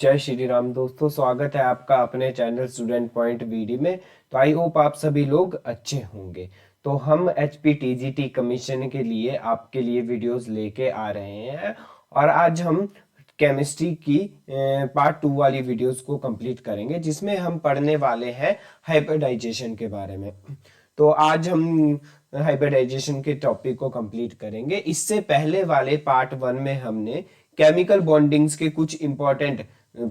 जय श्री राम दोस्तों, स्वागत है आपका अपने चैनल स्टूडेंट पॉइंट वीडी में। तो आई होप आप सभी लोग अच्छे होंगे। तो हम HPTGT कमीशन के लिए आपके लिए वीडियोस लेके आ रहे हैं और आज हम केमिस्ट्री की पार्ट 2 वाली वीडियोस को कंप्लीट करेंगे, जिसमें हम पढ़ने वाले हैं हाइब्रिडाइजेशन के बारे में। तो आज हम हाइब्रिडाइजेशन के टॉपिक को कंप्लीट करेंगे। इससे पहले वाले पार्ट 1 में हमने केमिकल बॉन्डिंग्स के कुछ इंपॉर्टेंट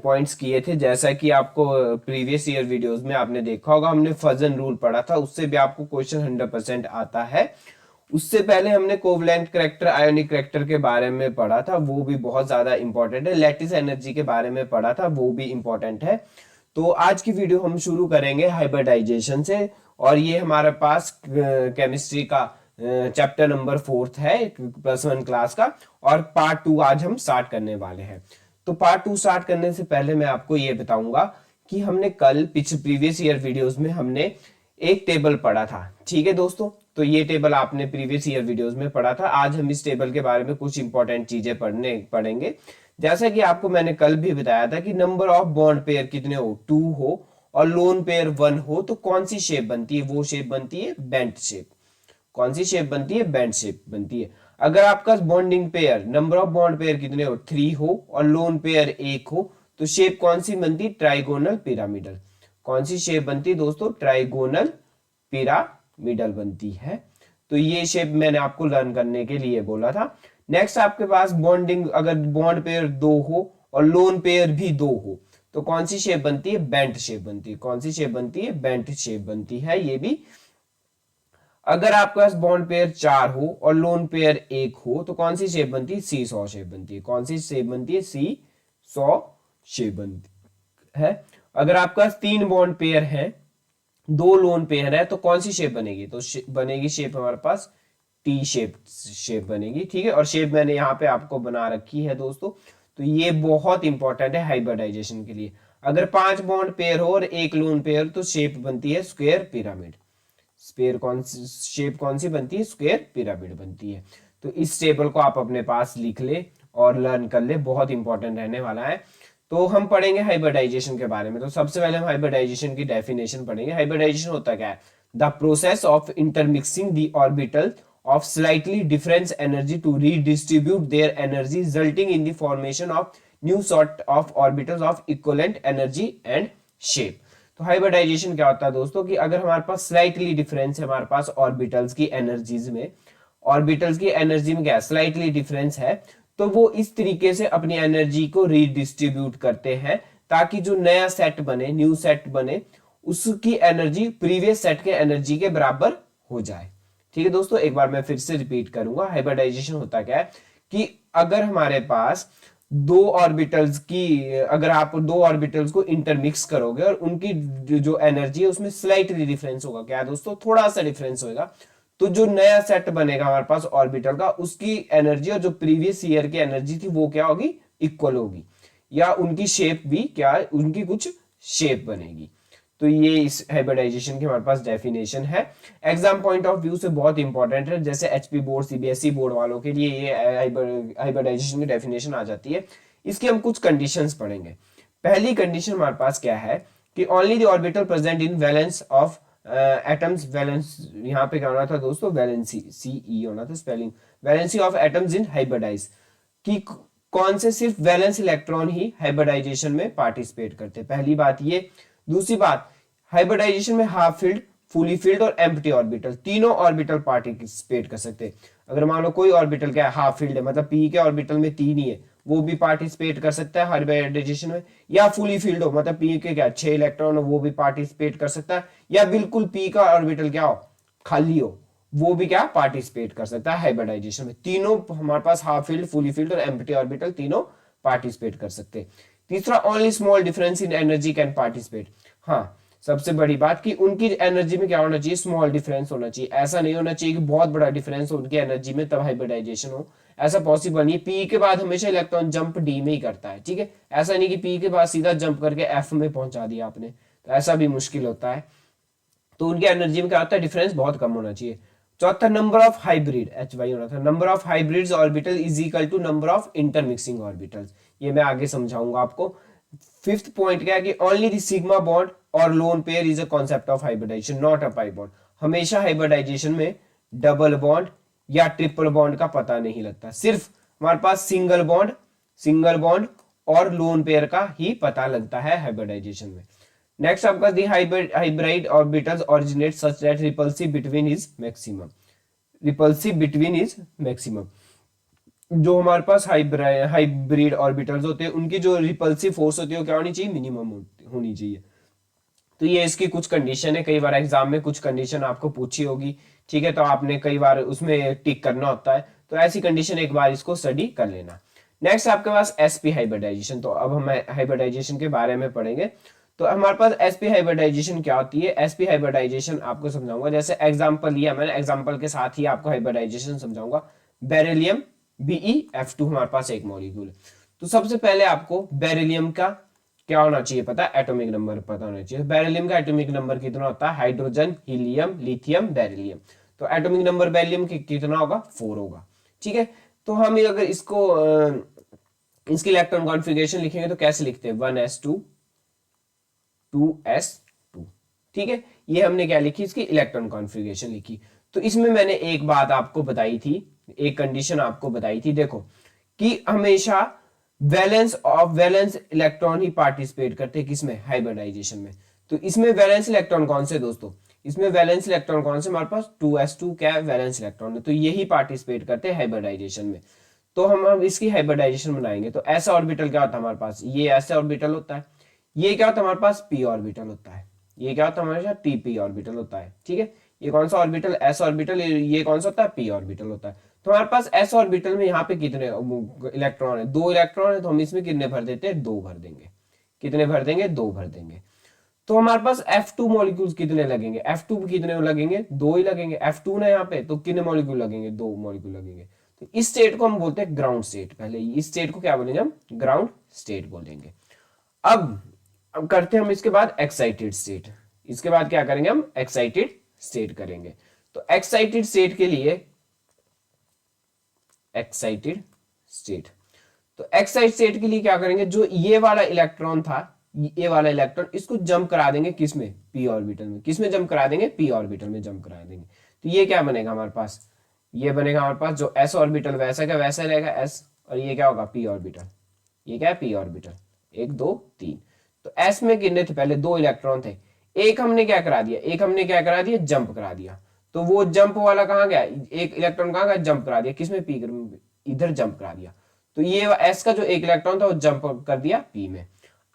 पॉइंट्स किए थे। जैसा कि आपको प्रीवियस ईयर वीडियोस में आपने देखा होगा, हमने फजन रूल पढ़ा था, उससे भी आपको क्वेश्चन 100% आता है। उससे पहले हमने कोवलेंट करैक्टर, आयोनिक करैक्टर के बारे में पढ़ा था, वो भी बहुत ज्यादा इंपॉर्टेंट है। लैटिस एनर्जी के बारे में पढ़ा था, वो भी इंपॉर्टेंट है। तो आज की वीडियो हम शुरू करेंगे हाइब्रिडाइजेशन से, और ये हमारे पास केमिस्ट्री का चैप्टर नंबर 4 है, +1 क्लास का, और पार्ट 2 आज हम स्टार्ट करने वाले हैं। तो पार्ट 2 स्टार्ट करने से पहले मैं आपको ये बताऊंगा कि हमने कल प्रीवियस ईयर वीडियोस में हमने एक टेबल पढ़ा था। ठीक है दोस्तों, तो ये टेबल आपने प्रीवियस ईयर वीडियोस में पढ़ा था। आज हम इस टेबल के बारे में कुछ इंपॉर्टेंट चीजें पढ़ेंगे। जैसा कि आपको मैंने कल भी बताया था कि नंबर ऑफ बॉन्ड पेयर कितने हो, 2 हो, और लोन पेयर 1 हो, तो कौन सी शेप बनती है? वो शेप बनती है बेंट शेप। कौन सी शेप बनती है? बेंट शेप बनती है। अगर आपका bonding pair, number of bond pair कितने हो, 3 हो, और लोन पेयर 1 हो, तो शेप कौन सी बनती? Trigonal pyramidal. कौन सी शेप बनती दोस्तों? ट्राइगोनल पिरामिडल बनती है। तो ये शेप मैंने आपको लर्न करने के लिए बोला था। नेक्स्ट आपके पास बॉन्डिंग, अगर बॉन्ड पेयर 2 हो और लोन पेयर भी 2 हो, तो कौन सी शेप बनती है? बेंट शेप बनती है। कौन सी शेप बनती है? बेंट शेप बनती है ये भी। अगर आपके पास बॉन्ड पेयर 4 हो और लोन पेयर 1 हो, तो कौन सी शेप बनती है? सी सॉ शेप बनती है। कौन सी शेप बनती है? सी सॉ शेप बनती है। अगर आपके पास 3 बॉन्ड पेयर है, 2 लोन पेयर है, तो कौन सी शेप बनेगी? तो बनेगी शेप हमारे पास टी शेप बनेगी। ठीक है, और शेप मैंने यहाँ पे आपको बना रखी है दोस्तों। तो ये बहुत इंपॉर्टेंट है हाइब्रिडाइजेशन के लिए। अगर 5 बॉन्ड पेयर हो और 1 लोन पेयर, तो शेप बनती है स्क्वायर पिरामिड। स्पेयर कौन सी शेप, कौन सी बनती है? स्क्वायर पिरामिड बनती है। तो इस टेबल को आप अपने पास लिख ले और लर्न कर ले, बहुत इंपॉर्टेंट रहने वाला है। तो हम पढ़ेंगे हाइब्रिडाइजेशन के बारे में। तो सबसे पहले हम हाइब्रिडाइजेशन की डेफिनेशन पढ़ेंगे। हाइब्रिडाइजेशन होता क्या है? The process of intermixing the orbital of slightly different energy to redistribute their energy, resulting in the formation of new sort of orbitals of equivalent energy and shape. तो hybridisation क्या होता है दोस्तों कि अगर हमारे पास स्लाइटली डिफरेंस है हमारे पास ऑर्बिटल्स की एनर्जीज में, ऑर्बिटल्स की एनर्जी में क्या है? स्लाइटली डिफरेंस है, तो वो इस तरीके से अपनी एनर्जी को रीडिस्ट्रीब्यूट करते हैं ताकि जो नया सेट बने, न्यू सेट बने, उसकी एनर्जी प्रीवियस सेट के एनर्जी के बराबर हो जाए। ठीक है दोस्तों, एक बार मैं फिर से रिपीट करूंगा। हाइब्रिडाइजेशन होता क्या है कि अगर हमारे पास दो ऑर्बिटल्स की, अगर आप दो ऑर्बिटल्स को इंटरमिक्स करोगे और उनकी जो एनर्जी है उसमें स्लाइटली डिफरेंस होगा। क्या है दोस्तों? थोड़ा सा डिफरेंस होगा। तो जो नया सेट बनेगा हमारे पास ऑर्बिटल का, उसकी एनर्जी और जो प्रीवियस ईयर की एनर्जी थी वो क्या होगी? इक्वल होगी, या उनकी शेप भी क्या, उनकी कुछ शेप बनेगी। तो ये इस हाइब्रिडाइजेशन की हमारे पास डेफिनेशन है। एग्जाम पॉइंट ऑफ व्यू से बहुत इंपॉर्टेंट है, जैसे एचपी बोर्ड, सीबीएसई बोर्ड वालों के लिए ये हाइब्रिडाइजेशन की डेफिनेशन आ जाती है। इसकी हम कुछ कंडीशंस पढ़ेंगे। पहली कंडीशन हमारे पास क्या है कि only the orbital present in valence of atoms, valence यहाँ पे क्या होना था दोस्तों? वैलेंसी, सीई होना था spelling. Valency of atoms in hybridise, कि कौन से सिर्फ वैलेंस इलेक्ट्रॉन ही हाइब्रिडाइजेशन में पार्टिसिपेट करते। पहली बात ये। दूसरी बात, हाइब्रिडाइजेशन में हाफ फील्ड, फुली फील्ड और एम्प्टी ऑर्बिटल, तीनों ऑर्बिटल पार्टिसिपेट कर सकते हैं। अगर मान लो कोई ऑर्बिटल क्या है, हाफ फील्ड है, मतलब पी के ऑर्बिटल में 3 ही है, वो भी पार्टिसिपेट कर सकता है हाइब्रिडाइजेशन में। या फुली फील्ड हो, मतलब पी के क्या 6 इलेक्ट्रॉन हो, वो भी पार्टिसिपेट कर सकता है। या बिल्कुल पी का ऑर्बिटल क्या हो, खाली हो, वो भी क्या पार्टिसिपेट कर सकता है हाइब्रिडाइजेशन में। तीनों हमारे पास हाफ फील्ड, फुली फील्ड और एम्प्टी ऑर्बिटल तीनों पार्टिसिपेट कर सकते हैं। तीसरा, only small difference in energy can participate. हाँ, सबसे बड़ी बात कि उनकी एनर्जी में क्या होना चाहिए? स्मॉल डिफरेंस होना चाहिए। ऐसा नहीं होना चाहिए कि बहुत बड़ा डिफरेंस हो उनकी एनर्जी में तब हाइब्रिडाइजेशन हो, ऐसा पॉसिबल नहीं है। पी के बाद हमेशा इलेक्ट्रॉन जंप डी में ही करता है। ठीक है, ऐसा नहीं कि पी के बाद सीधा जंप करके एफ में पहुंचा दिया आपने, तो ऐसा भी मुश्किल होता है। तो उनकी एनर्जी में क्या होता है? डिफरेंस बहुत कम होना चाहिए। चौथा, number of hybrid, H Y होना था। Number of hybrids orbital is equal to number of intermixing orbitals. ये मैं आगे समझाऊंगा आपको। फिफ्थ पॉइंट क्या है कि ओनली द सिग्मा बॉन्ड और lone pair is a concept of hybridization not a pi bond. हमेशा हाइब्रिडाइजेशन में डबल बॉन्ड या ट्रिपल बॉन्ड का पता नहीं लगता, सिर्फ हमारे पास सिंगल बॉन्ड और लोन पेयर का ही पता लगता है हाइब्रिडाइजेशन में। नेक्स्ट आपका the hybrid orbitals originate such that repulsive between is maximum. जो हमारे पास हाइब्रिड ऑर्बिटल्स होते हैं उनकी जो रिपल्सिव फोर्स होती है वो क्या होनी चाहिए, मिनिमम होनी चाहिए। तो ये इसकी कुछ कंडीशन है, कई बार एग्जाम में कुछ कंडीशन आपको पूछी होगी, ठीक है, तो आपने कई बार उसमें टिक करना होता है, तो ऐसी कंडीशन एक बार इसको स्टडी कर लेना। नेक्स्ट आपके पास एसपी हाइब्रिडाइजेशन। तो अब हम हाइब्रिडाइजेशन के बारे में पढ़ेंगे। तो हमारे पास एसपी हाइब्रिडाइजेशन क्या होती है। एसपी हाइब्रिडाइजेशन आपको समझाऊंगा, जैसे एग्जांपल लिया मैंने, एग्जांपल के साथ ही आपको हाइब्रिडाइजेशन समझाऊंगा। बेरिलियम BeF2 हमारे पास एक मॉलिक्यूल है। तो सबसे पहले आपको बेरिलियम का क्या होना चाहिए पता है, एटॉमिक नंबर पता होना चाहिए। बेरिलियम का एटॉमिक नंबर कितना होता है, हाइड्रोजन, हीलियम, लिथियम, बेरिलियम। तो एटॉमिक नंबर बेरिलियम कितना होगा, 4 होगा, ठीक है। तो हम अगर इसको इसकी इलेक्ट्रॉन कॉन्फ़िगरेशन लिखेंगे तो कैसे लिखते हैं, 1s2 2s2, ठीक है। ये हमने क्या लिखी, इसकी इलेक्ट्रॉन कॉन्फ़िगरेशन लिखी। तो इसमें मैंने एक बात आपको बताई थी, एक कंडीशन आपको बताई थी, देखो कि हमेशा वैलेंस इलेक्ट्रॉन ही पार्टिसिपेट करते हैं किसमें, हाइब्रिडाइजेशन में। तो इसमें वैलेंस इलेक्ट्रॉन कौन से दोस्तों, इसमें वैलेंस इलेक्ट्रॉन कौन से, हमारे पास 2s2 क्या है, वैलेंस इलेक्ट्रॉन है। तो यही पार्टिसिपेट करते हैं हाइब्रिडाइजेशन में। तो हम इसकी हाइब्रिडाइजेशन बनाएंगे। तो ऐसा ऑर्बिटल क्या होता है हमारे पास, ये ऐसा ऑर्बिटल होता है। ये क्या होता है हमारे पास, पी ऑर्बिटल होता है। ये क्या होता है हमारे पास, टीपी ऑर्बिटल होता है, ठीक है। ये कौन सा ऑर्बिटल, एस ऑर्बिटल, ये कौन सा होता है, पी ऑर्बिटल होता है। तो हमारे पास एस ऑर्बिटल में यहाँ पे कितने इलेक्ट्रॉन है, 2 इलेक्ट्रॉन है। तो हम इसमें कितने भर देते हैं, 2 भर देंगे। कितने भर देंगे, 2 भर देंगे। तो हमारे पास F2 मॉलिक्यूल्स कितने लगेंगे, F2 कितने लगेंगे, 2 ही लगेंगे। F2 ना यहाँ पे, तो कितने मॉलिक्यूल लगेंगे, 2 मॉलिक्यूल लगेंगे। तो इस स्टेट को हम बोलते हैं ग्राउंड स्टेट। पहले इस स्टेट को क्या बोलेंगे, हम ग्राउंड स्टेट बोलेंगे। अब करते हैं हम इसके बाद एक्साइटेड स्टेट। इसके बाद क्या करेंगे, हम एक्साइटेड स्टेट करेंगे। तो एक्साइटेड स्टेट के लिए एक्साइटेड स्टेट, तो एक्साइटेड स्टेट के लिए क्या करेंगे, जो ये वाला इलेक्ट्रॉन था, ये वाला इलेक्ट्रॉन, इसको जंप करा देंगे किसमें, पी ऑर्बिटल में। किसमें जंप करा देंगे, पी ऑर्बिटल में जंप करा देंगे। तो ये क्या बनेगा हमारे पास, ये बनेगा हमारे पास जो एस ऑर्बिटल वैसा का वैसा रहेगा एस, और ये क्या होगा, पी ऑर्बिटल। ये क्या है, पी ऑर्बिटल, 1 2 3। तो एस में कितने थे, पहले 2 इलेक्ट्रॉन थे। एक हमने क्या करा दिया, जंप करा दिया। तो वो जंप वाला कहाँ गया, एक इलेक्ट्रॉन कहाँ गया, जंप करा दिया किसमें, पी, इधर जंप करा दिया। तो ये एस का जो एक इलेक्ट्रॉन था वो जंप कर दिया पी में।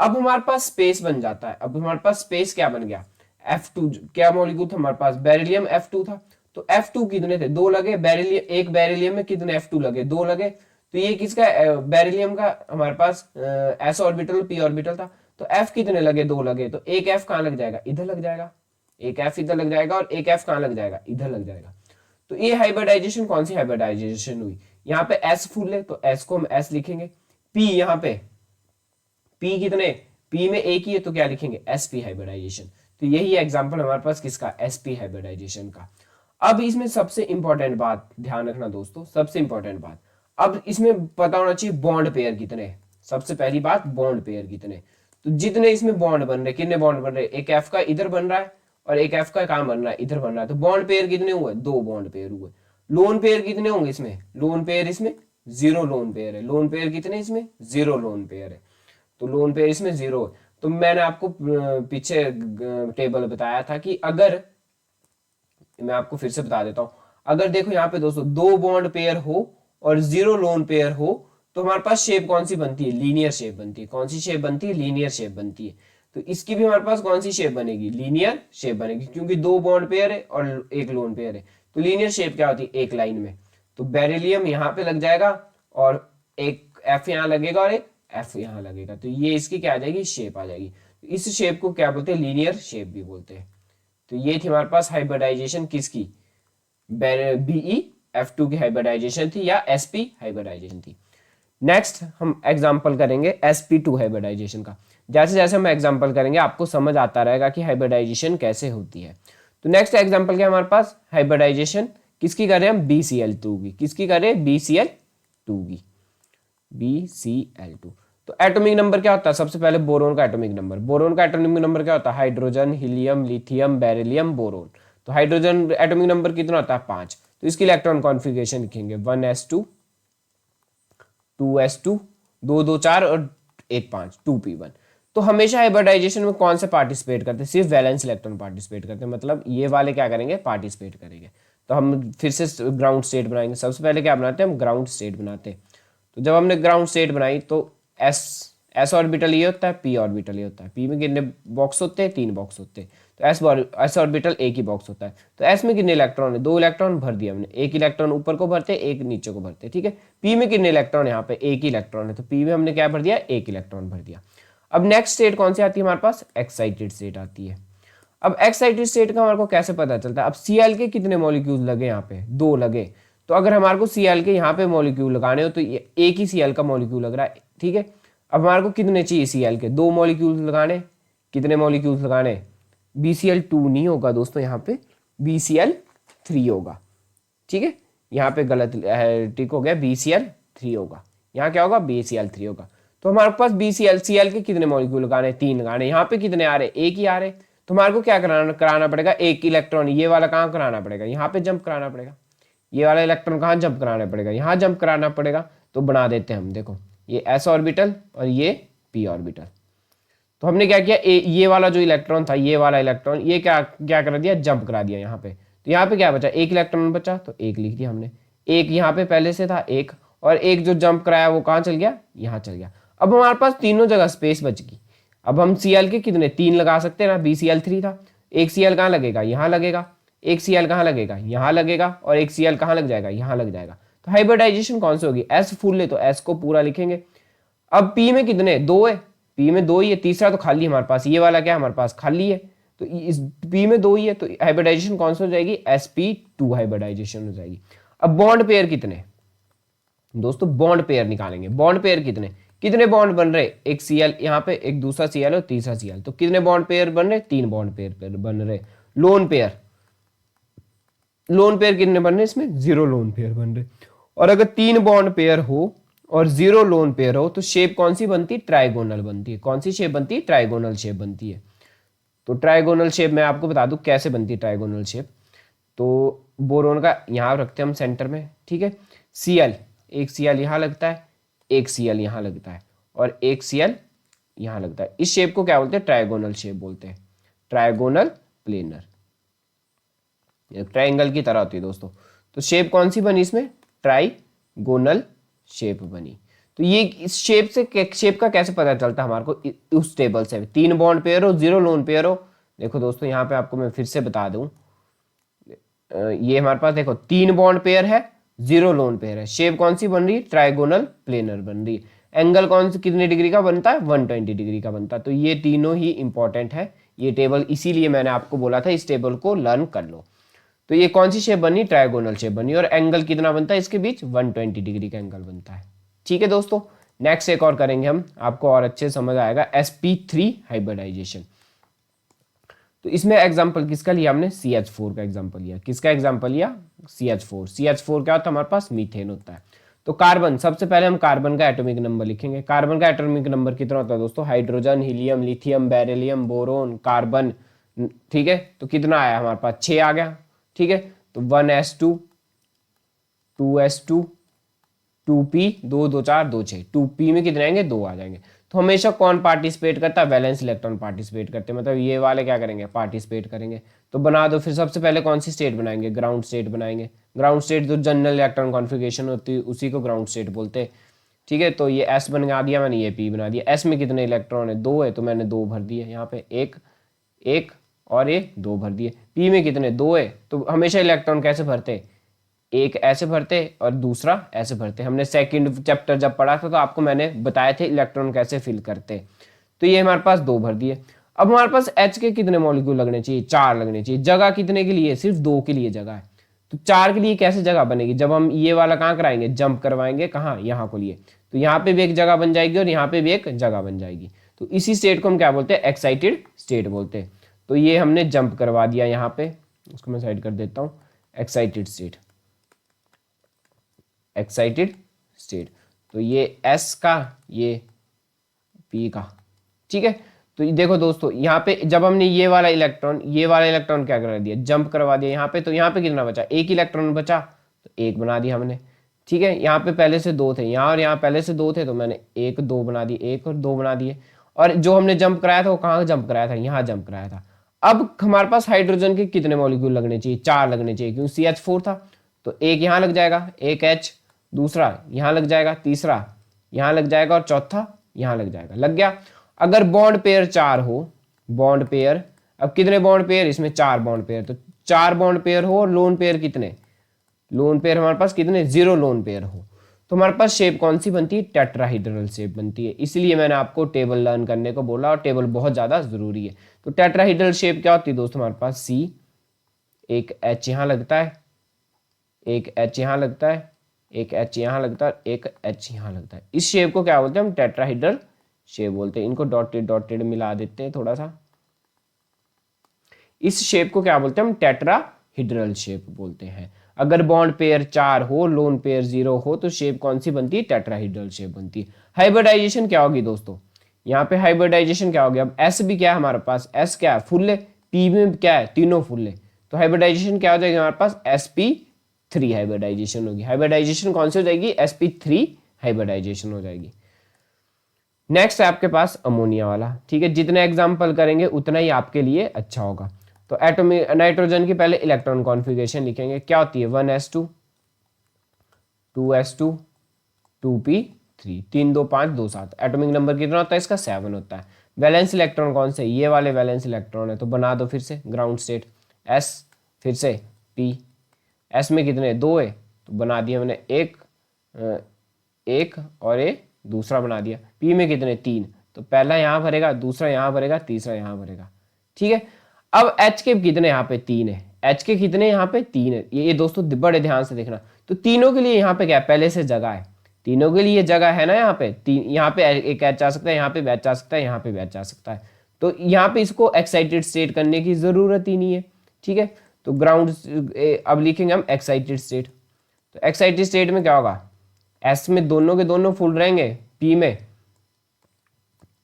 अब हमारे पास स्पेस बन जाता है। अब हमारे पास स्पेस क्या बन गया, F2 क्या मॉलिक्यूल था हमारे पास, बेरिलियम F2 था। तो F2 कितने थे, 2 लगे। बेरिलियम, एक बेरिलियम में कितने F2 लगे, 2 लगे। तो ये किसका, बेरिलियम का हमारे पास एस ऑर्बिटल, पी ऑर्बिटल था। तो F कितने लगे, 2 लगे। तो एक F कहाँ लग जाएगा, इधर लग जाएगा। एक F इधर लग जाएगा और एक F कहाँ लग जाएगा, इधर लग जाएगा। तो ये हाइब्रिडाइजेशन, कौन सी हाइब्रिडाइजेशन हुई, यहाँ पे S फुल है तो S को हम S लिखेंगे। P यहाँ पे, P कितने, P में एक ही है तो क्या लिखेंगे, sp हाइब्रिडाइजेशन। तो यही एग्जांपल हमारे पास किसका, sp हाइब्रिडाइजेशन का। अब इसमें सबसे इंपॉर्टेंट बात ध्यान रखना दोस्तों, सबसे इंपॉर्टेंट बात, अब इसमें पता होना चाहिए बॉन्ड पेयर कितने। सबसे पहली बात, बॉन्ड पेयर कितने। तो जितने इसमें बॉन्ड बन रहे, कितने बॉन्ड बन रहे, एक F का इधर बन रहा है और एक F का कहां बन रहा है, इधर बन रहा है। तो बॉन्ड पेयर कितने हुए, 2 बॉन्ड पेयर हुए। लोन पेयर कितने होंगे इसमें, लोन पेयर इसमें 0 लोन पेयर है। लोन पेयर कितने इसमें, 0 लोन पेयर है। तो लोन पेयर इसमें 0 है। तो मैंने आपको पीछे टेबल बताया था कि अगर, मैं आपको फिर से बता देता हूं, अगर देखो यहाँ पे दोस्तों 2 बॉन्ड पेयर हो और 0 लोन पेयर हो तो हमारे पास शेप कौन सी बनती है, लीनियर शेप बनती है। कौन सी शेप बनती है, लीनियर शेप बनती है। तो इसकी भी हमारे पास कौन सी शेप बनेगी, लीनियर शेप बनेगी, क्योंकि 2 बॉन्ड पेयर है और एक लोन पेयर है। तो लीनियर शेप क्या होती है, एक लाइन में। तो बेरिलियम यहाँ पे लग जाएगा और एक F यहाँ लगेगा और एक F यहाँ लगेगा। तो ये इसकी क्या आ जाएगी, शेप आ जाएगी। तो इस शेप को क्या बोलते हैं, लीनियर शेप भी बोलते हैं। तो ये थी हमारे पास हाइब्रिडाइजेशन किसकी, BeF2 की हाइब्रिडाइजेशन थी या sp हाइब्रिडाइजेशन थी। नेक्स्ट हम एग्जांपल करेंगे sp2 हाइब्रिडाइजेशन का। जैसे जैसे हम एग्जांपल करेंगे आपको समझ आता रहेगा कि हाइब्रिडाइजेशन कैसे होती है। तो नेक्स्ट एग्जांपल क्या हमारे पास, हाइब्रिडाइजेशन किसकी करें हम, BCl2 की। किसकी करें, BCl2 की, BCl2। तो एटॉमिक नंबर क्या होता है, सबसे पहले बोरोन का एटॉमिक नंबर, बोरोन का एटॉमिक नंबर क्या होता है, hydrogen, helium, lithium, beryllium, boron. तो हाइड्रोजन एटॉमिक नंबर कितना होता है, 5। तो इसकी इलेक्ट्रॉन कॉन्फ़िगरेशन लिखेंगे 1s2 2s2 2 2 4 और 1 5 2p1। तो हमेशा हाइब्रिडाइजेशन में कौन से पार्टिसिपेट करते हैं, सिर्फ वैलेंस इलेक्ट्रॉन पार्टिसिपेट करते हैं, मतलब ये वाले क्या करेंगे, पार्टिसिपेट करेंगे। तो हम फिर से ग्राउंड स्टेट बनाएंगे। सबसे पहले क्या बनाते हैं, हम ग्राउंड स्टेट बनाते हैं। तो जब हमने ग्राउंड स्टेट बनाई तो एस एस ऑर्बिटल ये होता है, पी ऑर्बिटल ये होता है। पी में कितने बॉक्स होते हैं, 3 बॉक्स होते हैं। तो एस ऑर्बिटल एक ही बॉक्स होता है। तो एस में कितने इलेक्ट्रॉन है, 2 इलेक्ट्रॉन भर दिया हमने, एक इलेक्ट्रॉन ऊपर को भरते, एक नीचे को भरते, ठीक है। पी में कितने इलेक्ट्रॉन, यहाँ पे एक ही इलेक्ट्रॉन है, तो पी में हमने क्या भर दिया, एक इलेक्ट्रॉन भर दिया। अब नेक्स्ट स्टेट कौन सी आती है हमारे पास, एक्साइटेड स्टेट आती है। अब एक्साइटेड स्टेट का हमारे को कैसे पता चलता है, अब Cl के कितने मॉलिक्यूल लगे, यहाँ पे 2 लगे। तो अगर हमारे को Cl के यहाँ पे मॉलिक्यूल लगाने हो तो एक ही Cl का मॉलिक्यूल लग रहा है, ठीक है। अब हमारे को कितने चाहिए Cl के, 2 मॉलिक्यूल लगाने, कितने मॉलिक्यूल लगाने, BCl2 नहीं होगा दोस्तों, यहाँ पे BCl3 होगा, ठीक है। यहाँ पे गलत टिक हो गया, BCl3 होगा, यहाँ क्या होगा, BCl3 होगा। तो हमारे पास Cl के कितने मॉलिक्यूल लगाने, 3 लगाने, यहाँ पे कितने आ रहे, एक ही आ रहे। तो हमारे को क्या कराना पड़ेगा, एक इलेक्ट्रॉन ये वाला कहाँ कराना पड़ेगा, यहाँ पे जंप कराना पड़ेगा। ये वाला इलेक्ट्रॉन कहाँ जंप कराना पड़ेगा, यहाँ जंप कराना पड़ेगा। तो बना देते हैं हम, देखो ये s ऑर्बिटल और ये p ऑर्बिटल। तो हमने क्या किया, ये वाला जो इलेक्ट्रॉन था, ये वाला इलेक्ट्रॉन ये क्या क्या कर दिया, जंप करा दिया यहाँ पे। तो यहाँ पे क्या बचा, एक इलेक्ट्रॉन बचा, तो एक लिख दिया हमने। एक यहाँ पे पहले से था एक, और एक जो जंप कराया वो कहाँ चल गया, यहाँ चल गया। अब हमारे पास तीनों जगह स्पेस बच गई। अब हम Cl के कितने 3 लगा सकते हैं ना, BCl3 था। एक Cl कहाँ लगेगा, यहाँ लगेगा। एक Cl कहाँ लगेगा, यहाँ लगेगा। और एक Cl कहाँ लग जाएगा, यहाँ लग जाएगा। तो हाइब्रिडाइजेशन कौन सी होगी, S फुल है तो S को पूरा लिखेंगे। अब P में कितने, 2 है, P में 2 ही है, तीसरा तो खाली हमारे पास, ये वाला क्या हमारे पास खाली है। तो इस P में 2 ही है, तो हाइब्रिडाइजेशन कौन सी हो जाएगी, sp2 हाइब्रिडाइजेशन हो जाएगी। अब बॉन्ड पेयर कितने दोस्तों, बॉन्ड पेयर निकालेंगे। बॉन्ड पेयर कितने कितने बॉन्ड बन रहे, एक Cl यहाँ पे, एक दूसरा Cl और तीसरा Cl। तो कितने बॉन्ड पेयर बन रहे, 3 बॉन्ड पेयर बन रहे। लोन पेयर, लोन पेयर कितने बन रहे, इसमें 0 लोन पेयर बन रहे। और अगर 3 बॉन्ड पेयर हो और 0 लोन पेयर हो तो शेप कौन सी बनती है, ट्राइगोनल बनती है। कौन सी शेप बनती है, ट्राइगोनल शेप बनती है। तो ट्राइगोनल शेप मैं आपको बता दूं कैसे बनती है ट्राइगोनल शेप। तो बोरोन का यहाँ रखते हैं हम सेंटर में, ठीक है। Cl, एक Cl यहाँ लगता है, एक Cl यहाँ लगता है, और एक Cl यहाँ लगता है। इस शेप को क्या बोलते हैं, ट्राइगोनल शेप बोलते हैं, ट्राइगोनल प्लेनर। ट्राइंगल की तरह होती है दोस्तों। तो शेप कौन सी बनी इसमें, ट्राइगोनल शेप बनी। तो ये इस शेप से, शेप का कैसे पता चलता है हमारे को, उस टेबल से 3 बॉन्ड पेयर हो, 0 लोन पेयर हो। देखो दोस्तों यहाँ पे आपको मैं फिर से बता दूं, ये हमारे पास देखो 3 बॉन्ड पेयर है, 0 लोन पेयर है। शेप कौन सी बन रही है, ट्राइगोनल प्लेनर बन रही है। एंगल कौन सी कितने डिग्री का बनता है, 120 डिग्री का बनता है। तो ये तीनों ही इंपॉर्टेंट है ये टेबल, इसीलिए मैंने आपको बोला था इस टेबल को लर्न कर लो। तो ये कौन सी शेप बनी, ट्राइगोनल शेप बनी, और एंगल कितना बनता है इसके बीच, 120 डिग्री का एंगल बनता है। ठीक है दोस्तों, नेक्स्ट एक और करेंगे हम, आपको और अच्छे समझ आएगा, sp3 हाइब्रिडाइजेशन। तो इसमें एग्जांपल किसका लिया हमने, CH4 का एग्जांपल लिया। किसका एग्जांपल लिया, CH4। CH4 क्या होता है हमारे पास, मीथेन होता है। तो कार्बन, सबसे पहले हम कार्बन का एटॉमिक नंबर लिखेंगे। कार्बन का एटॉमिक नंबर कितना होता है दोस्तों, hydrogen, helium, lithium, beryllium, boron, carbon, ठीक है। तो कितना आया हमारे पास, 6 आ गया, ठीक है। तो 1s2 2s2 2p 2 2 4 2 6, 2p में कितने आएंगे, 2 आ जाएंगे। तो हमेशा कौन पार्टिसिपेट करता है, वैलेंस इलेक्ट्रॉन पार्टिसिपेट करते हैं, मतलब ये वाले क्या करेंगे, पार्टिसिपेट करेंगे। तो बना दो फिर, सबसे पहले कौन सी स्टेट बनाएंगे, ग्राउंड स्टेट बनाएंगे। ग्राउंड स्टेट जो जनरल इलेक्ट्रॉन कॉन्फ़िगरेशन होती है उसी को ग्राउंड स्टेट बोलते हैं, ठीक है। तो ये S बना दिया मैंने, ये P बना दिया। S में कितने इलेक्ट्रॉन है, 2 है, तो मैंने 2 भर दिए यहाँ पे, एक एक और ये 2 भर दिए। P में कितने, 2 है, तो हमेशा इलेक्ट्रॉन कैसे भरते, एक ऐसे भरते और दूसरा ऐसे भरते। हमने सेकंड चैप्टर जब पढ़ा था तो आपको मैंने बताए थे इलेक्ट्रॉन कैसे फिल करते। तो ये हमारे पास 2 भर दिए। अब हमारे पास H के कितने मॉलिक्यूल लगने चाहिए, 4 लगने चाहिए। जगह कितने के लिए, सिर्फ 2 के लिए जगह है। तो 4 के लिए कैसे जगह बनेगी, जब हम ये वाला कहाँ कराएंगे, जंप करवाएंगे, कहाँ, यहाँ को लिए। तो यहाँ पे भी एक जगह बन जाएगी और यहाँ पे भी एक जगह बन जाएगी। तो इसी स्टेट को हम क्या बोलते हैं, एक्साइटेड स्टेट बोलते हैं। तो ये हमने जंप करवा दिया यहाँ पे, उसको मैं साइड कर देता हूँ, एक्साइटेड स्टेट, एक्साइटेड स्टेट। तो ये S का, ये पी का। ठीक है, तो देखो दोस्तों यहाँ पे जब हमने ये वाला इलेक्ट्रॉन क्या करा दिया, जंप करवा दिया यहाँ पे, तो यहाँ पे कितना बचा, एक इलेक्ट्रॉन बचा, तो एक बना दिया हमने। ठीक है, यहाँ पे पहले से दो थे, यहाँ और यहाँ पहले से दो थे, तो मैंने एक दो बना दिए, एक और दो बना दिए। और जो हमने जंप कराया था वो कहाँ जंप कराया था, यहाँ जंप कराया था। अब हमारे पास हाइड्रोजन के कितने मॉलिक्यूल लगने चाहिए, 4 लगने चाहिए, क्योंकि CH4 था, तो एक यहाँ लग जाएगा, एक H, दूसरा यहाँ लग जाएगा, तीसरा यहाँ लग जाएगा, और चौथा यहाँ लग जाएगा, लग गया। अगर बॉन्ड पेयर 4 हो, बॉन्ड पेयर, अब कितने बॉन्ड पेयर, इसमें 4 बॉन्ड पेयर, तो 4 बॉन्ड पेयर हो, और लोन पेयर कितने, लोन पेयर हमारे पास कितने, 0 लोन पेयर हो, तो हमारे पास शेप कौन सी बनती है, टेट्राहीड्रल शेप बनती है। इसलिए मैंने आपको टेबल लर्न करने को बोला, और टेबल बहुत ज्यादा जरूरी है। तो टेट्राहीड्रल शेप क्या होती है दोस्तों, हमारे पास C, एक H यहाँ लगता है, एक H यहाँ लगता है, एक H यहाँ लगता है, एक H यहाँ लगता है। इस शेप को क्या बोलते हैं हम, टेट्राहीड्रल शेप बोलते हैं। इनको डॉटेड डॉटेड मिला देते हैं थोड़ा सा। इस शेप को क्या बोलते हैं हम, टेट्राहीड्रल शेप बोलते हैं। अगर बॉन्ड पेयर 4 हो, लोन पेयर 0 हो, तो शेप कौन सी बनती है, टेट्राहीड्रल शेप बनती है। हाइब्रिडाइजेशन क्या होगी दोस्तों, यहाँ पे हाइब्रिडाइजेशन क्या होगी, अब S भी क्या है हमारे पास, S क्या है, फुल है, P में क्या है, तीनों फुल है, तो हाइब्रिडाइजेशन क्या हो जाएगी हमारे पास, sp3 हाइब्रिडाइजेशन होगी। हाइब्रिडाइजेशन कौन सी हो जाएगी, sp3 हाइब्रिडाइजेशन हो जाएगी। नेक्स्ट है आपके पास अमोनिया वाला। ठीक है, जितने एग्जाम्पल करेंगे उतना ही आपके लिए अच्छा होगा। तो एटॉमिक नाइट्रोजन की पहले इलेक्ट्रॉन कॉन्फ़िगरेशन लिखेंगे, क्या होती है, 1s2 2s2 2p3 3 2 5 2 7। Atomic number कितना होता है इसका, 7 होता है। वैलेंस इलेक्ट्रॉन कौन से, ये वाले वैलेंस इलेक्ट्रॉन है, तो बना दो फिर से ग्राउंड स्टेट, s फिर से p, s में कितने, 2 है, तो बना दिया मैंने एक और एक दूसरा बना दिया। p में कितने, 3, तो पहला यहाँ भरेगा, दूसरा यहाँ भरेगा, तीसरा यहाँ भरेगा। ठीक है, अब H के कितने यहाँ पे, 3 है, H के कितने यहाँ पे, 3 है। ये दोस्तों बड़े ध्यान से देखना, तो तीनों के लिए यहाँ पे क्या, पहले से जगह है, तीनों के लिए जगह है ना, यहाँ पे यहाँ पे एक H आ सकता है, यहाँ पे भी H आ सकता है, यहाँ पे भी H आ सकता है, तो यहाँ पे इसको एक्साइटेड स्टेट करने की जरूरत ही नहीं है। ठीक है, तो ग्राउंड अब लिखेंगे हम एक्साइटेड स्टेट। तो एक्साइटेड स्टेट में क्या होगा, S में दोनों के दोनों फुल रहेंगे, P में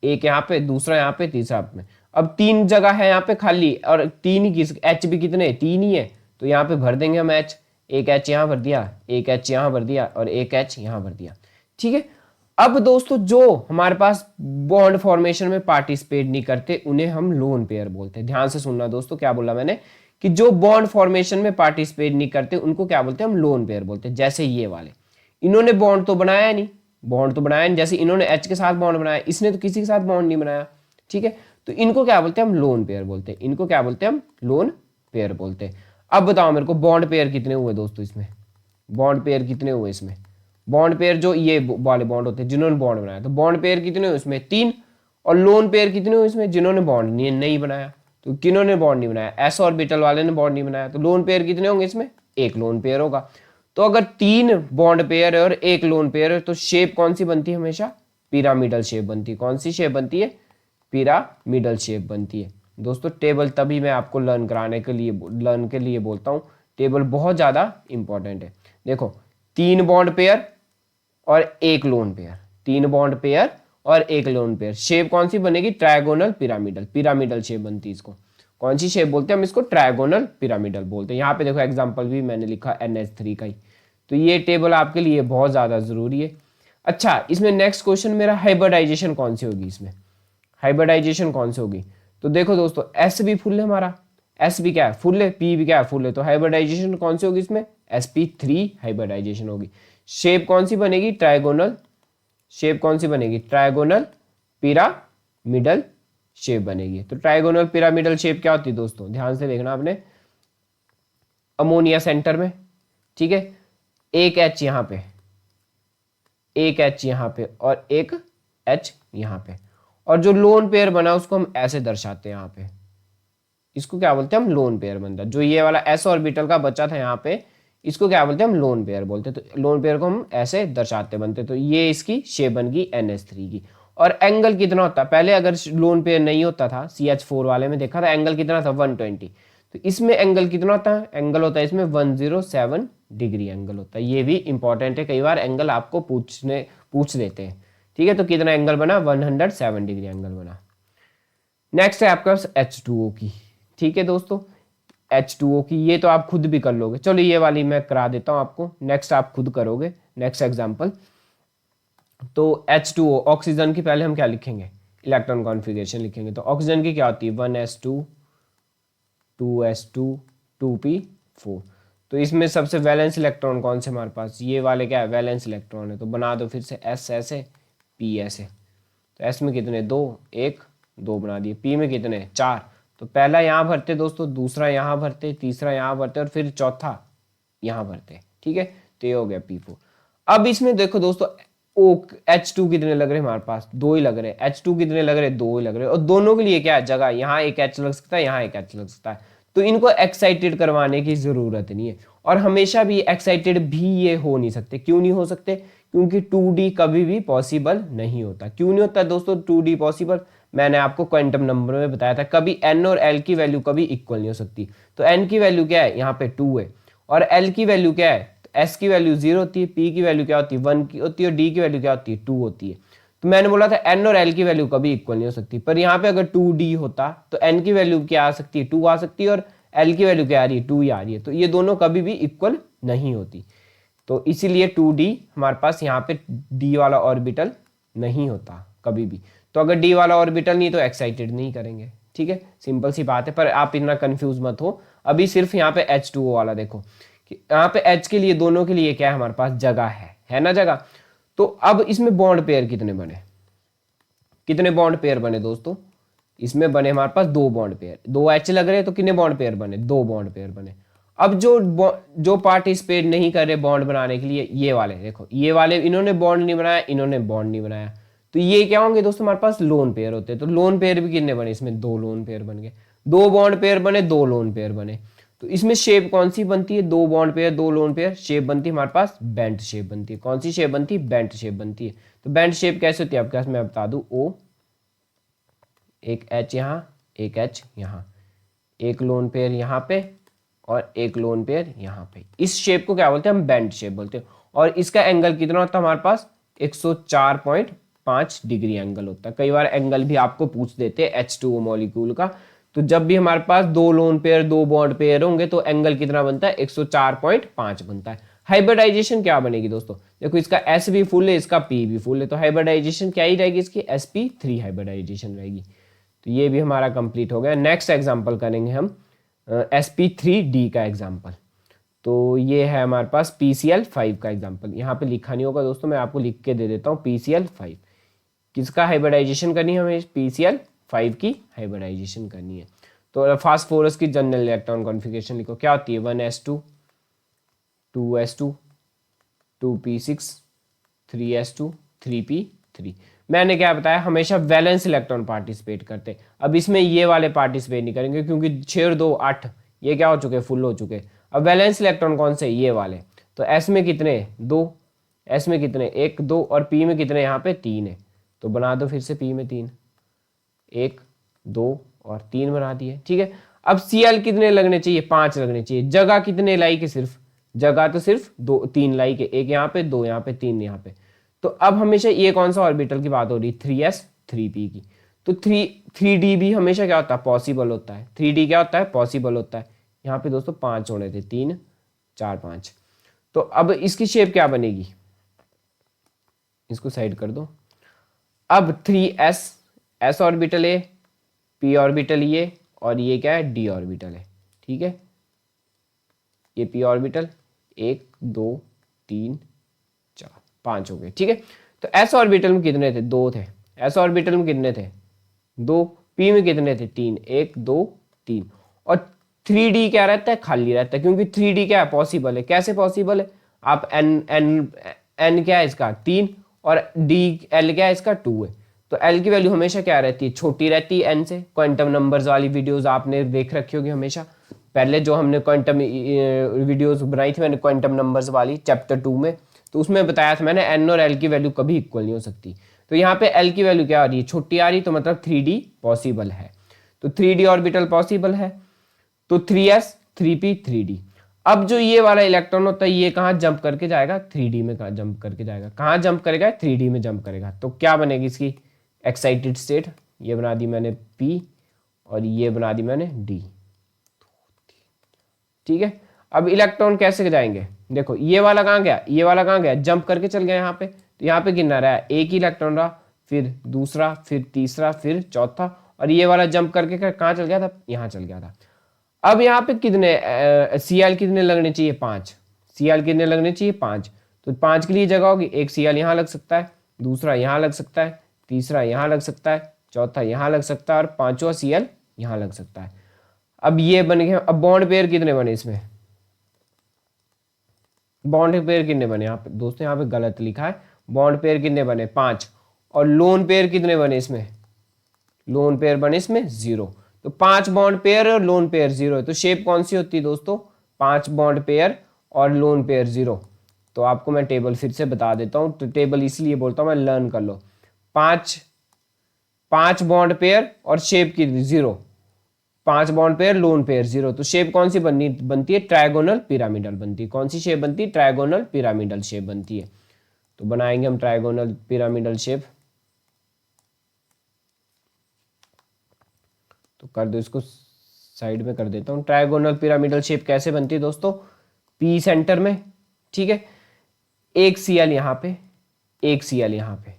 एक यहाँ पे, दूसरा यहाँ पे, तीसरा यहाँ पे। अब 3 जगह है यहाँ पे खाली, और 3 ही H भी कितने, 3 ही है, तो यहाँ पे भर देंगे हम H, एक H यहाँ भर दिया, एक H यहाँ भर दिया, और एक H यहाँ भर दिया। ठीक है, अब दोस्तों जो हमारे पास बॉन्ड फॉर्मेशन में पार्टिसिपेट नहीं करते उन्हें हम लोन पेयर बोलते हैं। ध्यान से सुनना दोस्तों, क्या बोला मैंने, कि जो बॉन्ड फॉर्मेशन में पार्टिसिपेट नहीं करते उनको क्या बोलते हैं हम, लोन पेयर बोलते हैं। जैसे ये वाले, इन्होंने बॉन्ड तो बनाया नहीं, बॉन्ड तो बनाया नहीं, जैसे इन्होंने H के साथ बॉन्ड बनाया, इसने तो किसी के साथ बॉन्ड नहीं बनाया। ठीक है, तो इनको क्या बोलते हैं हम, लोन पेयर बोलते हैं। इनको क्या बोलते हैं हम, लोन पेयर बोलते हैं। अब बताओ मेरे को बॉन्ड पेयर कितने हुए दोस्तों इसमें, बॉन्ड पेयर कितने हुए इसमें, बॉन्ड पेयर जो ये वाले बॉन्ड होते हैं जिन्होंने बॉन्ड बनाया, तो बॉन्ड पेयर कितने हुए इसमें, 3। और लोन पेयर कितने हुए इसमें, जिन्होंने बॉन्ड नहीं बनाया। तो किन्होंने बॉन्ड नहीं बनाया, एस ऑर्बिटल वाले ने बॉन्ड नहीं बनाया, तो लोन पेयर कितने होंगे इसमें, एक लोन पेयर होगा। तो अगर 3 बॉन्ड पेयर है और एक लोन पेयर है, तो शेप कौन सी बनती है, हमेशा पिरामिडल शेप बनती है। कौन सी शेप बनती है, पिरामिडल शेप बनती है। दोस्तों टेबल तभी मैं आपको लर्न के लिए बोलता हूँ, टेबल बहुत ज्यादा इंपॉर्टेंट है। देखो 3 बॉन्ड पेयर और एक लोन पेयर, 3 बॉन्ड पेयर और एक लोन पेयर, शेप कौन सी बनेगी, ट्रायगोनल पिरामिडल शेप बनती है। इसको कौन सी शेप बोलते हैं हम, इसको ट्रायगोनल पिरामिडल बोलते हैं। यहाँ पे देखो एग्जांपल भी मैंने लिखा NH3 का ही, तो ये टेबल आपके लिए बहुत ज्यादा जरूरी है। अच्छा, इसमें नेक्स्ट क्वेश्चन मेरा, हाइब्रिडाइजेशन कौन सी होगी इसमें, हाइब्रिडाइजेशन कौन सी होगी, तो देखो दोस्तों S भी फुल है हमारा, S भी क्या है, फुल है, P भी क्या है, फुल है, तो हाइब्रिडाइजेशन कौन सी होगी इसमें, sp3 हाइब्रिडाइजेशन होगी। शेप कौन सी बनेगी, ट्रायगोनल, शेप कौन सी बनेगी, ट्रायगोनल पिरामिडल शेप बनेगी। तो ट्रायगोनल पिरामिडल शेप क्या होती है दोस्तों, ध्यान से देखना आपने, अमोनिया सेंटर में, ठीक है, एक H यहाँ पे, एक H यहाँ पे, और एक H यहाँ पे, और जो लोन पेयर बना उसको हम ऐसे दर्शाते हैं यहाँ पे, इसको क्या बोलते हैं हम, लोन पेयर बनता है। जो ये वाला S ऑर्बिटल का बच्चा था यहाँ पे, इसको क्या बोलते हैं हम, लोन पेयर बोलते हैं। तो लोन पेयर को हम ऐसे दर्शाते बनते, तो ये इसकी शेप बन गई NH3 की। और एंगल कितना होता है, पहले अगर लोन पेयर नहीं होता था, CH4 वाले में देखा था एंगल कितना था, 120, तो इसमें एंगल कितना होता है, एंगल होता है इसमें 107 डिग्री एंगल होता है। ये भी इंपॉर्टेंट है, कई बार एंगल आपको पूछ देते हैं। ठीक है, तो कितना एंगल बना, 107 डिग्री एंगल बना। नेक्स्ट है आपका H2O की, ठीक है दोस्तों, H2O की, ये तो आप खुद भी कर लोगे, चलो ये वाली मैं करा देता हूं आपको, नेक्स्ट आप खुद करोगे, नेक्स्ट एग्जांपल। तो H2O ऑक्सीजन की पहले हम क्या लिखेंगे, इलेक्ट्रॉन कॉन्फ़िगरेशन लिखेंगे। तो ऑक्सीजन की क्या होती है, 1s2 2s2 2p4। तो इसमें सबसे वैलेंस इलेक्ट्रॉन कौन से हमारे पास, ये वाले क्या है, वैलेंस इलेक्ट्रॉन है। तो बना दो फिर से, s ऐसे p ऐसे। तो s में कितने, 2 1 2 बना दिए, p में कितने 4। तो पहला यहाँ भरते दोस्तों, दूसरा यहाँ भरते, तीसरा यहाँ भरते और फिर चौथा यहाँ भरते, ठीक है। तो ये हो गया P4। अब इसमें देखो दोस्तों, ओ H2 कितने लग रहे हैं हमारे पास, 2 ही लग रहे हैं। H2 कितने लग रहे हैं, 2 ही लग रहे हैं। और दोनों के लिए क्या है, जगह, यहाँ एक H लग सकता है, यहाँ एक H लग सकता है। तो इनको एक्साइटेड करवाने की जरूरत नहीं है। और हमेशा भी एक्साइटेड भी ये हो नहीं सकते। क्यों नहीं हो सकते, क्योंकि 2D कभी भी पॉसिबल नहीं होता। क्यों नहीं होता दोस्तों 2D पॉसिबल, मैंने आपको क्वांटम नंबर में बताया था, कभी n और l की वैल्यू कभी इक्वल नहीं हो सकती। तो n की वैल्यू क्या है, यहाँ पे 2 है, और l की वैल्यू क्या है, s की वैल्यू 0 होती है, p की वैल्यू क्या होती है 1 की होती है, और d की वैल्यू क्या होती है 2 होती है। तो मैंने बोला था n और l की वैल्यू कभी इक्वल नहीं हो सकती, पर यहाँ पे अगर 2D होता तो n की वैल्यू क्या आ सकती है, 2 आ सकती है, और l की वैल्यू क्या आ रही है, 2 ही आ रही है। तो ये दोनों कभी भी इक्वल नहीं होती। तो इसीलिए 2D हमारे पास यहाँ पे D वाला ऑर्बिटल नहीं होता कभी भी। तो अगर D वाला ऑर्बिटल नहीं तो एक्साइटेड नहीं करेंगे, ठीक है, सिंपल सी बात है। पर आप इतना कंफ्यूज मत हो, अभी सिर्फ यहाँ पे H2O वाला देखो कि यहाँ पे H के लिए दोनों के लिए क्या है हमारे पास, जगह है ना जगह। तो अब इसमें बॉन्ड पेयर कितने बने, कितने बॉन्ड पेयर बने दोस्तों, इसमें बने हमारे पास 2 बॉन्ड पेयर, 2 H लग रहे हैं तो कितने बॉन्ड पेयर बने, 2 बॉन्ड पेयर बने। अब जो पार्टिसिपेट नहीं कर रहे बॉन्ड बनाने के लिए, ये वाले देखो, ये वाले इन्होंने बॉन्ड नहीं बनाया, इन्होंने बॉन्ड नहीं बनाया, तो ये क्या होंगे दोस्तों, हमारे पास लोन पेयर होते हैं। तो लोन पेयर भी कितने बने, इसमें 2 लोन पेयर बन गए, 2 बॉन्ड पेयर बने, 2 लोन पेयर बने। तो इसमें शेप कौन सी बनती है, 2 bond pair 2 lone pair, shape बनती है हमारे पास बेंट शेप बनती है। कौन सी शेप बनती है, बेंट शेप बनती है। तो बेंट शेप कैसे होती है आपके पास, मैं बता दूं, O, एक H यहाँ, एक H यहाँ, एक लोन पेयर यहाँ पे और एक लोन पेयर यहाँ पे। इस शेप को क्या बोलते हैं हम, बेंट शेप बोलते हैं। और इसका एंगल कितना होता है हमारे पास, 104.5 डिग्री एंगल होता है। कई बार एंगल भी आपको पूछ देते हैं H2O मॉलिक्यूल का। तो जब भी हमारे पास 2 लोन पेयर 2 बॉन्ड पेयर होंगे तो एंगल कितना बनता है, 104.5 बनता है। हाइब्रिडाइजेशन क्या बनेगी दोस्तों, देखो इसका S भी फुल है, इसका P भी फुल है, तो हाइब्रिडाइजेशन क्या ही रहेगी इसकी, sp3 हाइब्रिडाइजेशन रहेगी। तो ये भी हमारा कंप्लीट हो गया। नेक्स्ट एग्जांपल करेंगे हम sp3d का एग्जांपल। तो ये है हमारे पास PCl5 का एग्जांपल। यहाँ पे लिखा नहीं होगा दोस्तों, मैं आपको लिख के दे देता हूँ। PCl5 किसका हाइब्रिडाइजेशन करनी है हमें, PCl5 की हाइब्रिडाइजेशन करनी है। तो फास्फोरस की जनरल इलेक्ट्रॉन कॉन्फ़िगरेशन लिखो, क्या होती है, 1s2 2s2 2p6 3s2 3p3। मैंने क्या बताया, हमेशा वैलेंस इलेक्ट्रॉन पार्टिसिपेट करते। अब इसमें ये वाले पार्टिसिपेट नहीं करेंगे क्योंकि 6 और 2 8, ये क्या हो चुके, फुल हो चुके। अब वैलेंस इलेक्ट्रॉन कौन से, ये वाले। तो S में कितने 2, S में कितने 1 2, और P में कितने यहाँ पे 3 है। तो बना दो फिर से, P में 3, 1 2 और 3 बना दिए, ठीक है। अब Cl कितने लगने चाहिए, 5 लगने चाहिए। जगह कितने लाइक है, सिर्फ जगह तो सिर्फ 2 3 लाइक है, 1 यहाँ पे 2 यहाँ पे 3 यहाँ पे। तो अब हमेशा ये कौन सा ऑर्बिटल की बात हो रही है, 3s 3p की। तो 3d भी हमेशा क्या होता है, पॉसिबल होता है। 3d क्या होता है, पॉसिबल होता है। यहाँ पे दोस्तों 5 होने थे, 3 4 5। तो अब इसकी शेप क्या बनेगी, इसको साइड कर दो। अब 3s, s ऑर्बिटल है, p ऑर्बिटल ये, और ये क्या है, d ऑर्बिटल है, ठीक है। ये p ऑर्बिटल 1 2 3 4 5 हो गए, ठीक है। तो s ऑर्बिटल में कितने थे, 2 थे। s ऑर्बिटल में कितने थे, 2। p में कितने थे, 3 1 2 3। और 3d क्या रहता है, खाली रहता है, क्योंकि 3d क्या है, पॉसिबल है। कैसे पॉसिबल है, आप n क्या है इसका 3, और l क्या है इसका 2 है। तो l की वैल्यू हमेशा क्या रहती है, छोटी रहती है n से। क्वांटम नंबर्स वाली वीडियोस आपने देख रखी होगी हमेशा, पहले जो हमने क्वांटम वीडियोस बनाई थी मैंने क्वांटम नंबर्स वाली चैप्टर 2 में, तो उसमें बताया था मैंने n और l की वैल्यू कभी इक्वल नहीं हो सकती। तो यहाँ पे l की वैल्यू क्या आ रही है, छोटी आ रही, तो मतलब 3d पॉसिबल है। तो 3d ऑर्बिटल पॉसिबल है, तो 3s 3p 3d। अब जो ये वाला इलेक्ट्रॉन होता है ये कहाँ जंप करके जाएगा, 3D में कहाँ जंप करके जाएगा, कहाँ जंप करेगा, 3D में जंप करेगा। तो क्या बनेगी इसकी एक्साइटेड स्टेट, ये बना दी मैंने P और ये बना दी मैंने D। ठीक है, अब इलेक्ट्रॉन कैसे जाएंगे, देखो ये वाला कहाँ गया, ये वाला कहाँ गया, जंप करके चल गया यहाँ पे। तो यहाँ पे कितना रहा, एक ही इलेक्ट्रॉन रहा, फिर दूसरा, फिर तीसरा, फिर चौथा, और ये वाला जंप करके कहाँ चल गया था, यहाँ चल गया था। अब यहाँ पे कितने Cl कितने लगने चाहिए, 5। Cl कितने लगने चाहिए, 5। तो 5 के लिए जगह होगी, एक Cl यहाँ लग सकता है, दूसरा यहाँ लग सकता है, तीसरा यहाँ लग सकता है, चौथा यहाँ लग सकता है, और पांचवा Cl यहाँ लग सकता है। अब ये बन गए, अब बॉन्ड पेयर कितने बने इसमें, बॉन्ड पेयर कितने बने, यहाँ पे दोस्तों यहाँ पे गलत लिखा है, बॉन्ड पेयर कितने बने, 5। और लोन पेयर कितने बने इसमें, लोन पेयर बने इसमें 0। तो 5 बॉन्ड पेयर और लोन पेयर 0 है। तो शेप कौन सी होती है दोस्तों, 5 बॉन्ड पेयर और लोन पेयर 0। तो आपको मैं टेबल फिर से बता देता हूँ, तो टेबल इसलिए बोलता हूँ मैं, लर्न कर लो। 5 बॉन्ड पेयर और शेप की 0, 5 बॉन्ड पेयर लोन पेयर 0। तो शेप कौन सी बनती है, ट्रायगोनल पिरामिडल बनती है। कौन सी शेप बनती है, ट्रायगोनल पिरामिडल शेप बनती है। तो बनाएंगे हम ट्रायगोनल पिरामिडल शेप। तो कर दो इसको साइड में कर देता हूं। ट्रायगोनल पिरामिडल शेप कैसे बनती है दोस्तों, पी सेंटर में, ठीक है, एक Cl यहाँ पे, एक Cl यहाँ पे,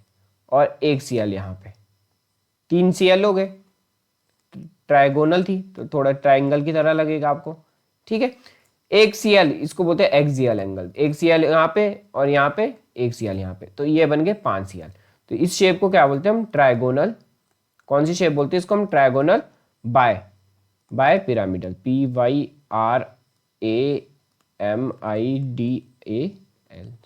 और एक Cl यहाँ पे, 3 Cl हो गए। ट्रायगोनल थी तो थोड़ा ट्रायंगल की तरह लगेगा आपको, ठीक है। एक Cl, इसको बोलते हैं एक्सियल एंगल, एक Cl यहाँ पे और यहाँ पे, एक Cl यहाँ पे, तो ये बन गए 5 Cl। तो इस शेप को क्या बोलते हैं हम, ट्रायगोनल। कौन सी शेप बोलते हैं इसको हम, trigonal bipyramidal, PYRAMIDAL,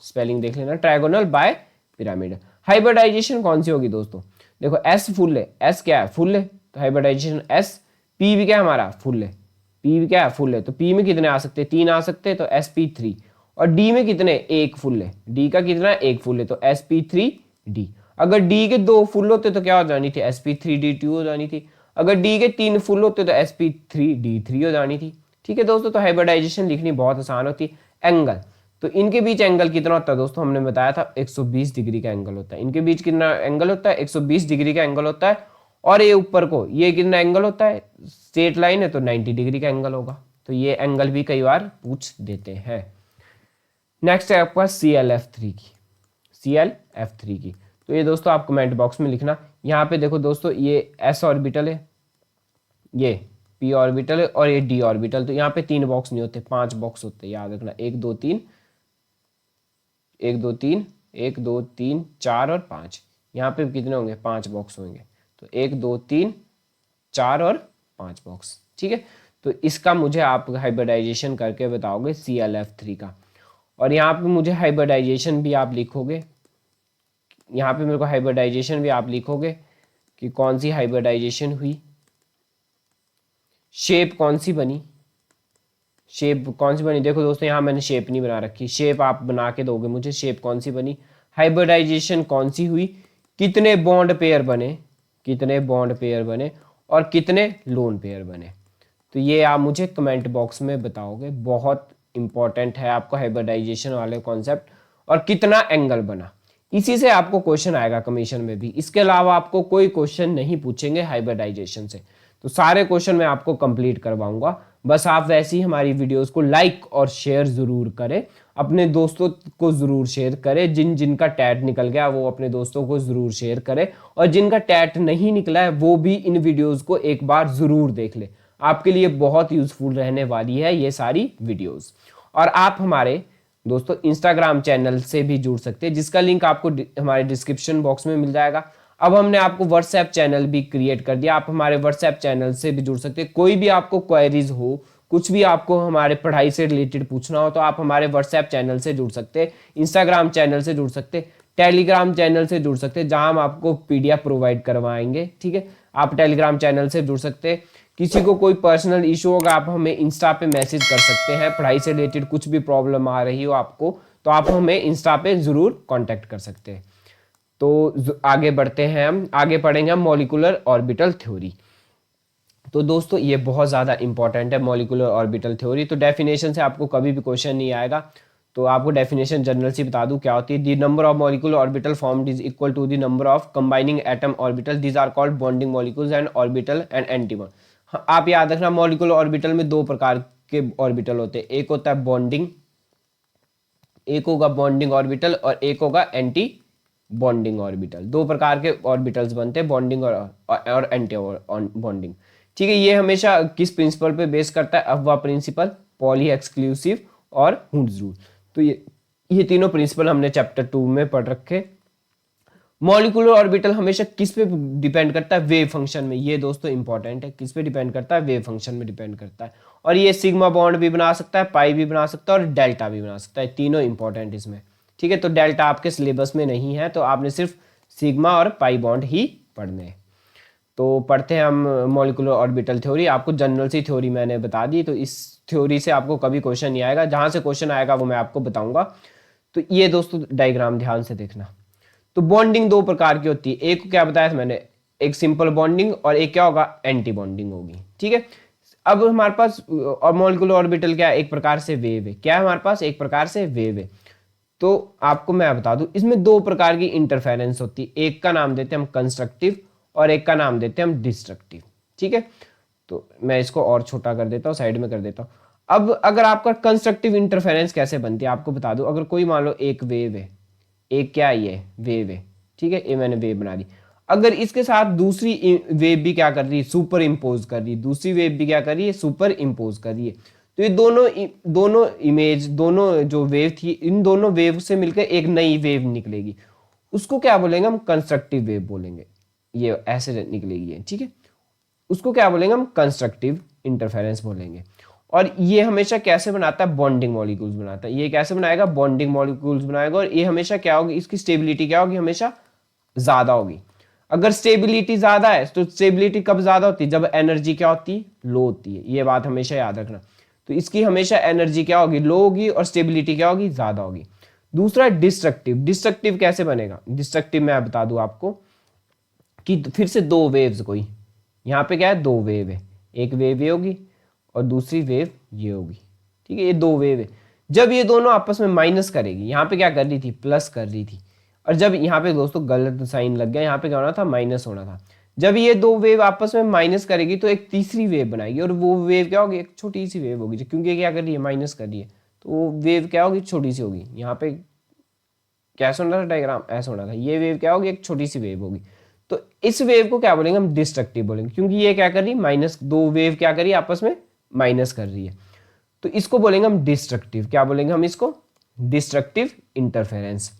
spelling देख लेना, ट्रायगोनल बाय पिरामिडल। हाइब्रिडाइजेशन कौन सी होगी दोस्तों, देखो S फुल है, S क्या है, फुल है, तो हाइब्रिडाइजेशन S। P भी क्या है हमारा, फुल है, P भी क्या है, फुल है। तो P में कितने आ सकते हैं, 3 आ सकते हैं, तो sp3। और D में कितने, एक फुल है, D का कितना, एक फुल है, तो sp3d। अगर D के 2 फुल होते तो क्या हो जानी थी, sp3d2 हो जानी थी। अगर D के 3 फुल होते तो sp3d3 हो जानी थी। ठीक है दोस्तों, तो हाइब्रिडाइजेशन लिखनी बहुत आसान होती है। एंगल, तो इनके बीच एंगल कितना होता है दोस्तों, हमने बताया था 120 डिग्री का एंगल होता है। इनके बीच कितना एंगल होता है, 120 डिग्री का एंगल होता है। और ये ऊपर को ये कितना एंगल होता है, स्ट्रेट लाइन है तो 90 डिग्री का एंगल होगा। तो ये एंगल भी कई बार पूछ देते हैं। नेक्स्ट है आपका ClF3 की, ClF3 की। तो ये दोस्तों आप कमेंट बॉक्स में लिखना। यहाँ पे देखो दोस्तों, ये s ऑर्बिटल है, ये p ऑर्बिटल है, और ये d ऑर्बिटल। तो यहाँ पे 3 बॉक्स नहीं होते, 5 बॉक्स होते हैं, याद रखना। 1 2 3, 1 2 3, 1 2 3 4 और 5। यहाँ पे कितने होंगे, 5 बॉक्स होंगे। तो 1 2 3 4 और 5 बॉक्स, ठीक है। तो इसका मुझे आप हाइब्रिडाइजेशन करके बताओगे ClF3 का। और यहाँ पे मुझे हाइब्रिडाइजेशन भी आप लिखोगे, यहाँ पे मेरे को हाइब्रिडाइजेशन भी आप लिखोगे कि कौन सी हाइब्रिडाइजेशन हुई, शेप कौन सी बनी, शेप कौन सी बनी। देखो दोस्तों यहाँ मैंने शेप नहीं बना रखी, शेप आप बना के दोगे मुझे, शेप कौन सी बनी, हाइब्रिडाइजेशन कौन सी हुई, कितने बॉन्ड पेयर बने, कितने बॉन्ड पेयर बने, और कितने लोन पेयर बने। तो ये आप मुझे कमेंट बॉक्स में बताओगे, बहुत इंपॉर्टेंट है आपको हाइब्रिडाइजेशन वाले कॉन्सेप्ट। और कितना एंगल बना, इसी से आपको क्वेश्चन आएगा कमीशन में भी। इसके अलावा आपको कोई क्वेश्चन नहीं पूछेंगे हाइब्रिडाइजेशन से। तो सारे क्वेश्चन मैं आपको कंप्लीट करवाऊंगा, बस आप वैसे ही हमारी वीडियोस को लाइक और शेयर जरूर करें, अपने दोस्तों को जरूर शेयर करें। जिनका टैट निकल गया वो अपने दोस्तों को जरूर शेयर करें, और जिनका टैट नहीं निकला है वो भी इन वीडियोस को एक बार जरूर देख ले। आपके लिए बहुत यूजफुल रहने वाली है ये सारी वीडियोस। और आप हमारे दोस्तों इंस्टाग्राम चैनल से भी जुड़ सकते हैं, जिसका लिंक आपको हमारे डिस्क्रिप्शन बॉक्स में मिल जाएगा। अब हमने आपको व्हाट्सएप चैनल भी क्रिएट कर दिया, आप हमारे व्हाट्सएप चैनल से भी जुड़ सकते हैं। कोई भी आपको क्वेरीज हो, कुछ भी आपको हमारे पढ़ाई से रिलेटेड पूछना हो, तो आप हमारे व्हाट्सएप चैनल से जुड़ सकते हैं, इंस्टाग्राम चैनल से जुड़ सकते हैं, टेलीग्राम चैनल से जुड़ सकते हैं, जहां हम आपको PDF प्रोवाइड करवाएंगे। ठीक है, आप टेलीग्राम चैनल से जुड़ सकते हैं। किसी को कोई पर्सनल इशू होगा, आप हमें इंस्टा पे मैसेज कर सकते हैं। पढ़ाई से रिलेटेड कुछ भी प्रॉब्लम आ रही हो आपको, तो आप हमें इंस्टा पे जरूर कांटेक्ट कर सकते हैं। तो आगे बढ़ते हैं, हम आगे पढ़ेंगे हम मॉलिक्यूलर ऑर्बिटल थ्योरी। तो दोस्तों ये बहुत ज़्यादा इंपॉर्टेंट है मॉलिक्यूलर ऑर्बिटल थ्योरी। तो डेफिनेशन से आपको कभी भी क्वेश्चन नहीं आएगा, तो आपको डेफिनेशन जनरल से बता दूं क्या होती है। The number of molecular orbital formed is equal to the number of combining atom orbital, these are called bonding molecules and orbital and antibond. हाँ, आप याद रखना मॉलिक्यूलर ऑर्बिटल में दो प्रकार के ऑर्बिटल होते हैं, एक होता है बॉन्डिंग, एक होगा बॉन्डिंग ऑर्बिटल और एक होगा एंटी बॉन्डिंग ऑर्बिटल। दो प्रकार के ऑर्बिटल्स बनते हैं, बॉन्डिंग और एंटी बॉन्डिंग। ठीक है, ये हमेशा किस प्रिंसिपल पे बेस करता है, अफवा प्रिंसिपल, पॉली एक्सक्लूसिव और हुड्स रूल। तो ये तीनों प्रिंसिपल हमने चैप्टर 2 में पढ़ रखे। मॉलिक्यूलर ऑर्बिटल हमेशा किस पे डिपेंड करता है, वेव फंक्शन में। ये दोस्तों इंपॉर्टेंट है, किस पे डिपेंड करता है, वेव फंक्शन में डिपेंड करता है। और ये सिग्मा बॉन्ड भी बना सकता है, पाई भी बना सकता है और डेल्टा भी बना सकता है, तीनों इंपॉर्टेंट इसमें। ठीक है, तो डेल्टा आपके सिलेबस में नहीं है, तो आपने सिर्फ सिग्मा और पाई बॉन्ड ही पढ़ने हैं। तो पढ़ते हैं हम मॉलिक्यूलर ऑर्बिटल थ्योरी। आपको जनरल सी थ्योरी मैंने बता दी, तो इस थ्योरी से आपको कभी क्वेश्चन नहीं आएगा, जहां से क्वेश्चन आएगा वो मैं आपको बताऊंगा। तो ये दोस्तों डायग्राम ध्यान से देखना। तो बॉन्डिंग दो प्रकार की होती है, एक क्या बताया था मैंने, एक सिंपल बॉन्डिंग और एक क्या होगा, एंटी बॉन्डिंग होगी। ठीक है, अब हमारे पास मॉलिक्यूलर ऑर्बिटल क्या है, एक प्रकार से वेव है। क्या है हमारे पास, एक प्रकार से वेव है। तो आपको मैं बता दूं इसमें दो प्रकार की इंटरफेरेंस होती है, एक का नाम देते हैं हम कंस्ट्रक्टिव और एक का नाम देते हैं हम डिस्ट्रक्टिव। ठीक है, तो मैं इसको और छोटा कर देता हूँ, साइड में कर देता हूँ। अब अगर आपका कंस्ट्रक्टिव इंटरफेरेंस कैसे बनती है आपको बता दूं। अगर कोई मान लो एक वेव है, एक क्या ये वेव है, ठीक है, ये मैंने वेव बना दी। अगर इसके साथ दूसरी वेव भी क्या कर रही है, सुपर इम्पोज कर रही है, दूसरी वेव भी क्या कर रही है, सुपर इम्पोज कर रही है, तो ये दोनों इमेज, दोनों जो वेव थी, इन दोनों वेव से मिलकर एक नई वेव निकलेगी। उसको क्या बोलेंगे हम, कंस्ट्रक्टिव वेव बोलेंगे। ये ऐसे निकलेगी है, ठीक है, उसको क्या बोलेंगे हम, कंस्ट्रक्टिव इंटरफेरेंस बोलेंगे। और ये हमेशा कैसे बनाता है, बॉन्डिंग मॉलिक्यूल्स बनाता है। ये कैसे बनाएगा, बॉन्डिंग मॉलिक्यूल्स बनाएगा। और ये हमेशा क्या होगी, इसकी स्टेबिलिटी क्या होगी, हमेशा ज्यादा होगी। अगर स्टेबिलिटी ज्यादा है, तो स्टेबिलिटी कब ज्यादा होती है, जब एनर्जी क्या होती है, लो होती है। ये बात हमेशा याद रखना। तो इसकी हमेशा एनर्जी क्या होगी, लो होगी, और स्टेबिलिटी क्या होगी, ज्यादा होगी। दूसरा डिस्ट्रक्टिव। डिस्ट्रक्टिव कैसे बनेगा, डिस्ट्रक्टिव मैं बता दूं आपको कि फिर से दो वेव्स, कोई यहाँ पे क्या है, दो वेव है, एक वेव ये होगी और दूसरी वेव ये होगी। ठीक है, ये दो वेव है। जब ये दोनों आपस में माइनस करेगी, यहाँ पे क्या कर रही थी, प्लस कर रही थी, और जब यहाँ पे दोस्तों गलत साइन लग गया, यहाँ पे क्या होना था, माइनस होना था। जब ये दो वेव आपस में माइनस करेगी तो एक तीसरी वेव बनाएगी, और वो वेव क्या होगी, एक छोटी सी वेव होगी, क्योंकि क्या कर रही है, माइनस कर रही है, तो वो वेव क्या होगी, छोटी सी होगी। यहाँ पे कैसा होना था डायग्राम, ऐसा होना था। ये वेव क्या होगी, एक छोटी सी वेव होगी। तो इस वेव को क्या बोलेंगे हम, डिस्ट्रक्टिव बोलेंगे, क्योंकि ये क्या कर रही है, माइनस, दो वेव क्या कर रही है, आपस में माइनस कर रही है। तो इसको बोलेंगे हम डिस्ट्रक्टिव। क्या बोलेंगे हम इसको, डिस्ट्रक्टिव इंटरफेरेंस।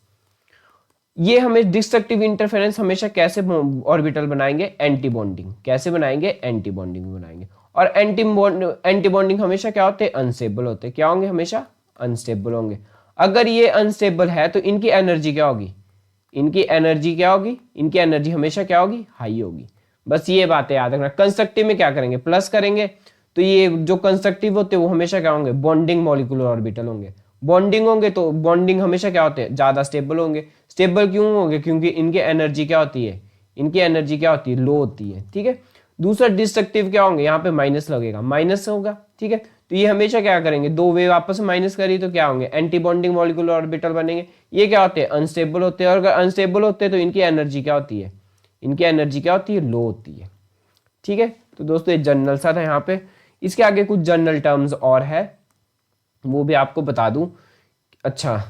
ये हमें डिस्ट्रक्टिव इंटरफेरेंस हमेशा कैसे ऑर्बिटल बनाएंगे, एंटी बॉन्डिंग। कैसे बनाएंगे, एंटी बॉन्डिंग बनाएंगे। और एंटी बॉन्डिंग हमेशा क्या होते हैं, अनस्टेबल होते हैं। क्या होंगे, हमेशा अनस्टेबल होंगे। अगर ये अनस्टेबल है तो इनकी एनर्जी क्या होगी, इनकी एनर्जी क्या होगी, इनकी एनर्जी हमेशा क्या होगी, हाई होगी। बस ये बातें याद रखना। कंस्ट्रक्टिव में क्या करेंगे, प्लस करेंगे, तो ये जो कंस्ट्रक्टिव होते हैं वो हमेशा क्या होंगे, बॉन्डिंग मॉलिक्यूलर ऑर्बिटल होंगे। बॉन्डिंग होंगे तो बॉन्डिंग हमेशा क्या होते हैं, ज्यादा स्टेबल होंगे। स्टेबल क्यों होंगे, क्योंकि इनकी एनर्जी क्या होती है, इनकी एनर्जी क्या होती है, लो होती है। ठीक है, दूसरा डिस्ट्रक्टिव क्या होंगे, यहाँ पे माइनस लगेगा, माइनस होगा। ठीक है, तो ये हमेशा क्या करेंगे, दो वेव आपस में माइनस करी तो क्या होंगे, एंटी बॉन्डिंग मॉलिक्यूलर ऑर्बिटल बनेंगे। ये क्या होते हैं, अनस्टेबल होते हैं। और अगर अनस्टेबल होते हैं तो इनकी एनर्जी क्या होती है, इनकी एनर्जी क्या होती है, लो होती है। ठीक है, तो दोस्तों ये जनरल सा था यहाँ पे। इसके आगे कुछ जनरल टर्म्स और है, वो भी आपको बता दूं। अच्छा,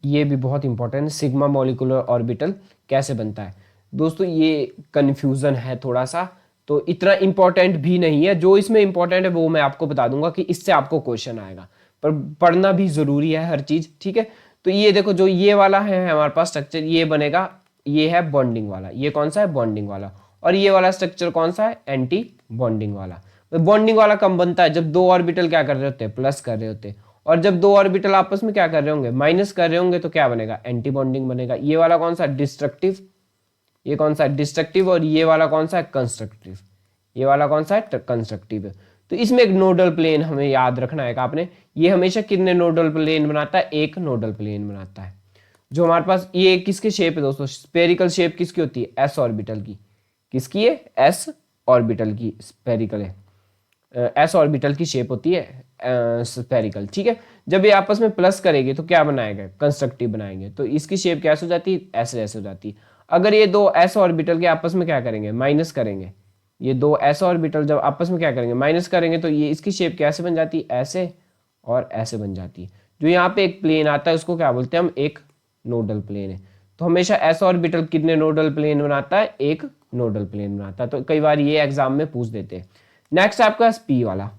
ये भी बहुत इंपॉर्टेंट है, सिग्मा मॉलिक्यूलर ऑर्बिटल कैसे बनता है। दोस्तों ये कंफ्यूजन है थोड़ा सा, तो इतना इंपॉर्टेंट भी नहीं है। जो इसमें इंपॉर्टेंट है वो मैं आपको बता दूंगा कि इससे आपको क्वेश्चन आएगा, पर पढ़ना भी जरूरी है हर चीज। ठीक है, तो ये देखो, जो ये वाला है हमारे पास स्ट्रक्चर, ये बनेगा, ये है बॉन्डिंग वाला। ये कौन सा है, बॉन्डिंग वाला। और ये वाला स्ट्रक्चर कौन सा है, एंटी बॉन्डिंग वाला। बॉन्डिंग वाला कब बनता है, जब दो ऑर्बिटल क्या कर रहे होते हैं, प्लस कर रहे होते हैं। और जब दो ऑर्बिटल आपस में क्या कर रहे होंगे, माइनस कर रहे होंगे, तो क्या बनेगा, एंटी बॉन्डिंग बनेगा। ये वाला कौन सा, डिस्ट्रक्टिव। ये कौन सा, डिस्ट्रक्टिव। और ये वाला कौन सा है, कंस्ट्रक्टिव। ये वाला कौन सा है, कंस्ट्रक्टिव। तो इसमें एक नोडल प्लेन हमें याद रखना है आपने। ये हमेशा कितने नोडल प्लेन बनाता है, एक नोडल प्लेन बनाता है। जो हमारे पास ये किसके शेप है दोस्तों, स्पेरिकल शेप किसकी होती है, एस ऑर्बिटल की। किसकी है, एस ऑर्बिटल की स्फेरिकल है, एस ऑर्बिटल की शेप होती है स्फेरिकल, ठीक है। जब ये आपस में प्लस करेंगे तो क्या बनाएगा, कंस्ट्रक्टिव बनाएंगे, तो इसकी शेप कैसे हो जाती है, ऐसे ऐसे हो जाती है। अगर ये दो एस ऑर्बिटल के आपस में क्या करेंगे, माइनस करेंगे, ये दो एस ऑर्बिटल जब आपस में क्या करेंगे, माइनस करेंगे, तो ये इसकी शेप कैसे बन जाती है, ऐसे और ऐसे बन जाती है। जो यहाँ पे एक प्लेन आता है उसको क्या बोलते हैं हम, एक नोडल प्लेन है। तो हमेशा एस ऑर्बिटल कितने नोडल प्लेन बनाता है, एक नोडल प्लेन बनाता है। तो कई बार ये एग्जाम में पूछ देते हैं। नेक्स्ट आपका पी वाला,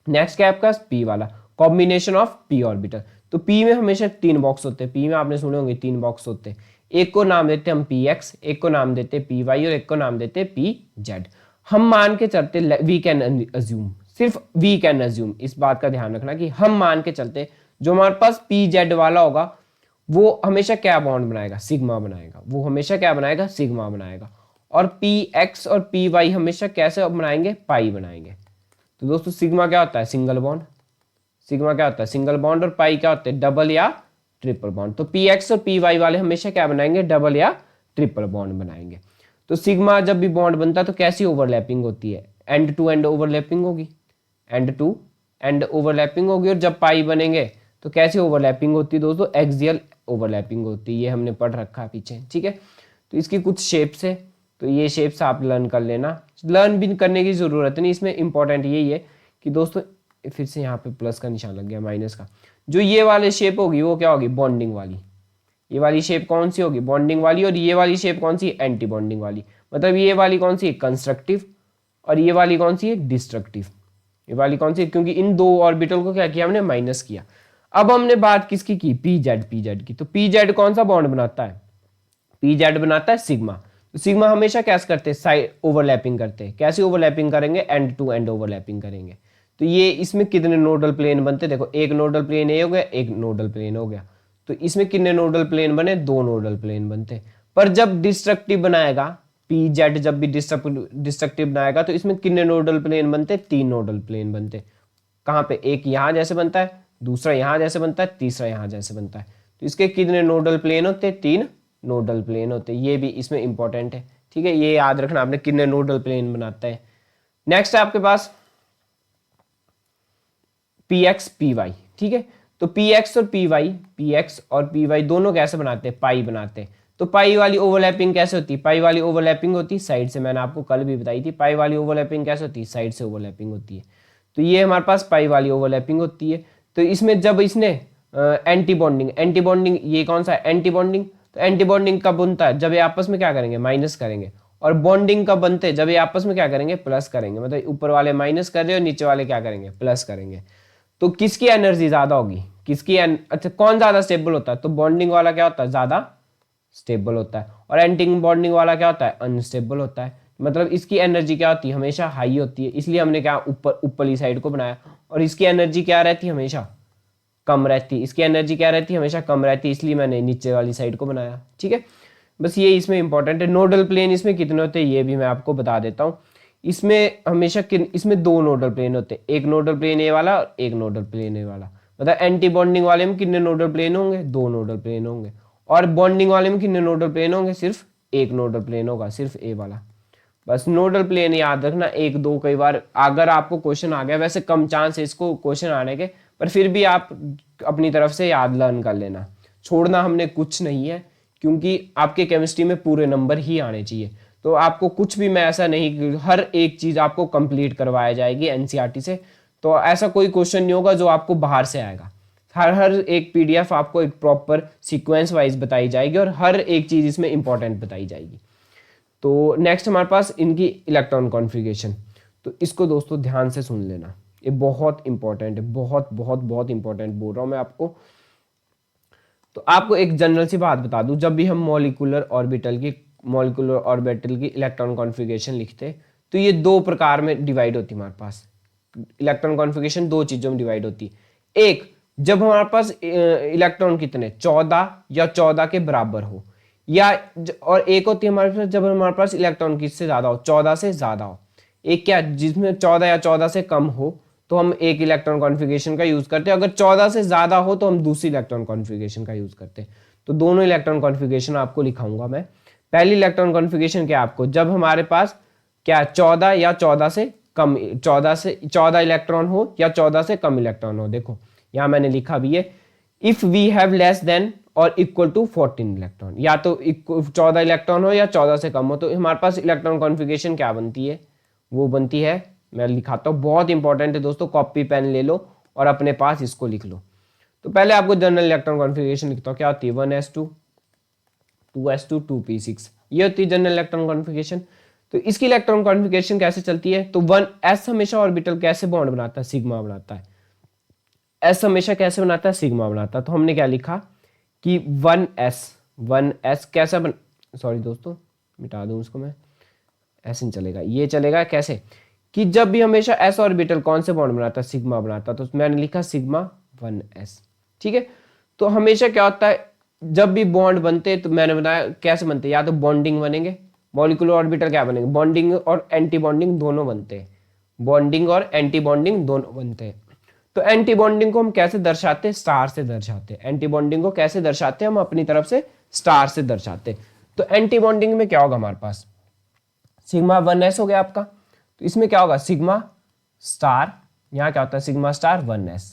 नेक्स्ट क्या आपका पी वाला, कॉम्बिनेशन ऑफ पी ऑर्बिटल। तो पी में हमेशा 3 बॉक्स होते हैं, पी में आपने सुने होंगे 3 बॉक्स होते हैं। एक को नाम देते हैं हम पी एक्स, एक को नाम देते हैं पी वाई और एक को नाम देते हैं पी जेड। हम मान के चलते, वी कैन अज्यूम, सिर्फ वी कैन अज्यूम, इस बात का ध्यान रखना कि हम मान के चलते जो हमारे पास पी जेड वाला होगा वो हमेशा क्या बॉन्ड बनाएगा, सिग्मा बनाएगा, वो हमेशा क्या बनाएगा, सिग्मा बनाएगा। और पी एक्स और पी वाई हमेशा कैसे बनाएंगे, पाई बनाएंगे। तो दोस्तों सिग्मा क्या होता है, सिंगल बॉन्ड, सिग्मा क्या होता है, सिंगल बॉन्ड, और पाई क्या होता है, डबल या ट्रिपल बॉन्ड। तो पी एक्स और पी वाई वाले हमेशा क्या बनाएंगे, डबल या ट्रिपल बॉन्ड बनाएंगे। तो सिग्मा जब भी बॉन्ड बनता है तो कैसी ओवरलैपिंग होती है, एंड टू एंड ओवरलैपिंग होगी, एंड टू एंड ओवरलैपिंग होगी। और जब पाई बनेंगे तो कैसी ओवरलैपिंग होती है दोस्तों, एक्सियल ओवरलैपिंग होती है, ये हमने पढ़ रखा है पीछे, ठीक है। तो इसकी कुछ शेप्स है, तो ये शेप्स आप लर्न कर लेना, लर्न भी करने की जरूरत नहीं, इसमें इंपॉर्टेंट यही है कि दोस्तों, फिर से यहाँ पे प्लस का निशान लग गया, माइनस का, जो ये वाली शेप होगी वो क्या होगी, बॉन्डिंग वाली। ये वाली शेप कौन सी होगी, बॉन्डिंग वाली, और ये वाली शेप कौन सी, एंटी बॉन्डिंग वाली। मतलब ये वाली कौन सी है, कंस्ट्रक्टिव, और ये वाली कौन सी है, डिस्ट्रक्टिव। ये वाली कौन सी है, क्योंकि इन दो ऑर्बिटल को क्या किया हमने, माइनस किया। अब हमने बात किसकी की, पी जेड की। तो पी जेड कौन सा बॉन्ड बनाता है, पी जेड बनाता है सिग्मा। तो सिग्मा हमेशा कैसे करते हैं, साइड ओवरलैपिंग करते हैं। कैसे ओवरलैपिंग करेंगे, एंड टू एंड ओवरलैपिंग करेंगे। तो ये इसमें कितने नोडल प्लेन बनते, देखो एक नोडल प्लेन ए हो गया, एक नोडल प्लेन हो गया। तो इसमें कितने नोडल प्लेन बने, 2 नोडल प्लेन बनते। पर जब डिस्ट्रक्टिव बनाएगा, पी जेड जब भी डिस्ट्रक्टिव बनाएगा तो इसमें कितने नोडल प्लेन बनते, 3 नोडल प्लेन बनते। कहाँ पे, एक यहाँ जैसे बनता है, दूसरा यहाँ जैसे बनता है, तीसरा यहाँ जैसे बनता है। तो इसके कितने नोडल प्लेन होते हैं, 3 नोडल प्लेन होते हैं। ये भी इसमें इंपॉर्टेंट है, ठीक है, ये याद रखना आपने, कितने नोडल प्लेन बनाता है। नेक्स्ट है आपके पास पी एक्स पी वाई, ठीक है। तो पी एक्स और पी वाई, पी एक्स और पी वाई दोनों कैसे बनाते हैं, पाई बनाते हैं। तो पाई वाली ओवरलैपिंग कैसे होती है, पाई वाली ओवरलैपिंग होती है साइड से, मैंने आपको कल भी बताई थी। पाई वाली ओवरलैपिंग कैसे होती है, साइड से ओवरलैपिंग होती है। तो ये हमारे पास पाई वाली ओवरलैपिंग होती है। तो इसमें जब इसने एंटी बॉन्डिंग, ये कौन सा है, एंटी बॉन्डिंग। तो एंटी बॉन्डिंग कब बनता है, जब ये आपस में क्या करेंगे, माइनस करेंगे। और बॉन्डिंग कब बनते हैं, जब ये आपस में क्या करेंगे, प्लस करेंगे। मतलब ऊपर वाले माइनस कर रहे हैं और नीचे वाले क्या करेंगे, प्लस करेंगे। तो किसकी एनर्जी ज्यादा होगी, अच्छा कौन ज्यादा स्टेबल होता है, तो बॉन्डिंग वाला क्या होता है, ज्यादा स्टेबल होता है। और एंटी बॉन्डिंग वाला क्या होता है, अनस्टेबल होता है। मतलब इसकी एनर्जी क्या होती है, हमेशा हाई होती है, इसलिए हमने क्या ऊपरली साइड को बनाया। और इसकी एनर्जी क्या रहती है, हमेशा कम रहती है। इसकी एनर्जी क्या रहती है, हमेशा कम रहती है, इसलिए मैंने नीचे वाली साइड को बनाया, ठीक है। बस ये इसमें इंपॉर्टेंट है। नोडल प्लेन इसमें कितने होते हैं ये भी मैं आपको बता देता हूँ। इसमें हमेशा इसमें 2 नोडल प्लेन होते हैं, एक नोडल प्लेन ए वाला और एक नोडल प्लेन ए वाला। मतलब एंटी बॉन्डिंग वाले में कितने नोडल प्लेन होंगे, 2 नोडल प्लेन होंगे। और बॉन्डिंग वाले में कितने नोडल प्लेन होंगे, सिर्फ एक नोडल प्लेन होगा, सिर्फ ए वाला। बस नोडल प्लेन याद रखना, 1-2 कई बार अगर आपको क्वेश्चन आ गया, वैसे कम चांस है इसको क्वेश्चन आने के, पर फिर भी आप अपनी तरफ से याद लर्न कर लेना, छोड़ना हमने कुछ नहीं है, क्योंकि आपके केमिस्ट्री में पूरे नंबर ही आने चाहिए। तो आपको कुछ भी, मैं ऐसा नहीं, हर एक चीज आपको कंप्लीट करवाया जाएगी एनसीईआरटी से। तो ऐसा कोई क्वेश्चन नहीं होगा जो आपको बाहर से आएगा। हर एक पीडीएफ आपको एक प्रॉपर सीक्वेंस वाइज बताई जाएगी और हर एक चीज इसमें इंपॉर्टेंट बताई जाएगी। तो नेक्स्ट हमारे पास इनकी इलेक्ट्रॉन कॉन्फ़िगरेशन। तो इसको दोस्तों ध्यान से सुन लेना, ये बहुत इंपॉर्टेंट है, बहुत बहुत बहुत इंपॉर्टेंट बोल रहा हूँ मैं आपको। तो आपको एक जनरल सी बात बता दूं, जब भी हम मॉलिक्यूलर ऑर्बिटल की इलेक्ट्रॉन कॉन्फ़िगरेशन लिखते तो ये 2 प्रकार में डिवाइड होती है हमारे पास। इलेक्ट्रॉन कॉन्फ़िगरेशन 2 चीजों में डिवाइड होती है। एक, जब हमारे पास इलेक्ट्रॉन कितने 14 या 14 के बराबर हो, या और एक होती है हमारे पास जब हमारे पास इलेक्ट्रॉन किससे ज्यादा हो, 14 से ज्यादा हो। एक क्या, जिसमें 14 या 14 से कम हो तो हम एक इलेक्ट्रॉन कॉन्फ़िगरेशन का यूज करते हैं, अगर 14 से ज्यादा हो तो हम दूसरी इलेक्ट्रॉन कॉन्फ़िगरेशन का यूज करते हैं। तो दोनों इलेक्ट्रॉन कॉन्फ़िगरेशन आपको लिखाऊंगा मैं। पहली इलेक्ट्रॉन कॉन्फ़िगरेशन क्या है आपको, जब हमारे पास क्या 14 या 14 से कम, 14 इलेक्ट्रॉन हो या 14 से कम इलेक्ट्रॉन हो। देखो यहां मैंने लिखा भी है, if we have less than और इक्वल टू 14 इलेक्ट्रॉन, या तो 14 इलेक्ट्रॉन हो या 14 से कम हो, तो हमारे पास इलेक्ट्रॉन कॉन्फ़िगरेशन क्या बनती है, वो बनती है, मैं लिखाता हूँ, बहुत इंपॉर्टेंट है दोस्तों, कॉपी पेन ले लो और अपने पास इसको लिख लो। तो पहले आपको जनरल इलेक्ट्रॉन कॉन्फ़िगरेशन लिखता हूँ, क्या होती है 1s2 2s2 2p6, ये होती है जनरल इलेक्ट्रॉन कॉन्फ़िगरेशन। तो इसकी इलेक्ट्रॉन कॉन्फ़िगरेशन कैसे चलती है, तो 1s हमेशा ऑर्बिटल कैसे बॉन्ड बनाता है, सिग्मा बनाता है, s हमेशा कैसे बनाता है, सिग्मा बनाता है। तो हमने क्या लिखा कि 1s कैसा बन, सॉरी दोस्तों मिटा दूं उसको मैं, ऐसे नहीं चलेगा, ये चलेगा कैसे कि जब भी हमेशा s ऑर्बिटल कौन से बॉन्ड बनाता है, सिग्मा बनाता है, तो मैंने लिखा सिग्मा 1s। ठीक है, तो हमेशा क्या होता है जब भी बॉन्ड बनते हैं, तो मैंने बताया कैसे बनते हैं, या तो बॉन्डिंग बनेंगे, मॉलिक्यूलर ऑर्बिटल क्या बनेंगे, बॉन्डिंग और एंटी बॉन्डिंग दोनों बनते हैं, बॉन्डिंग और एंटी बॉन्डिंग दोनों बनते हैं। तो एंटी बॉन्डिंग को हम कैसे दर्शाते हैं, स्टार से दर्शाते हैं। एंटी बॉन्डिंग को कैसे दर्शाते हैं, हम अपनी तरफ से स्टार से दर्शाते हैं। तो एंटी बॉन्डिंग में क्या होगा, हमारे पास सिग्मा 1s हो गया आपका, तो इसमें क्या होगा सिग्मा स्टार, यहाँ क्या होता है सिग्मा स्टार 1s,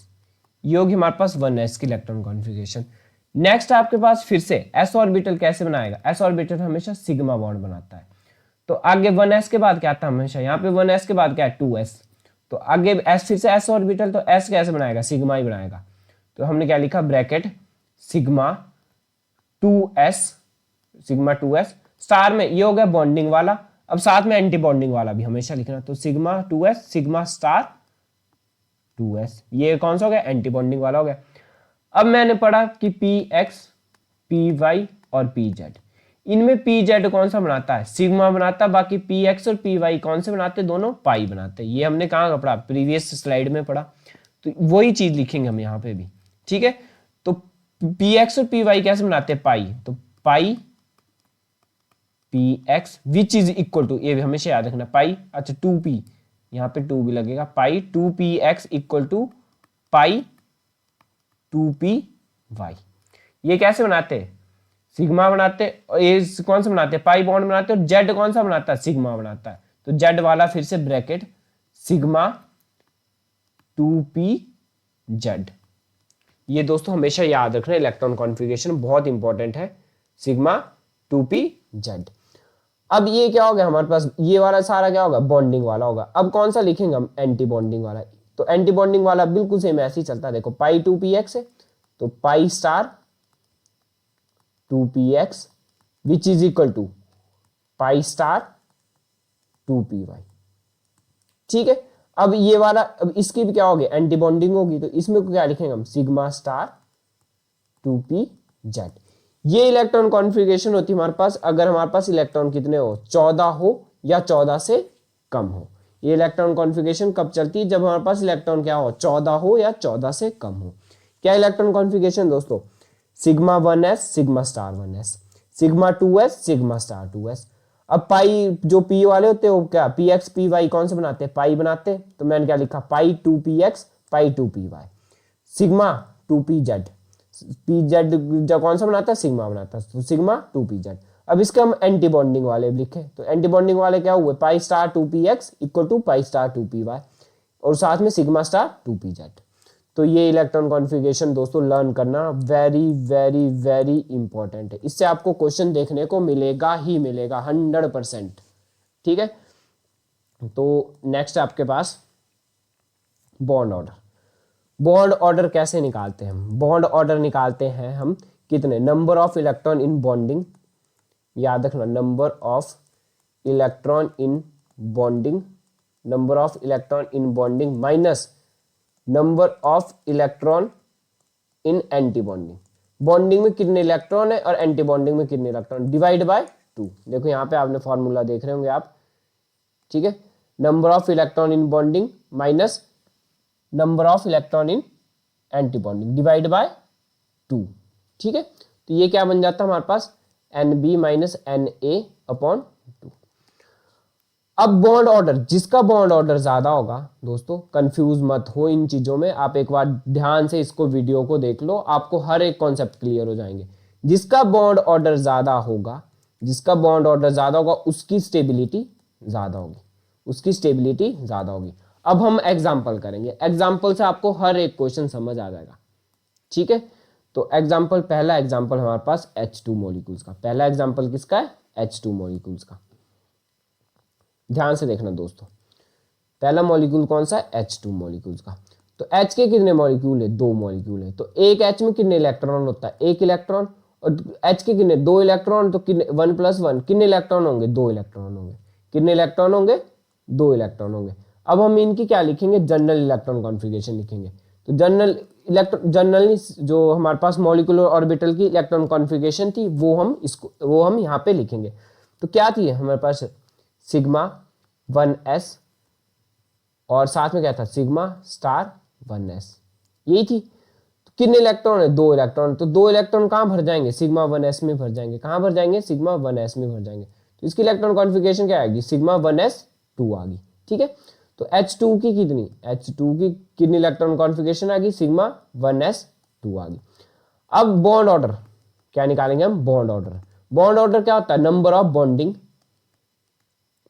ये होगी हमारे पास 1s की इलेक्ट्रॉन कॉन्फ़िगरेशन। नेक्स्ट आपके पास फिर से s ऑर्बिटल कैसे बनाएगा, s ऑर्बिटल हमेशा सिग्मा बॉन्ड बनाता है। तो आगे 1s के बाद क्या आता है, हमेशा यहाँ पे 1s के बाद क्या है 2s, तो आगे s फिर से s ऑर्बिटल, तो s कैसे बनाएगा, सिग्मा ही बनाएगा। तो हमने क्या लिखा bracket sigma 2s, sigma 2s star में ये हो गया बॉन्डिंग वाला, अब साथ में एंटी बॉन्डिंग वाला भी हमेशा लिखना, तो sigma 2s sigma star 2s, ये कौन सा हो गया, एंटी बॉन्डिंग वाला हो गया। अब मैंने पढ़ा कि px py और pz, इनमें pz कौन सा बनाता है, सिग्मा बनाता है, बाकी px और py कौन से बनाते हैं, दोनों पाई बनाते हैं। ये हमने कहाँ का पढ़ा, प्रीवियस स्लाइड में पढ़ा, तो वही चीज लिखेंगे हम यहाँ पे भी। ठीक है, तो px और py कैसे बनाते हैं, पाई, तो pi px which is equal to, ये भी हमेशा याद रखना पाई, अच्छा 2p, यहाँ पे 2 भी लगेगा, पाई 2px equal to pi 2py। ये कैसे बनाते हैं, सिग्मा बनाते हैं, और ये कौन सा बनाते हैं, पाई बॉन्ड बनाते हैं, और जेड कौन सा बनाता है, सिग्मा बनाता है, तो जेड वाला फिर से ब्रैकेट सिग्मा 2pz। ये दोस्तों हमेशा याद रखना, इलेक्ट्रॉन कॉन्फ़िगरेशन बहुत इंपॉर्टेंट है, सिग्मा 2pz। अब ये क्या होगा हमारे पास, ये वाला सारा क्या होगा, बॉन्डिंग वाला होगा। अब कौन सा लिखेंगे हम, एंटी बॉन्डिंग वाला, तो एंटी बॉन्डिंग वाला बिल्कुल सेम ऐसे ही चलता है, देखो पाई 2px है, तो pi star 2px which is equal to pi star 2py। ठीक है, अब ये वाला, अब इसकी भी क्या होगी, एंटी बॉन्डिंग होगी, तो इसमें क्या लिखेंगे हम, सिग्मा स्टार 2pz। ये इलेक्ट्रॉन कॉन्फ़िगरेशन होती है हमारे पास अगर हमारे पास इलेक्ट्रॉन कितने हो, 14 हो या 14 से कम हो। ये इलेक्ट्रॉन कॉन्फ़िगरेशन कब चलती है, जब हमारे पास इलेक्ट्रॉन क्या हो, 14 हो या 14 से कम हो। क्या इलेक्ट्रॉन कॉन्फ़िगरेशन दोस्तों, sigma 1s sigma star 1s, sigma 2s sigma star 2s। अब पाई जो पी वाले होते हैं वो क्या, px py कौन से बनाते हैं, पाई बनाते हैं, तो मैंने क्या लिखा पाई 2px पाई 2py, सिग्मा 2pz, pz जो कौन सा बनाता है, सिग्मा बनाता है, तो सिग्मा 2pz। अब इसके हम एंटी बॉन्डिंग वाले लिखे, तो एंटी बॉन्डिंग वाले क्या हुए, pi star 2px equal to pi star 2py, और साथ में सिग्मा स्टार 2pz। तो ये इलेक्ट्रॉन कॉन्फ़िगरेशन दोस्तों लर्न करना वेरी वेरी वेरी इंपॉर्टेंट है, इससे आपको क्वेश्चन देखने को मिलेगा ही मिलेगा 100%। ठीक है, तो नेक्स्ट आपके पास बॉन्ड ऑर्डर। बॉन्ड ऑर्डर कैसे निकालते हैं हम, बॉन्ड ऑर्डर निकालते हैं हम कितने, number of electron in bonding, याद रखना number of electron in bonding, number of electron in bonding minus number of electron in anti bonding. Bonding में कितने इलेक्ट्रॉन है और एंटी बॉन्डिंग में कितने इलेक्ट्रॉन, डिवाइड बाय 2। देखो यहाँ पे आपने फॉर्मूला देख रहे होंगे आप। ठीक है, number of electron in bonding minus number of electron in anti bonding divide by 2। ठीक है, तो ये क्या बन जाता है हमारे पास, NB माइनस NA अपॉन 2। अब बॉन्ड ऑर्डर, जिसका बॉन्ड ऑर्डर ज्यादा होगा दोस्तों, कंफ्यूज मत हो इन चीजों में, आप एक बार ध्यान से इसको वीडियो को देख लो, आपको हर एक कॉन्सेप्ट क्लियर हो जाएंगे। जिसका बॉन्ड ऑर्डर ज्यादा होगा, जिसका बॉन्ड ऑर्डर ज्यादा होगा उसकी स्टेबिलिटी ज़्यादा होगी, उसकी स्टेबिलिटी ज़्यादा होगी। अब हम एग्जाम्पल करेंगे, एग्जाम्पल से आपको हर एक क्वेश्चन समझ आ जाएगा, ठीक है। तो एग्जाम्पल, पहला एग्जाम्पल हमारे पास H2 मॉलिक्यूल्स का, पहला एग्जाम्पल किसका है, H2 मॉलिक्यूल्स का। ध्यान से देखना दोस्तों, पहला मॉलिक्यूल कौन सा है, H2 मॉलिक्यूल्स का। तो H के कितने मॉलिक्यूल है, 2 मॉलिक्यूल है। तो एक H में कितने इलेक्ट्रॉन होता है, 1 इलेक्ट्रॉन। और H के कितने, 2 इलेक्ट्रॉन, तो कितने 1 + 1 कितने इलेक्ट्रॉन होंगे, 2 इलेक्ट्रॉन होंगे। कितने इलेक्ट्रॉन होंगे, 2 इलेक्ट्रॉन होंगे। अब हम इनकी क्या लिखेंगे, जनरल इलेक्ट्रॉन कॉन्फ़िगरेशन लिखेंगे। तो जनरल जो हमारे पास मॉलिक्यूलर ऑर्बिटल की इलेक्ट्रॉन कॉन्फ़िगरेशन थी वो हम यहाँ पे लिखेंगे। तो क्या थी हमारे पास, सिग्मा 1s और साथ में क्या था, सिग्मा स्टार 1s, यही थी। तो कितने इलेक्ट्रॉन है, 2 इलेक्ट्रॉन। तो 2 इलेक्ट्रॉन कहाँ भर जाएंगे, सिग्मा 1s में भर जाएंगे। कहाँ भर जाएंगे, सिग्मा 1s में भर जाएंगे। तो इसकी इलेक्ट्रॉन कॉन्फ़िगरेशन क्या आएगी, सिग्मा 1s2 आ गई, ठीक है। तो H2 की कितनी इलेक्ट्रॉन कॉन्फ़िगरेशन आ गई, सिग्मा 1s2 आ गई। अब बॉन्ड ऑर्डर क्या निकालेंगे हम, बॉन्ड ऑर्डर। बॉन्ड ऑर्डर क्या होता है, number of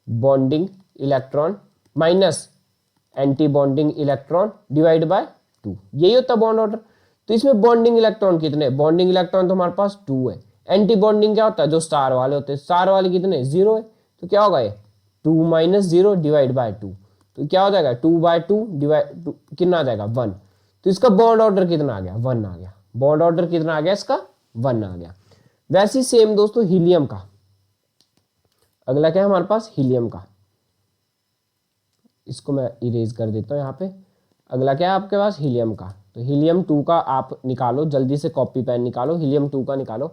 bonding electron minus anti bonding electron divide by 2, यही होता है बॉन्ड ऑर्डर। तो इसमें बॉन्डिंग इलेक्ट्रॉन कितने, बॉन्डिंग इलेक्ट्रॉन तो हमारे पास 2 है। एंटी बॉन्डिंग क्या होता है, जो स्टार वाले होते हैं, स्टार वाले कितने, 0 है। तो क्या होगा ये 2 - 0 डिवाइड बाय 2, तो क्या हो जाएगा 2/2 डिवाइड कितना आ जाएगा 1। तो इसका बॉन्ड ऑर्डर कितना आ गया, 1 आ गया। बॉन्ड ऑर्डर कितना आ गया इसका, 1 आ गया। वैसे ही सेम दोस्तों हीलियम का, अगला क्या है हमारे पास, हीलियम का। इसको मैं इरेज कर देता हूँ यहाँ पे। अगला क्या है आपके पास, हीलियम का। तो हीलियम 2 का आप निकालो, जल्दी से कॉपी पेन निकालो, हीलियम 2 का निकालो,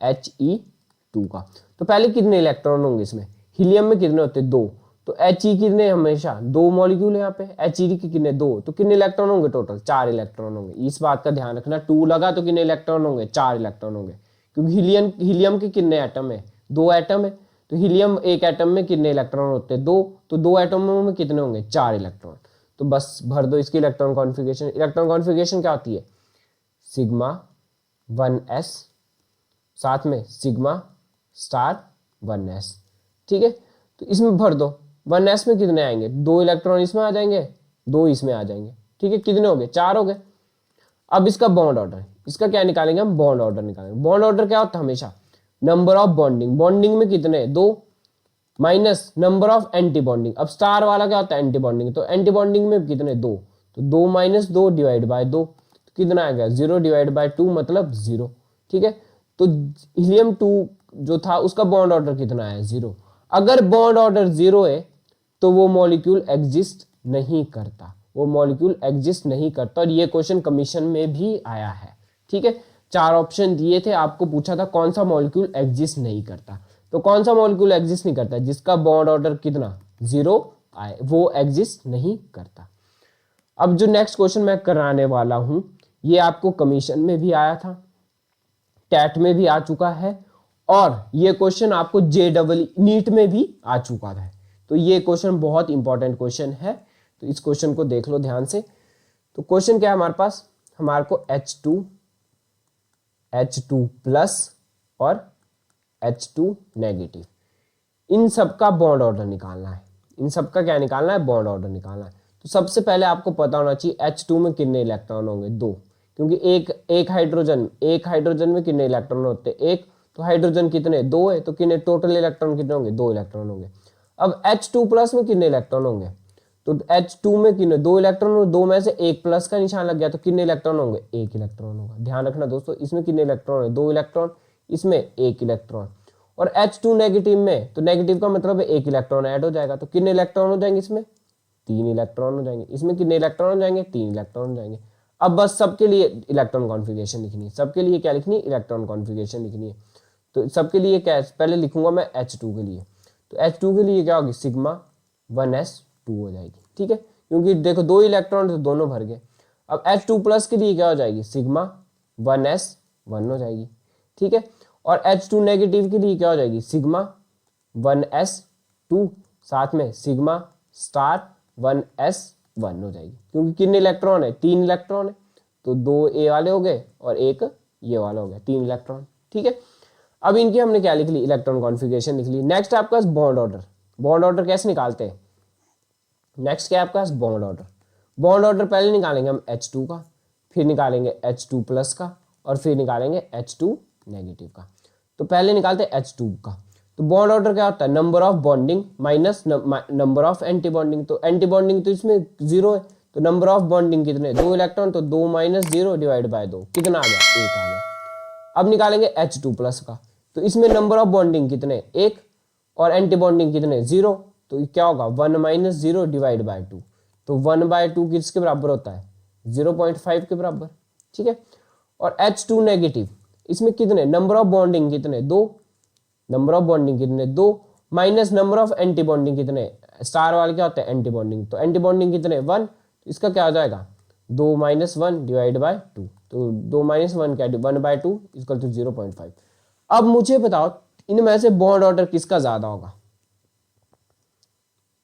He2 का। तो पहले कितने इलेक्ट्रॉन होंगे इसमें, हीलियम में कितने होते हैं, 2। तो He कितने, हमेशा 2 मॉलिक्यूल है यहाँ पे, He के कितने, 2। तो कितने इलेक्ट्रॉन होंगे, टोटल 4 इलेक्ट्रॉन होंगे। इस बात का ध्यान रखना, 2 लगा तो कितने इलेक्ट्रॉन होंगे, 4 इलेक्ट्रॉन होंगे। क्योंकि हीलियम के कितने एटम है, 2 एटम है। तो हीलियम एक एटम में कितने इलेक्ट्रॉन होते हैं, 2। तो 2 एटमों में कितने होंगे, 4 इलेक्ट्रॉन। तो बस भर दो इसकी इलेक्ट्रॉन कॉन्फ़िगरेशन। इलेक्ट्रॉन कॉन्फ़िगरेशन क्या होती है, सिग्मा 1s साथ में सिग्मा स्टार 1s, ठीक है। तो इसमें भर दो, 1s में कितने आएंगे, 2 इलेक्ट्रॉन इसमें आ जाएंगे, 2 इसमें आ जाएंगे, ठीक है। कितने हो गए, 4 हो गए। अब इसका बॉन्ड ऑर्डर, इसका क्या निकालेंगे हम, बॉन्ड ऑर्डर निकालेंगे। बॉन्ड ऑर्डर क्या होता है, हमेशा नंबर ऑफ बॉन्डिंग में कितने, 2 minus number of anti bonding. अब स्टार वाला क्या होता है, एंटी बॉन्डिंग। तो एंटी बॉन्डिंग में कितने, 2। तो 2 - 2 डिवाइड बाय 2, तो कितना आ गया, 0 डिवाइड बाय 2 मतलब 0, ठीक है। तो हीलियम 2 जो था उसका बॉन्ड ऑर्डर कितना है, 0। अगर बॉन्ड ऑर्डर 0 है तो वो मॉलिक्यूल एग्जिस्ट नहीं करता, वो मॉलिक्यूल एग्जिस्ट नहीं करता। और ये क्वेश्चन कमीशन में भी आया है, ठीक है। 4 ऑप्शन दिए थे, आपको पूछा था कौन सा मॉलिक्यूल एग्जिस्ट नहीं करता। तो कौन सा मॉलिक्यूल एग्जिस्ट नहीं करता, जिसका बॉन्ड ऑर्डर कितना, 0 आए, वो एग्जिस्ट नहीं करता। अब जो नेक्स्ट क्वेश्चन मैं कराने वाला हूं, ये आपको कमीशन में भी आया था, टैट में भी आ चुका है, और ये क्वेश्चन आपको JEE नीट में भी आ चुका है। तो ये क्वेश्चन बहुत इंपॉर्टेंट क्वेश्चन है, तो इस क्वेश्चन को देख लो ध्यान से। तो क्वेश्चन क्या है हमारे पास, हमारे को H2 प्लस और H2 नेगेटिव, इन सब का बॉन्ड ऑर्डर निकालना है। इन सब का क्या निकालना है, बॉन्ड ऑर्डर निकालना है। तो सबसे पहले आपको पता होना चाहिए H2 में कितने इलेक्ट्रॉन होंगे, 2। क्योंकि एक हाइड्रोजन में कितने इलेक्ट्रॉन होते हैं, 1। तो हाइड्रोजन कितने, 2 है। तो कितने टोटल इलेक्ट्रॉन कितने होंगे, 2 इलेक्ट्रॉन होंगे। अब H2 प्लस में कितने इलेक्ट्रॉन होंगे, तो H2 में कितने, 2 इलेक्ट्रॉन, और 2 में से एक प्लस का निशान लग गया, तो कितने इलेक्ट्रॉन होंगे, 1 इलेक्ट्रॉन होगा। ध्यान रखना दोस्तों, इसमें कितने इलेक्ट्रॉन है, 2 इलेक्ट्रॉन, इसमें 1 इलेक्ट्रॉन। और H2 नेगेटिव में, तो नेगेटिव का मतलब है 1 इलेक्ट्रॉन ऐड हो जाएगा। तो कितने इलेक्ट्रॉन हो जाएंगे इसमें, 3 इलेक्ट्रॉन हो जाएंगे। इसमें कितने इलेक्ट्रॉन हो जाएंगे, 3 इलेक्ट्रॉन हो जाएंगे। अब बस सबके लिए इलेक्ट्रॉन कॉन्फ़िगरेशन लिखनी है, सबके लिए क्या लिखनी है, इलेक्ट्रॉन कॉन्फ़िगरेशन लिखनी है। तो सबके लिए क्या है, पहले लिखूंगा मैं H2 के लिए। तो H2 के लिए क्या होगी, सिग्मा 1s2 हो जाएगी, ठीक है। क्योंकि देखो 2 इलेक्ट्रॉन तो दोनों भर गए। अब H2 प्लस के लिए क्या हो जाएगी, सिग्मा 1s1 हो जाएगी, ठीक है। और H2 नेगेटिव के लिए क्या हो जाएगी, सिग्मा 1s2 साथ में सिग्मा स्टार 1s1 हो जाएगी। क्योंकि कितने इलेक्ट्रॉन है, 3 इलेक्ट्रॉन है। तो 2 ए वाले हो गए और 1 ये वाला हो गया, 3 इलेक्ट्रॉन, ठीक है। अब इनकी हमने क्या लिख ली, इलेक्ट्रॉन कॉन्फ़िगरेशन लिख ली। नेक्स्ट आपका बॉन्ड ऑर्डर। बॉन्ड ऑर्डर कैसे निकालते हैं? नेक्स्ट क्या है आपके पास? Bond order. बॉन्ड ऑर्डर पहले निकालेंगे हम H2 का, फिर निकालेंगे H2 प्लस का, और फिर निकालेंगे H2 नेगेटिव का। तो पहले निकालते हैं H2 का। तो बॉन्ड ऑर्डर क्या होता है? Number of bonding minus number of anti bonding. तो एंटी बॉन्डिंग तो इसमें जीरो है, तो नंबर ऑफ बॉन्डिंग कितने? 2 इलेक्ट्रॉन, तो 2 माइनस 0 डिवाइड बाय 2 कितना आ गया? 1 आ गया। अब निकालेंगे H2 प्लस का। तो इसमें नंबर ऑफ बॉन्डिंग कितने? 1, और एंटी बॉन्डिंग कितने? 0। तो क्या होगा? 1 माइनस 0 डिवाइड बाय 2। तो 1/2 किसके बराबर होता है? 0.5 के बराबर। ठीक है। और H2 नेगेटिव, इसमें कितने? नंबर ऑफ बॉन्डिंग कितने? 2। नंबर ऑफ बॉन्डिंग कितने? 2, minus number of anti bonding कितने? स्टार वाले क्या होते हैं? Anti bonding. तो एंटी बॉन्डिंग कितने? 1। इसका क्या हो जाएगा? 2 माइनस 1 डिवाइड बाय 2। तो 2 माइनस 1 क्या? 1/2 इक्वल टू 0.5। अब मुझे बताओ इनमें से बॉन्ड ऑर्डर किसका ज्यादा होगा?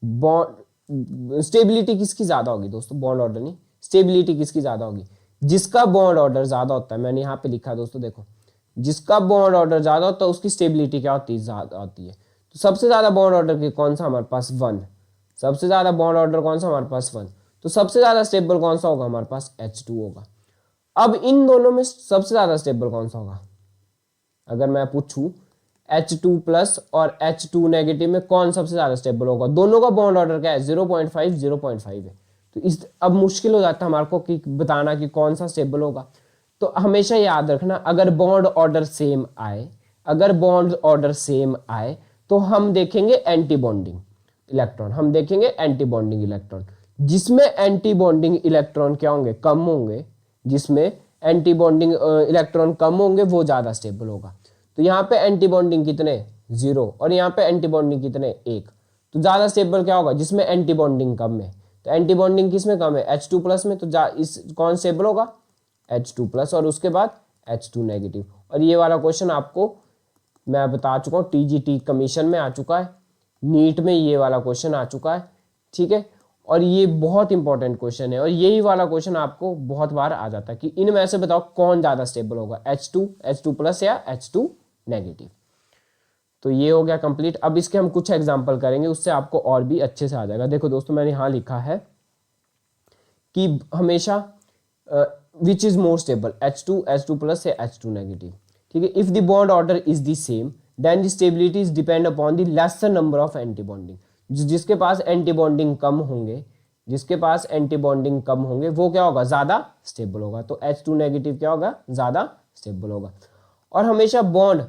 बॉन्ड स्टेबिलिटी किसकी ज्यादा होगी दोस्तों? बॉन्ड ऑर्डर नहीं, स्टेबिलिटी किसकी ज्यादा होगी? जिसका बॉन्ड ऑर्डर ज्यादा होता है, मैंने यहाँ पे लिखा दोस्तों देखो, जिसका बॉन्ड ऑर्डर ज्यादा होता है उसकी स्टेबिलिटी क्या होती है? ज्यादा होती है। तो सबसे ज्यादा बॉन्ड ऑर्डर कौन सा हमारे पास? 1। सबसे ज्यादा बॉन्ड ऑर्डर कौन सा हमारे पास? 1। तो सबसे ज्यादा स्टेबल कौन सा होगा हमारे पास? H2 होगा। अब इन दोनों में सबसे ज्यादा स्टेबल कौन सा होगा? अगर मैं पूछूं H2 प्लस और H2 नेगेटिव में कौन सबसे ज्यादा स्टेबल होगा? दोनों का बॉन्ड ऑर्डर क्या है? 0.5 0.5 है। तो इस अब मुश्किल हो जाता है हमारे को कि बताना कि कौन सा स्टेबल होगा। तो हमेशा याद रखना, अगर बॉन्ड ऑर्डर सेम आए, अगर बॉन्ड ऑर्डर सेम आए तो हम देखेंगे एंटी बॉन्डिंग इलेक्ट्रॉन, हम देखेंगे एंटी बॉन्डिंग इलेक्ट्रॉन। जिसमें एंटी बॉन्डिंग इलेक्ट्रॉन क्या होंगे? कम होंगे। जिसमें एंटी बॉन्डिंग इलेक्ट्रॉन कम होंगे वो ज्यादा स्टेबल होगा। तो यहाँ पे एंटी बॉन्डिंग कितने? 0, और यहाँ पे एंटी बॉन्डिंग कितने? 1। तो ज्यादा स्टेबल क्या होगा? जिसमें एंटी बॉन्डिंग कम है। तो एंटी बॉन्डिंग किसमें कम है? H2 प्लस में। तो इस कौन स्टेबल होगा? H2 प्लस, और उसके बाद H2 नेगेटिव। और ये वाला क्वेश्चन आपको मैं बता चुका हूँ, TGT कमीशन में आ चुका है, नीट में ये वाला क्वेश्चन आ चुका है। ठीक है। और ये बहुत इंपॉर्टेंट क्वेश्चन है, और यही वाला क्वेश्चन आपको बहुत बार आ जाता है कि इनमें से बताओ कौन ज्यादा स्टेबल होगा? H2 प्लस या H2 नेगेटिव। तो ये हो गया कंप्लीट। अब इसके हम कुछ एग्जांपल करेंगे, उससे आपको और भी अच्छे से आ जाएगा। देखो दोस्तों, मैंने यहां लिखा है कि हमेशा which is more stable, H2 plus या H2 नेगेटिव। ठीक है। If the bond order is the same then the stability is depend upon the lesser number of anti bonding. जिसके पास एंटी बॉन्डिंग कम होंगे, जिसके पास एंटी बॉन्डिंग कम होंगे वो क्या होगा? ज्यादा स्टेबल होगा। तो H2 नेगेटिव क्या होगा? ज्यादा स्टेबल होगा। और हमेशा बॉन्ड,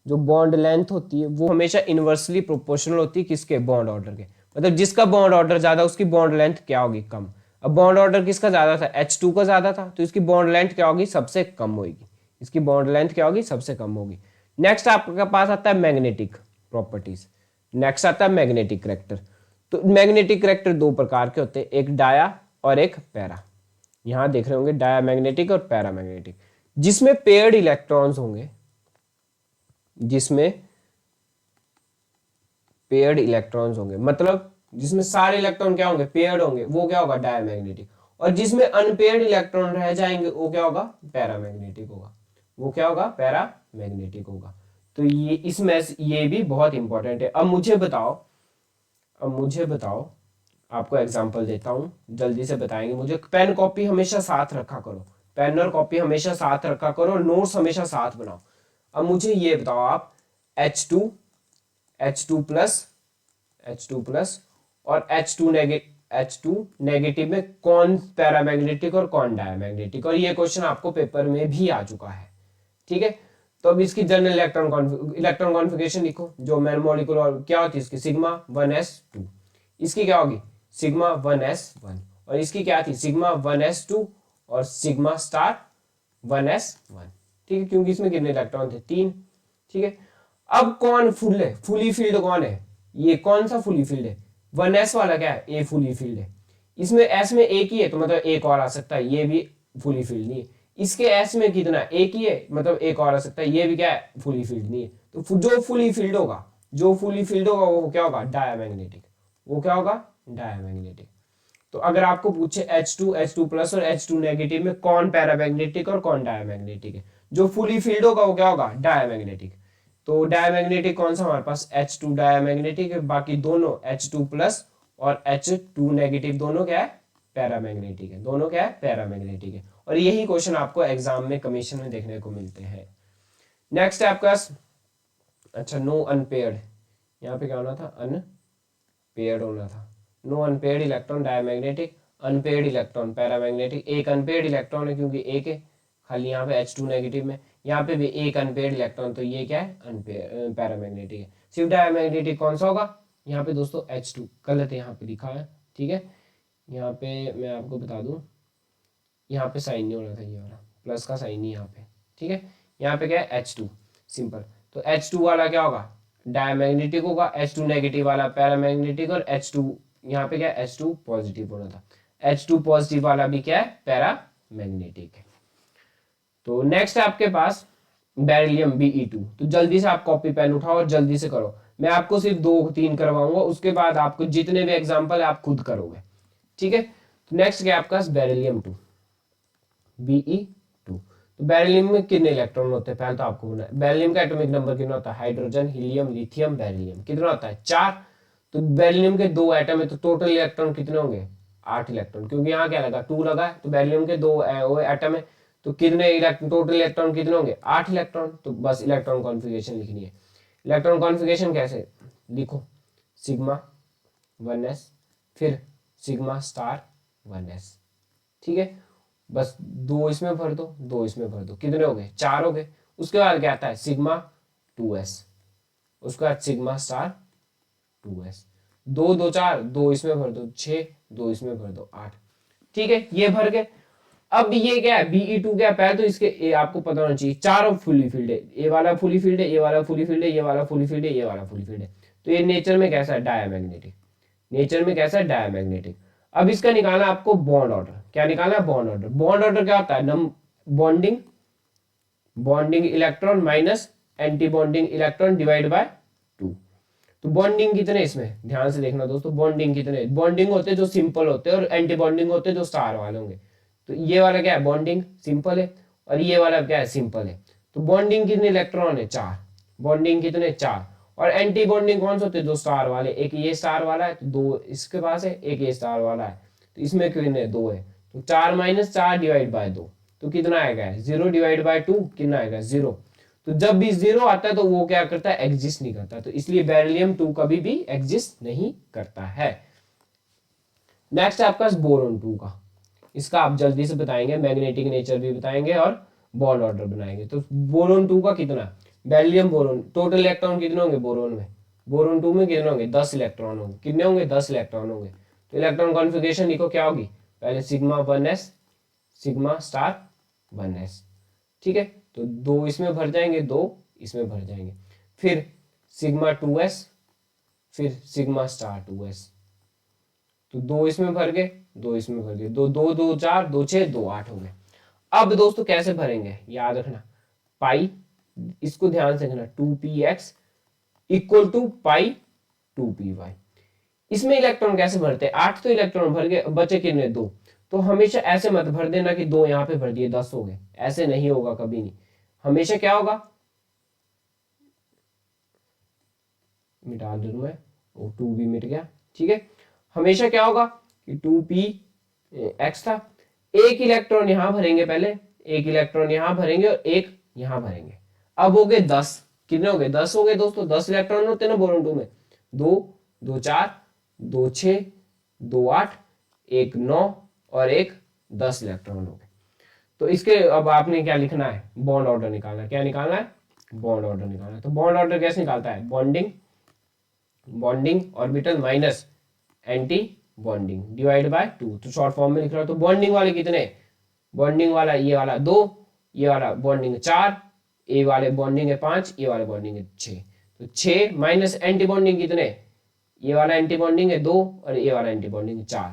जो बॉन्ड लेंथ होती है वो हमेशा इनवर्सली प्रोपोर्शनल होती है किसके? बॉन्ड ऑर्डर के। मतलब जिसका बॉन्ड ऑर्डर ज्यादा उसकी बॉन्ड लेंथ क्या होगी? कम। अब बॉन्ड ऑर्डर किसका ज्यादा था? H2 का ज्यादा था, तो इसकी बॉन्ड लेंथ क्या होगी? सबसे कम होगी। इसकी बॉन्ड लेंथ क्या होगी? सबसे कम होगी। नेक्स्ट आपके पास आता है मैग्नेटिक प्रॉपर्टीज। नेक्स्ट आता है मैग्नेटिक करैक्टर। तो मैग्नेटिक करैक्टर दो प्रकार के होते हैं, एक डाया और एक पैरा। यहां देख रहे होंगे डाया मैग्नेटिक और पैरा मैग्नेटिक। जिसमें पेयर्ड इलेक्ट्रॉन्स होंगे, जिसमें पेयर्ड इलेक्ट्रॉन्स होंगे, मतलब जिसमें सारे इलेक्ट्रॉन क्या होंगे? पेयर्ड होंगे, वो क्या होगा? डायमैग्नेटिक। और जिसमें अनपेयर्ड इलेक्ट्रॉन रह जाएंगे वो क्या होगा? पैरामैग्नेटिक होगा। वो क्या होगा? पैरामैग्नेटिक होगा। तो ये इसमें ये भी बहुत इंपॉर्टेंट है। अब मुझे बताओ, आपको एग्जांपल देता हूं, जल्दी से बताएंगे मुझे। पेन कॉपी हमेशा साथ रखा करो, पेन और कॉपी हमेशा साथ रखा करो, नोट्स हमेशा साथ बनाओ। अब मुझे ये बताओ आप, H2 प्लस और H2 नेगेटिव में कौन पैरामैग्नेटिक और कौन डायमैग्नेटिक? और ये क्वेश्चन आपको पेपर में भी आ चुका है। ठीक है। तो अब इसकी जनरल इलेक्ट्रॉन कॉन्फ़िगरेशन लिखो। जो मोलिकुलर क्या होती है इसकी? Sigma 1s2। इसकी क्या होगी? Sigma 1s1। और इसकी क्या थी? सिग्मा 1s2 और सिग्मा स्टार 1s1। ठीक है, क्योंकि इसमें कितने इलेक्ट्रॉन थे? 3। ठीक है। अब कौन फुल है? फुली फील्ड कौन है? ये कौन सा फुली फील्ड है? 1s वाला क्या है? ए फुली फील्ड है। इसमें s में एक ही है, तो मतलब एक और आ सकता है, ये भी फुली फील्ड नहीं है। इसके s में कितना? एक ही है, मतलब एक और आ सकता है, ये भी क्या है? फुली फील्ड नहीं है। तो जो फुली फील्ड होगा वो क्या होगा? डायमैग्नेटिक। वो क्या होगा? डायमैग्नेटिक। तो अगर आपको पूछे H2 प्लस और H2 नेगेटिव में कौन पैरामैग्नेटिक और कौन डायमैग्नेटिक है, जो फुली फील्ड होगा वो क्या होगा? डायमैग्नेटिक। तो डायमैग्नेटिक कौन सा हमारे पास H2 डायमैग्नेटिक है, बाकी दोनों H2 प्लस और H2 नेगेटिव दोनों क्या है पैरामैग्नेटिक है, दोनों क्या है पैरामैग्नेटिक है। और यही क्वेश्चन आपको एग्जाम में कमीशन में देखने को मिलते हैं। नेक्स्ट है आपका अच्छा नो अनपेयर्ड, यहाँ पे क्या होना था अनपेयर्ड होना था। No unpaired electron diamagnetic, unpaired electron paramagnetic. एक अनपेयर्ड इलेक्ट्रॉन है क्योंकि एक है खाली यहाँ पे H2 नेगेटिव में, यहाँ पे भी एक अनपेयर्ड इलेक्ट्रॉन, तो ये क्या है अनपेयर्ड पैरामैग्नेटिक है। सिर्फ डायमैग्नेटिक कौन सा होगा, यहाँ पे दोस्तों H2 गलत है, यहाँ पे लिखा है ठीक है। यहाँ पे मैं आपको बता दूं, यहाँ पे साइन नहीं होना था, ये वाला प्लस का साइन नहीं यहाँ पे, ठीक है। यहाँ पे क्या है H2 सिंपल, तो H2 वाला क्या होगा डायमैग्नेटिक होगा, H2 नेगेटिव वाला पैरामैग्नेटिक, और H2 यहाँ पे क्या है H2 पॉजिटिव होना था, H2 पॉजिटिव वाला भी क्या है पैरामैग्नेटिक है। तो नेक्स्ट है आपके पास बेरिलियम Be2। तो जल्दी से आप कॉपी पेन उठाओ और जल्दी से करो, मैं आपको सिर्फ 2-3 करवाऊंगा, उसके बाद आपको जितने भी एग्जांपल है आप खुद करोगे, ठीक है। तो नेक्स्ट क्या आपका बेरिलियम 2 Be2। तो बेरिलियम में कितने इलेक्ट्रॉन होते हैं पहले तो आपको बोलना है। बेरिलियम का एटॉमिक नंबर कितना होता है, हाइड्रोजन हीलियम लिथियम बेरिलियम कितना होता है 4। तो बेरिलियम के 2 एटम है तो टोटल इलेक्ट्रॉन कितने होंगे 8 इलेक्ट्रॉन, क्योंकि यहाँ क्या लगा 2 लगा है, तो बेरिलियम के 2 एटम है तो कितने टोटल इलेक्ट्रॉन कितने होंगे 8 इलेक्ट्रॉन। तो बस इलेक्ट्रॉन कॉन्फ़िगरेशन लिखनी है। इलेक्ट्रॉन कॉन्फ़िगरेशन कैसे लिखो, सिग्मा 1s फिर सिग्मा स्टार 1s, ठीक है। बस 2 इसमें भर दो, 2 इसमें भर दो, कितने हो गए 4 हो गए। उसके बाद क्या आता है सिग्मा 2s, उसके बाद सिग्मा स्टार 2s, 2 2 4, 2 इसमें भर दो 6, 2 इसमें भर दो 8, ठीक है ये भर गए। अब ये क्या है Be2 क्या है, पहले तो इसके आपको पता होना चाहिए चारों फुली फील्ड है, ये वाला फुली फील्ड है, ये वाला फुली फील्ड है, ये वाला फुली फील्ड है, ये वाला फुली फील्ड है। तो ये नेचर में कैसा है डायमैग्नेटिक, नेचर में कैसा है डायमैग्नेटिक। अब इसका निकालना आपको बॉन्ड ऑर्डर, क्या निकालना है बॉन्ड ऑर्डर। बॉन्ड ऑर्डर क्या होता है bonding, bonding electron minus anti bonding electron divide by 2। तो बॉन्डिंग कितने इसमें ध्यान से देखना दोस्तों, बॉन्डिंग कितने, बॉन्डिंग होते हैं जो सिंपल होते हैं और एंटी बॉन्डिंग होते हैं जो स्टार वाले होंगे। तो ये वाला क्या है बॉन्डिंग सिंपल है और ये वाला क्या है सिंपल है। तो बॉन्डिंग कितने इलेक्ट्रॉन है 4, बॉन्डिंग कितने 4, और एंटी बॉन्डिंग कौन से होते हैं जो स्टार वाले, एक ये स्टार वाला है तो 2 इसके पास है, एक ये स्टार वाला है तो इसमें कितने 2 है। तो 4 माइनस 4 डिवाइड बाय 2 तो कितना आएगा 0 डिवाइड बाय 2 कितना आएगा 0। तो जब भी 0 आता है तो वो क्या करता है एग्जिस्ट नहीं करता, तो इसलिए बेरिलियम 2 कभी भी एग्जिस्ट नहीं करता है। नेक्स्ट है आपका बोरोन 2 का, इसका आप जल्दी से बताएंगे, मैग्नेटिक नेचर भी बताएंगे और बॉन्ड ऑर्डर बनाएंगे। तो बोरोन 2 का कितना बेरिलियम बोरोन टोटल इलेक्ट्रॉन कितने होंगे बोरोन में, बोरोन 2 में कितने होंगे 10 इलेक्ट्रॉन होंगे, कितने होंगे 10 इलेक्ट्रॉन होंगे। तो इलेक्ट्रॉन कॉन्फ़िगरेशन लिखो क्या होगी, पहले sigma 1s sigma star 1s, ठीक है। तो 2 इसमें भर जाएंगे, 2 इसमें भर जाएंगे, फिर सिग्मा 2s फिर सिग्मा स्टार 2s, तो 2 इसमें भर गए, 2 इसमें भर गए, 2 2 2 4 2 6 2 8 हो गए। अब दोस्तों कैसे भरेंगे याद रखना, पाई इसको ध्यान से रखना 2px equal to pi 2py। इसमें इलेक्ट्रॉन कैसे भरते हैं 8 तो इलेक्ट्रॉन भर गए, बचे कितने 2। तो हमेशा ऐसे मत भर देना कि 2 यहां पे भर दिए 10 हो गए, ऐसे नहीं होगा कभी नहीं। हमेशा क्या होगा, मिटा दूं मैं, वो 2 भी मिट गया, ठीक है। हमेशा क्या होगा कि 2px था, एक इलेक्ट्रॉन यहां भरेंगे, पहले एक इलेक्ट्रॉन यहां भरेंगे और एक यहां भरेंगे। अब हो गए 10, कितने हो गए 10 हो गए दोस्तों, 10 इलेक्ट्रॉन होते हैं ना बोरोन 2 में, 2 2 4 2 6 2 8 1 9 और एक 10 इलेक्ट्रॉन हो गए। तो इसके अब आपने क्या लिखना है बॉन्ड ऑर्डर निकालना है, क्या निकालना है बॉन्ड ऑर्डर निकालना है। तो बॉन्ड ऑर्डर कैसे निकालता है, bonding bonding orbital minus anti bonding divide by 2। तो शॉर्ट फॉर्म में लिख रहा हूं, तो बॉन्डिंग वाले कितने, बॉन्डिंग वाला ये वाला 2, ये वाला बॉन्डिंग 4, ए वाले बॉन्डिंग है 5, ये वाले बॉन्डिंग है 6। तो 6 माइनस एंटी बॉन्डिंग कितने, ये वाला एंटी बॉन्डिंग है 2 और ये वाला एंटी बॉन्डिंग है 4।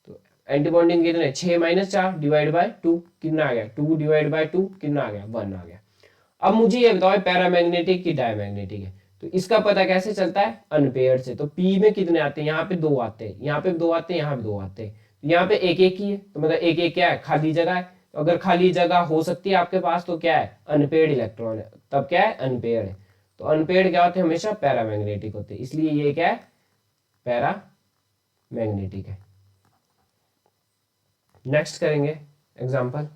तो एंटी बॉन्डिंग कितने 6 माइनस 4 डिवाइड बाय 2 कितना आ गया, 2 डिवाइड बाय 2 कितना आ गया 1 आ गया। अब मुझे ये बताओ पैरामैग्नेटिक की डायमैग्नेटिक है, तो इसका पता कैसे चलता है अनपेयर्ड से। तो पी में कितने आते हैं, यहाँ पे 2 आते हैं, यहाँ पे 2 आते हैं, यहाँ पे 2 आते हैं, यहाँ पे एक एक ही है, तो मतलब एक एक क्या है खाली जगह है। तो अगर खाली जगह हो सकती है आपके पास तो क्या है अनपेयर्ड इलेक्ट्रॉन है, तब क्या है अनपेयर्ड है। तो अनपेयर्ड क्या होते हैं, हमेशा पैरामैग्नेटिक होते हैं, इसलिए ये क्या है, पैरामैग्नेटिक है। नेक्स्ट करेंगे एग्जांपल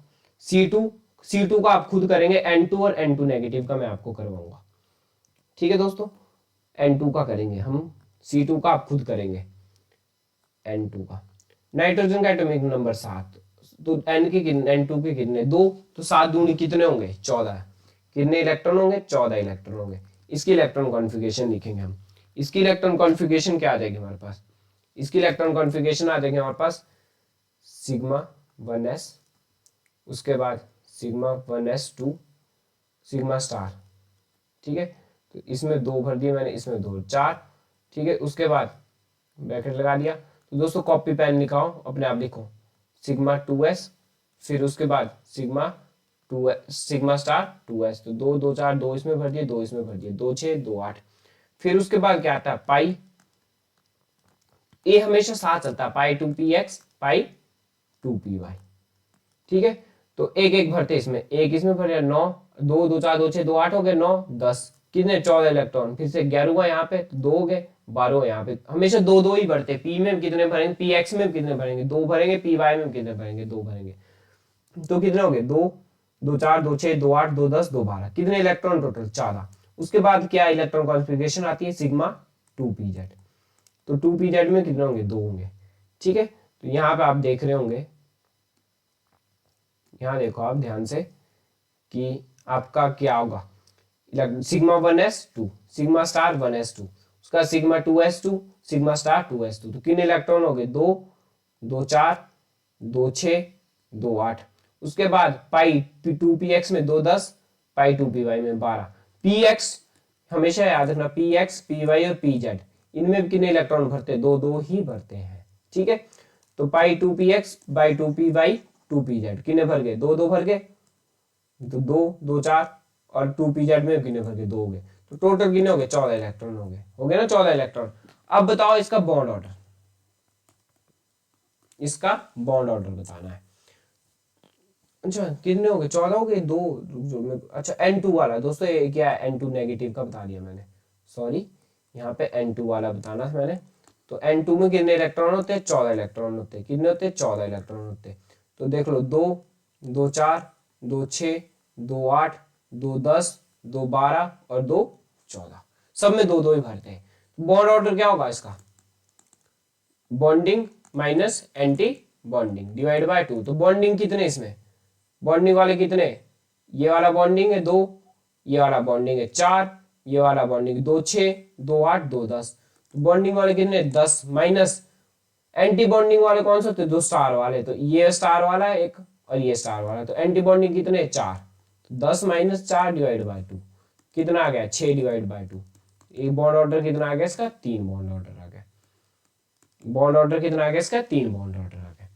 C2 का आप खुद करेंगे, N2 और N2 नेगेटिव का मैं आपको करवाऊंगा, ठीक है दोस्तों। N2 का करेंगे हम, C2 का आप खुद करेंगे, N2 का। नाइट्रोजन का एटॉमिक नंबर 7, तो N2 के कितने 2, तो 7 दूनी कितने होंगे 14, कितने इलेक्ट्रॉन होंगे 14 इलेक्ट्रॉन होंगे। इसकी इलेक्ट्रॉन कॉन्फ़िगरेशन लिखेंगे हम, इसकी इलेक्ट्रॉन कॉन्फ़िगरेशन क्या आ जाएगी हमारे पास, इसकी इलेक्ट्रॉन कॉन्फ़िगरेशन आ जाएगी हमारे पास सिग्मा 1s, उसके बाद सिग्मा 1s2 सिग्मा स्टार, ठीक है। तो इसमें 2 भर दिए मैंने, इसमें 2 4, ठीक है। उसके बाद ब्रैकेट लगा दिया। तो दोस्तों कॉपी पेन निकालो, अपने आप लिखो सिग्मा 2s, फिर उसके बाद सिग्मा स्टार 2s, तो 2 2 4 2 इसमें भर दिए, 2 इसमें भर दिए, 2 6 2 8। फिर उसके बाद क्या आता है पाई, ये हमेशा साथ चलता है, पाई 2px पाई 2py, ठीक है। तो एक एक भरते इसमें, एक इसमें भर दिया 9, 2 2 4 2 6 2 8 हो गए, 9 10, कितने 14 इलेक्ट्रॉन, फिर से 11 हुआ यहाँ पे, तो 2 हो गए, 12 हो यहाँ पे। हमेशा 2 2 ही भरते, पी में कितने भरेंगे, px में कितने भरेंगे 2 भरेंगे, py में कितने भरेंगे 2 भरेंगे। तो कितने हो गए 2 2 4 2 6 2 8 2 10 2 12, कितने इलेक्ट्रॉन टोटल 14। उसके बाद क्या इलेक्ट्रॉन कॉन्फ़िगरेशन आती है सिग्मा 2pz, तो 2pz में कितने होंगे 2 होंगे, ठीक है। तो यहाँ पे आप देख रहे होंगे, यहाँ देखो आप ध्यान से कि आपका क्या होगा, sigma 1s2 sigma star 1s2, उसका sigma 2s2 sigma star 2s2, तो कितने इलेक्ट्रॉन हो गए 2 2 4 2 6 2 8। उसके बाद पाई 2px में 2 10, पाई 2py में 12। px हमेशा याद रखना, px py और pz इनमें कितने इलेक्ट्रॉन भरते हैं 2 2 ही भरते हैं, ठीक है। तो पाई 2px बाई 2py 2pz कितने भर गए 2 2 भर गए, तो 2 2 4 और 2pz में कितने भर गए 2 हो गए, तो टोटल कितने हो गए 14 इलेक्ट्रॉन हो गए ना 14 इलेक्ट्रॉन। अब बताओ इसका बॉन्ड ऑर्डर, इसका बॉन्ड ऑर्डर बताना है। अच्छा कितने हो गए 14 हो गए, 2 अच्छा N2 वाला दोस्तों, ये क्या है N2 नेगेटिव का बता दिया मैंने, सॉरी यहाँ पे N2 वाला बताना मैंने। तो N2 में कितने इलेक्ट्रॉन होते हैं 14 इलेक्ट्रॉन होते हैं, कितने होते हैं 14 इलेक्ट्रॉन होते हैं। तो देख लो 2 2 4 2 6 2 8 2 10 2 12 और 2 14, सब में 2 2 ही भरते हैं। बॉन्ड ऑर्डर क्या होगा इसका, bonding minus anti bonding divide by 2। तो बॉन्डिंग कितने इसमें, बॉन्डिंग वाले कितने, ये वाला बॉन्डिंग है 2, ये वाला बॉन्डिंग है 4, ये वाला बॉन्डिंग 2 6 2 8 2 10। तो बॉन्डिंग वाले कितने 10, माइनस एंटी बॉन्डिंग वाले कौन से होते हैं 2 स्टार वाले, तो ये स्टार वाला है एक और ये स्टार वाला, तो एंटी बॉन्डिंग कितने 4, तो 10 माइनस 4 डिवाइड बाय 2 कितना आ गया 6 डिवाइड बाय 2। एक बॉन्ड ऑर्डर कितना आ गया इसका 3 बॉन्ड ऑर्डर आ गया, बॉन्ड ऑर्डर कितना आ गया इसका 3 बॉन्ड ऑर्डर आ गया।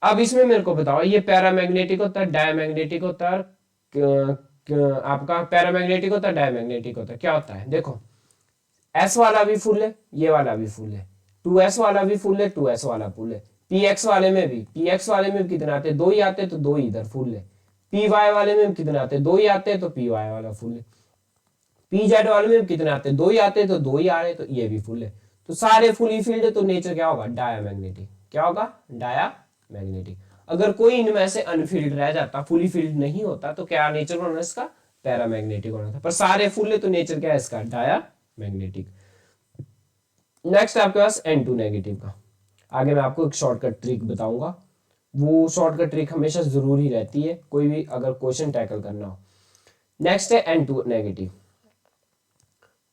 अब इसमें मेरे को बताओ ये पैरामैग्नेटिक होता है डायमैग्नेटिक होता है, आपका पैरामैग्नेटिक होता है डायमैग्नेटिक होता है, क्या होता है देखो, S वाला भी फुल है, ये वाला भी फुल है, 2s वाला भी फुल है, 2s वाला फुल है, px वाले में भी, px वाले में कितने आते हैं 2 ही आते हैं, तो 2 ही इधर फुल है, py वाले में कितने आते हैं 2 ही आते हैं, तो py वाला फुल है, pz वाले में कितने आते हैं 2 ही आते हैं, तो 2 ही आ रहे हैं, तो ये भी फुल है। तो सारे फुली फील्ड है, तो नेचर क्या होगा डायमैग्नेटिक, क्या होगा डायमैग्नेटिक। अगर कोई इनमें से अनफील्ड रह जाता, फुली फील्ड नहीं होता, तो क्या नेचर होना इसका पैरामैग्नेटिक होना था, पर सारे फुल है तो नेचर क्या है इसका डायमैग्नेटिक। नेक्स्ट आपके पास N2 नेगेटिव का, आगे मैं आपको एक शॉर्टकट ट्रिक बताऊंगा, वो शॉर्टकट ट्रिक हमेशा जरूरी रहती है कोई भी अगर क्वेश्चन टैकल करना हो। नेक्स्ट है N2 नेगेटिव,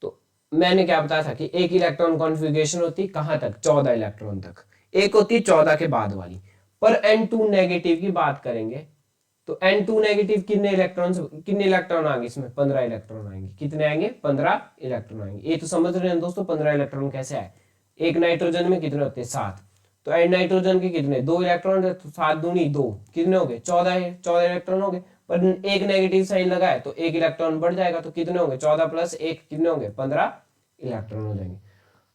तो मैंने क्या बताया था कि एक इलेक्ट्रॉन कॉन्फ़िगरेशन होती कहां तक 14 इलेक्ट्रॉन तक, एक होती 14 के बाद वाली। पर N2 नेगेटिव की बात करेंगे तो N2 नेगेटिव कितने इलेक्ट्रॉन आएंगे इसमें 15 इलेक्ट्रॉन आएंगे, कितने आएंगे 15 इलेक्ट्रॉन आएंगे। ये तो समझ रहे हैं दोस्तों 15 इलेक्ट्रॉन कैसे आए, एक नाइट्रोजन में कितने होते हैं 7, तो नाइट्रोजन के कितने 2 इलेक्ट्रॉन, तो 7 दूनी 2 कितने हो गए 14 है, 14 इलेक्ट्रॉन हो गए। पर एक नेगेटिव साइन लगाए तो एक इलेक्ट्रॉन बढ़ जाएगा, तो कितने होंगे 14 प्लस 1 कितने होंगे 15 इलेक्ट्रॉन हो जाएंगे।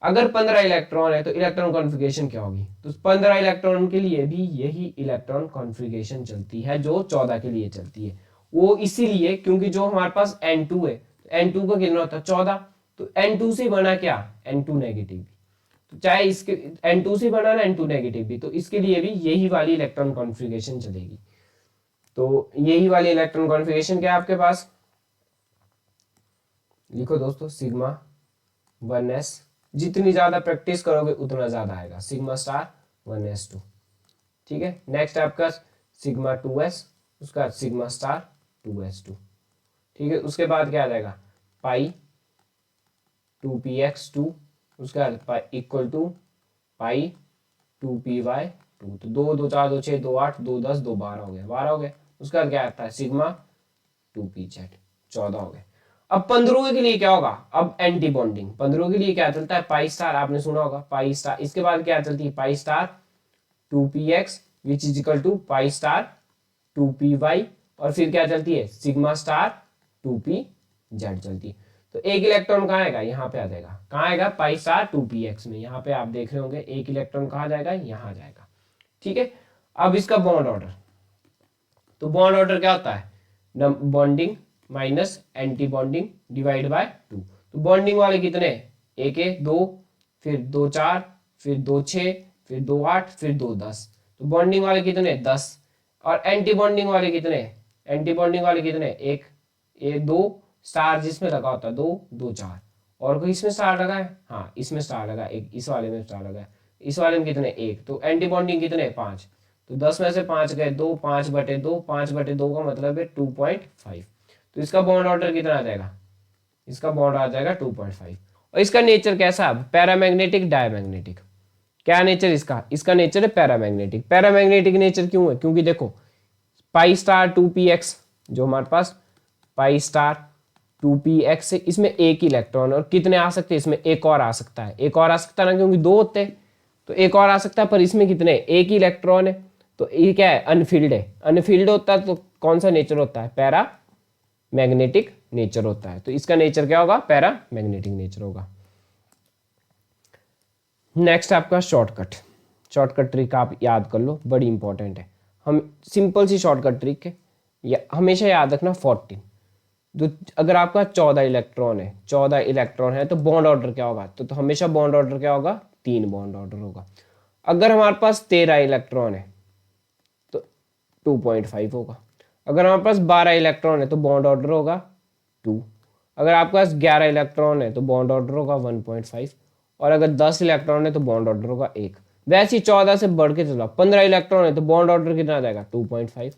अगर 15 इलेक्ट्रॉन है तो इलेक्ट्रॉन कॉन्फ़िगरेशन क्या होगी, तो 15 इलेक्ट्रॉन के लिए भी यही इलेक्ट्रॉन कॉन्फ़िगरेशन चलती है जो 14 के लिए चलती है। वो इसीलिए क्योंकि जो हमारे पास N2 है, N2 का कितना होता है 14, तो N2 से बना क्या N2 नेगेटिव भी, तो चाहे इसके N2 से बना ना N2 नेगेटिव भी, तो इसके लिए भी यही वाली इलेक्ट्रॉन कॉन्फ़िगरेशन चलेगी। तो यही वाली इलेक्ट्रॉन कॉन्फ़िगरेशन क्या है आपके पास, लिखो दोस्तों सिग्मा 1s, जितनी ज्यादा प्रैक्टिस करोगे उतना ज्यादा आएगा, सिग्मा स्टार 1s2। ठीक है, नेक्स्ट आपका सिग्मा 2s, उसका सिग्मा स्टार 2s2। ठीक है, उसके बाद क्या आ जाएगा पाई 2px2, उसका इक्वल टू पाई 2py2, तो 2 2 4 2 6 2 8 2 10 2 12 हो गया, 12 हो गया। उसके बाद क्या आता है सिग्मा 2pz, 14 हो गया। अब 15 के लिए क्या होगा, अब एंटी बॉन्डिंग 15 के लिए क्या चलता है पाई स्टार, आपने सुना होगा पाई स्टार। इसके बाद क्या चलती है pi star 2px which is equal to pi star 2py, और फिर क्या चलती है सिग्मा स्टार 2pz चलती है। तो एक इलेक्ट्रॉन कहाँ आएगा, यहाँ पे आ जाएगा, कहाँ आएगा पाई स्टार 2px में, यहाँ पे आप देख रहे होंगे एक इलेक्ट्रॉन कहाँ जाएगा, यहाँ जाएगा। ठीक है, अब इसका बॉन्ड ऑर्डर, तो बॉन्ड ऑर्डर क्या होता है bonding minus anti bonding divide by 2। तो बॉन्डिंग वाले कितने, एक है 2, फिर 2 4, फिर 2 6, फिर 2 8, फिर 2 10, तो बॉन्डिंग वाले कितने 10, और एंटी बॉन्डिंग वाले कितने, एंटी बॉन्डिंग वाले कितने एक 2 स्टार जिसमें लगा होता है 2 2 4, और कोई इसमें स्टार लगा है, हाँ इसमें स्टार लगा एक, इस वाले में स्टार लगा है, इस वाले में कितने एक, तो एंटी बॉन्डिंग कितने 5, तो 10 में से 5 गए 2, 5/2, 5/2 का मतलब है 2.5, तो इसका बॉन्ड ऑर्डर कितना आ जाएगा, इसका बॉन्ड आ जाएगा 2.5। और इसका नेचर कैसा है पैरामैग्नेटिक डायमैग्नेटिक, क्या नेचर इसका, इसका नेचर है पैरामैग्नेटिक। पैरामैग्नेटिक नेचर क्यों है, क्योंकि देखो पाई स्टार 2px जो हमारे पास पाई स्टार 2px है, इसमें एक इलेक्ट्रॉन, और कितने आ सकते हैं इसमें एक और आ सकता है, एक और आ सकता है ना, क्योंकि 2 होते हैं तो एक और आ सकता है, पर इसमें कितने एक ही इलेक्ट्रॉन है, तो ये क्या है अनफिल्ड है, अनफिल्ड होता है तो कौन सा नेचर होता है पैरा मैग्नेटिक नेचर होता है, तो इसका नेचर क्या होगा पैरा मैग्नेटिक नेचर होगा। नेक्स्ट आपका शॉर्टकट, शॉर्टकट ट्रिक आप याद कर लो, बड़ी इंपॉर्टेंट है। हम सिंपल सी शॉर्टकट ट्रिक है, या हमेशा याद रखना 14, जो अगर आपका 14 इलेक्ट्रॉन है, 14 इलेक्ट्रॉन है तो बॉन्ड ऑर्डर क्या होगा, तो हमेशा बॉन्ड ऑर्डर क्या होगा 3 बॉन्ड ऑर्डर होगा। अगर हमारे पास 13 इलेक्ट्रॉन है तो 2.5 होगा, अगर हमारे पास 12 इलेक्ट्रॉन है तो बॉन्ड ऑर्डर होगा 2, अगर आपके पास 11 इलेक्ट्रॉन है तो बॉन्ड ऑर्डर होगा 1.5, और अगर 10 इलेक्ट्रॉन है तो बॉन्ड ऑर्डर होगा 1। वैसे ही 14 से बढ़ के चलो, 15 इलेक्ट्रॉन है तो बॉन्ड ऑर्डर कितना आ जाएगा 2.5,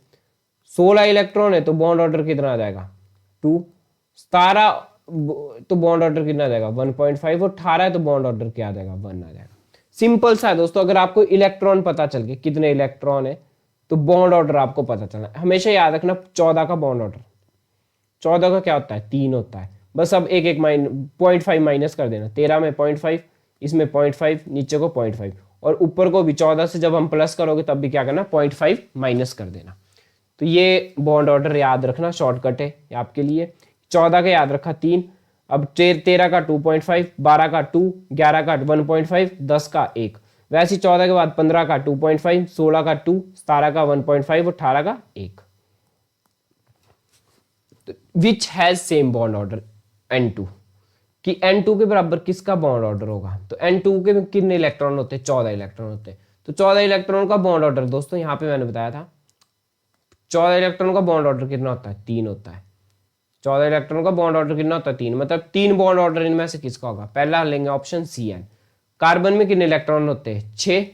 16 इलेक्ट्रॉन है तो बॉन्ड ऑर्डर कितना आ जाएगा 2, 17 तो बॉन्ड ऑर्डर कितना आ जाएगा 1.5, और 18 है तो बॉन्ड ऑर्डर क्या आ जाएगा 1 आ जाएगा। सिंपल सा है दोस्तों, अगर आपको इलेक्ट्रॉन पता चल गए कितने इलेक्ट्रॉन है तो बॉन्ड ऑर्डर आपको पता चलना है। हमेशा याद रखना 14 का बॉन्ड ऑर्डर, 14 का क्या होता है 3 होता है, बस अब एक 0.5 माइनस कर देना, 13 में 0.5, इसमें 0.5, नीचे को 0.5, और ऊपर को भी 14 से जब हम प्लस करोगे तब भी क्या करना 0.5 माइनस कर देना। तो ये बॉन्ड ऑर्डर याद रखना, शॉर्टकट है आपके लिए। 14 का याद रखा 3, अब 13 का 2.5, 12 का 2, 11 का 1.5, 10 का 1, वैसे 14 के बाद 15 का 2.5, 16 का 2, 17 का 1.5 और 18 का 1, which has same bond order N2, कि N2 के बराबर किसका बॉन्ड ऑर्डर होगा, तो N2 के में कितने इलेक्ट्रॉन होते हैं 14 इलेक्ट्रॉन होते हैं, तो 14 इलेक्ट्रॉन का बॉन्ड ऑर्डर दोस्तों यहाँ पे मैंने बताया था 14 इलेक्ट्रॉन का बॉन्ड ऑर्डर कितना होता है 3 होता है। 14 इलेक्ट्रॉन का बॉन्ड ऑर्डर कितना होता है 3, मतलब 3 बॉन्ड ऑर्डर इनमें से किसका होगा, पहला लेंगे ऑप्शन CN। कार्बन में कितने इलेक्ट्रॉन होते हैं 6,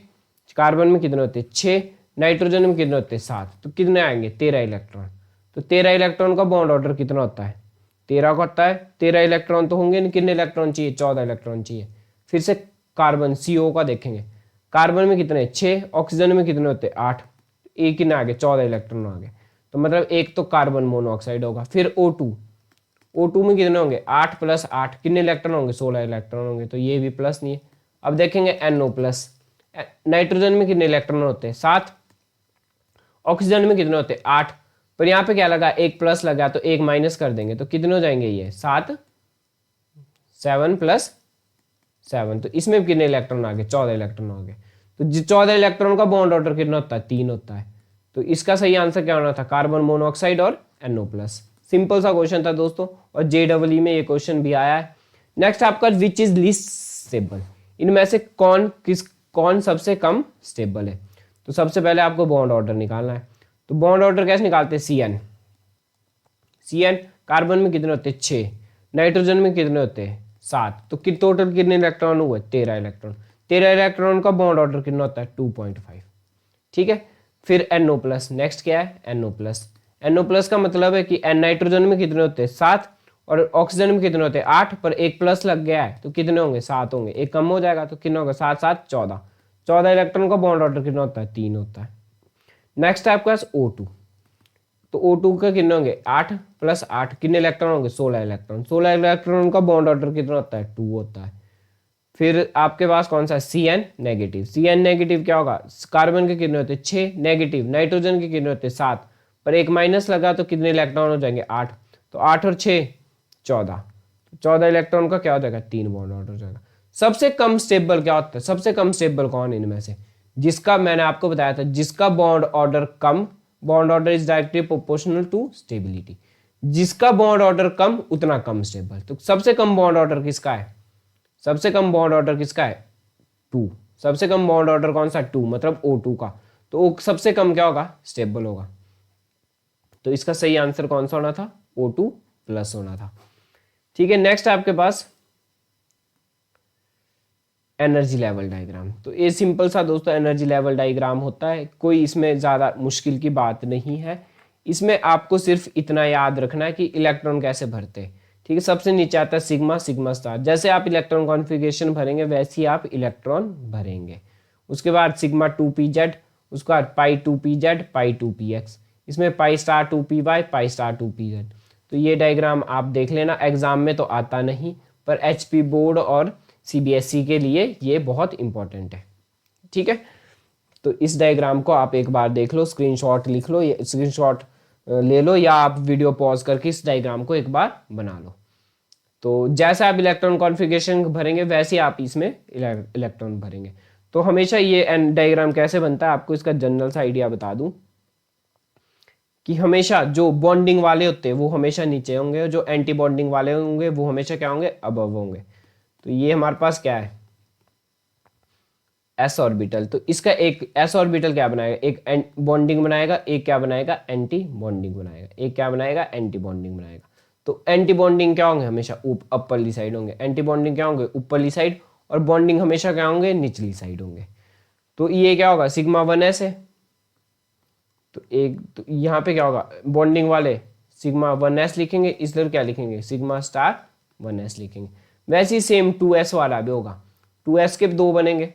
कार्बन में कितने होते हैं 6, नाइट्रोजन में कितने होते हैं 7, तो कितने आएंगे 13 इलेक्ट्रॉन, तो 13 इलेक्ट्रॉन का बॉन्ड ऑर्डर कितना होता है 13 का होता है। 13 इलेक्ट्रॉन तो होंगे नहीं, कितने इलेक्ट्रॉन चाहिए 14 इलेक्ट्रॉन चाहिए। फिर से कार्बन CO का देखेंगे, कार्बन में कितने 6, ऑक्सीजन में कितने होते 8, एक कितने आगे 14 इलेक्ट्रॉन आगे, तो मतलब एक तो कार्बन मोनोऑक्साइड होगा। फिर O2 में कितने होंगे 8 + 8, कितने इलेक्ट्रॉन होंगे 16 इलेक्ट्रॉन होंगे, तो ये भी प्लस नहीं है। अब देखेंगे NO+, नाइट्रोजन में कितने इलेक्ट्रॉन होते हैं 7, ऑक्सीजन में कितने होते हैं 8, पर यहाँ पे क्या लगा एक प्लस लगा तो एक माइनस कर देंगे, तो कितने हो जाएंगे ये 7, 7 + 7, तो इसमें कितने इलेक्ट्रॉन आ गए 14 इलेक्ट्रॉन आ गए। तो 14 इलेक्ट्रॉन का बॉन्ड ऑर्डर कितना होता है 3 होता है, तो इसका सही आंसर क्या होना था कार्बन मोनोऑक्साइड और NO+। सिंपल सा क्वेश्चन था दोस्तों, और JEE में ये क्वेश्चन भी आया है। नेक्स्ट आपका विच इज लीस्ट स्टेबल, इनमें से कौन सबसे कम स्टेबल है। तो सबसे पहले आपको बॉन्ड ऑर्डर निकालना है। तो बॉन्ड ऑर्डर कैसे निकालते हैं, CN कार्बन में कितने होते हैं 6, नाइट्रोजन में कितने होते हैं 7, तो टोटल कितने इलेक्ट्रॉन हुए 13 इलेक्ट्रॉन। 13 इलेक्ट्रॉन का बॉन्ड ऑर्डर कितना होता है 2.5, ठीक है। फिर NO+, नेक्स्ट क्या है NO+। का मतलब है कि नाइट्रोजन में कितने होते हैं 7 और ऑक्सीजन में कितने होते हैं 8, पर एक प्लस लग गया है तो कितने होंगे 7 होंगे, एक कम हो जाएगा तो कितना होगा 7 7 14। 14 इलेक्ट्रॉन का बॉन्ड ऑर्डर कितना होता है 3 होता है। नेक्स्ट है आपके पास O2। तो O2 का कितने होंगे 8 + 8 कितने इलेक्ट्रॉन होंगे 16 इलेक्ट्रॉन। 16 इलेक्ट्रॉन का बॉन्ड ऑर्डर कितना होता है 2 होता है। फिर आपके पास कौन सा CN नेगेटिव। CN नेगेटिव क्या होगा, कार्बन के कितने होते हैं 6 नेगेटिव, नाइट्रोजन के कितने होते हैं 7, पर एक माइनस लगा तो कितने इलेक्ट्रॉन हो जाएंगे 8, तो 8 और 6 14। 14 इलेक्ट्रॉन का क्या हो जाएगा 3 बॉन्ड ऑर्डर हो जाएगा। सबसे कम स्टेबल क्या होता है, सबसे कम स्टेबल कौन इनमें से, जिसका मैंने आपको बताया था जिसका बॉन्ड ऑर्डर कम, bond order is directly proportional to stability, जिसका बॉन्ड ऑर्डर कम उतना कम स्टेबल। तो सबसे कम बॉन्ड ऑर्डर किसका है, सबसे कम बॉन्ड ऑर्डर किसका है 2। सबसे कम बॉन्ड ऑर्डर कौन सा 2, मतलब O2 का। तो सबसे कम क्या होगा स्टेबल होगा। तो इसका सही आंसर कौन सा होना था O2+ होना था, ठीक है। नेक्स्ट आपके पास एनर्जी लेवल डायग्राम। तो ये सिंपल सा दोस्तों एनर्जी लेवल डायग्राम होता है, कोई इसमें ज़्यादा मुश्किल की बात नहीं है। इसमें आपको सिर्फ इतना याद रखना है कि इलेक्ट्रॉन कैसे भरते हैं, ठीक है। सबसे नीचे आता है सिग्मा, सिग्मा स्टार। जैसे आप इलेक्ट्रॉन कॉन्फ़िगरेशन भरेंगे वैसे ही आप इलेक्ट्रॉन भरेंगे। उसके बाद सिग्मा 2pz, उसके बाद पाई 2pz, पाई 2px, इसमें पाई star 2py, pi star 2pz। तो ये डायग्राम आप देख लेना, एग्जाम में तो आता नहीं, पर HP बोर्ड और CBSE के लिए ये बहुत इंपॉर्टेंट है, ठीक है। तो इस डायग्राम को आप एक बार देख लो, स्क्रीनशॉट लिख लो, स्क्रीनशॉट ले लो, या आप वीडियो पॉज करके इस डायग्राम को एक बार बना लो। तो जैसे आप इलेक्ट्रॉन कॉन्फ़िगरेशन भरेंगे वैसे ही आप इसमें इलेक्ट्रॉन भरेंगे। तो हमेशा ये डायग्राम कैसे बनता है, आपको इसका जनरल सा आइडिया बता दूं कि हमेशा जो बॉन्डिंग वाले होते हैं वो हमेशा नीचे होंगे, जो एंटी बॉन्डिंग वाले होंगे वो हमेशा क्या होंगे अबव होंगे। तो ये हमारे पास क्या है s ऑर्बिटल। तो इसका एक s ऑर्बिटल क्या बनाएगा, एक बॉन्डिंग बनाएगा, एक क्या बनाएगा एंटी बॉन्डिंग बनाएगा, एक क्या बनाएगा एंटी बॉन्डिंग बनाएगा। तो एंटी बॉन्डिंग क्या होंगे हमेशा ऊपरली साइड होंगे, एंटी बॉन्डिंग क्या होंगे ऊपरली साइड, और बॉन्डिंग हमेशा क्या होंगे निचली साइड होंगे। तो ये क्या होगा सिग्मा 1s है। तो तो यहाँ पे क्या होगा बॉन्डिंग वाले सिग्मा 1s लिखेंगे, इधर क्या लिखेंगे सिग्मा स्टार 1s लिखेंगे। वैसे ही सेम 2s वाला भी होगा, 2s के 2 बनेंगे,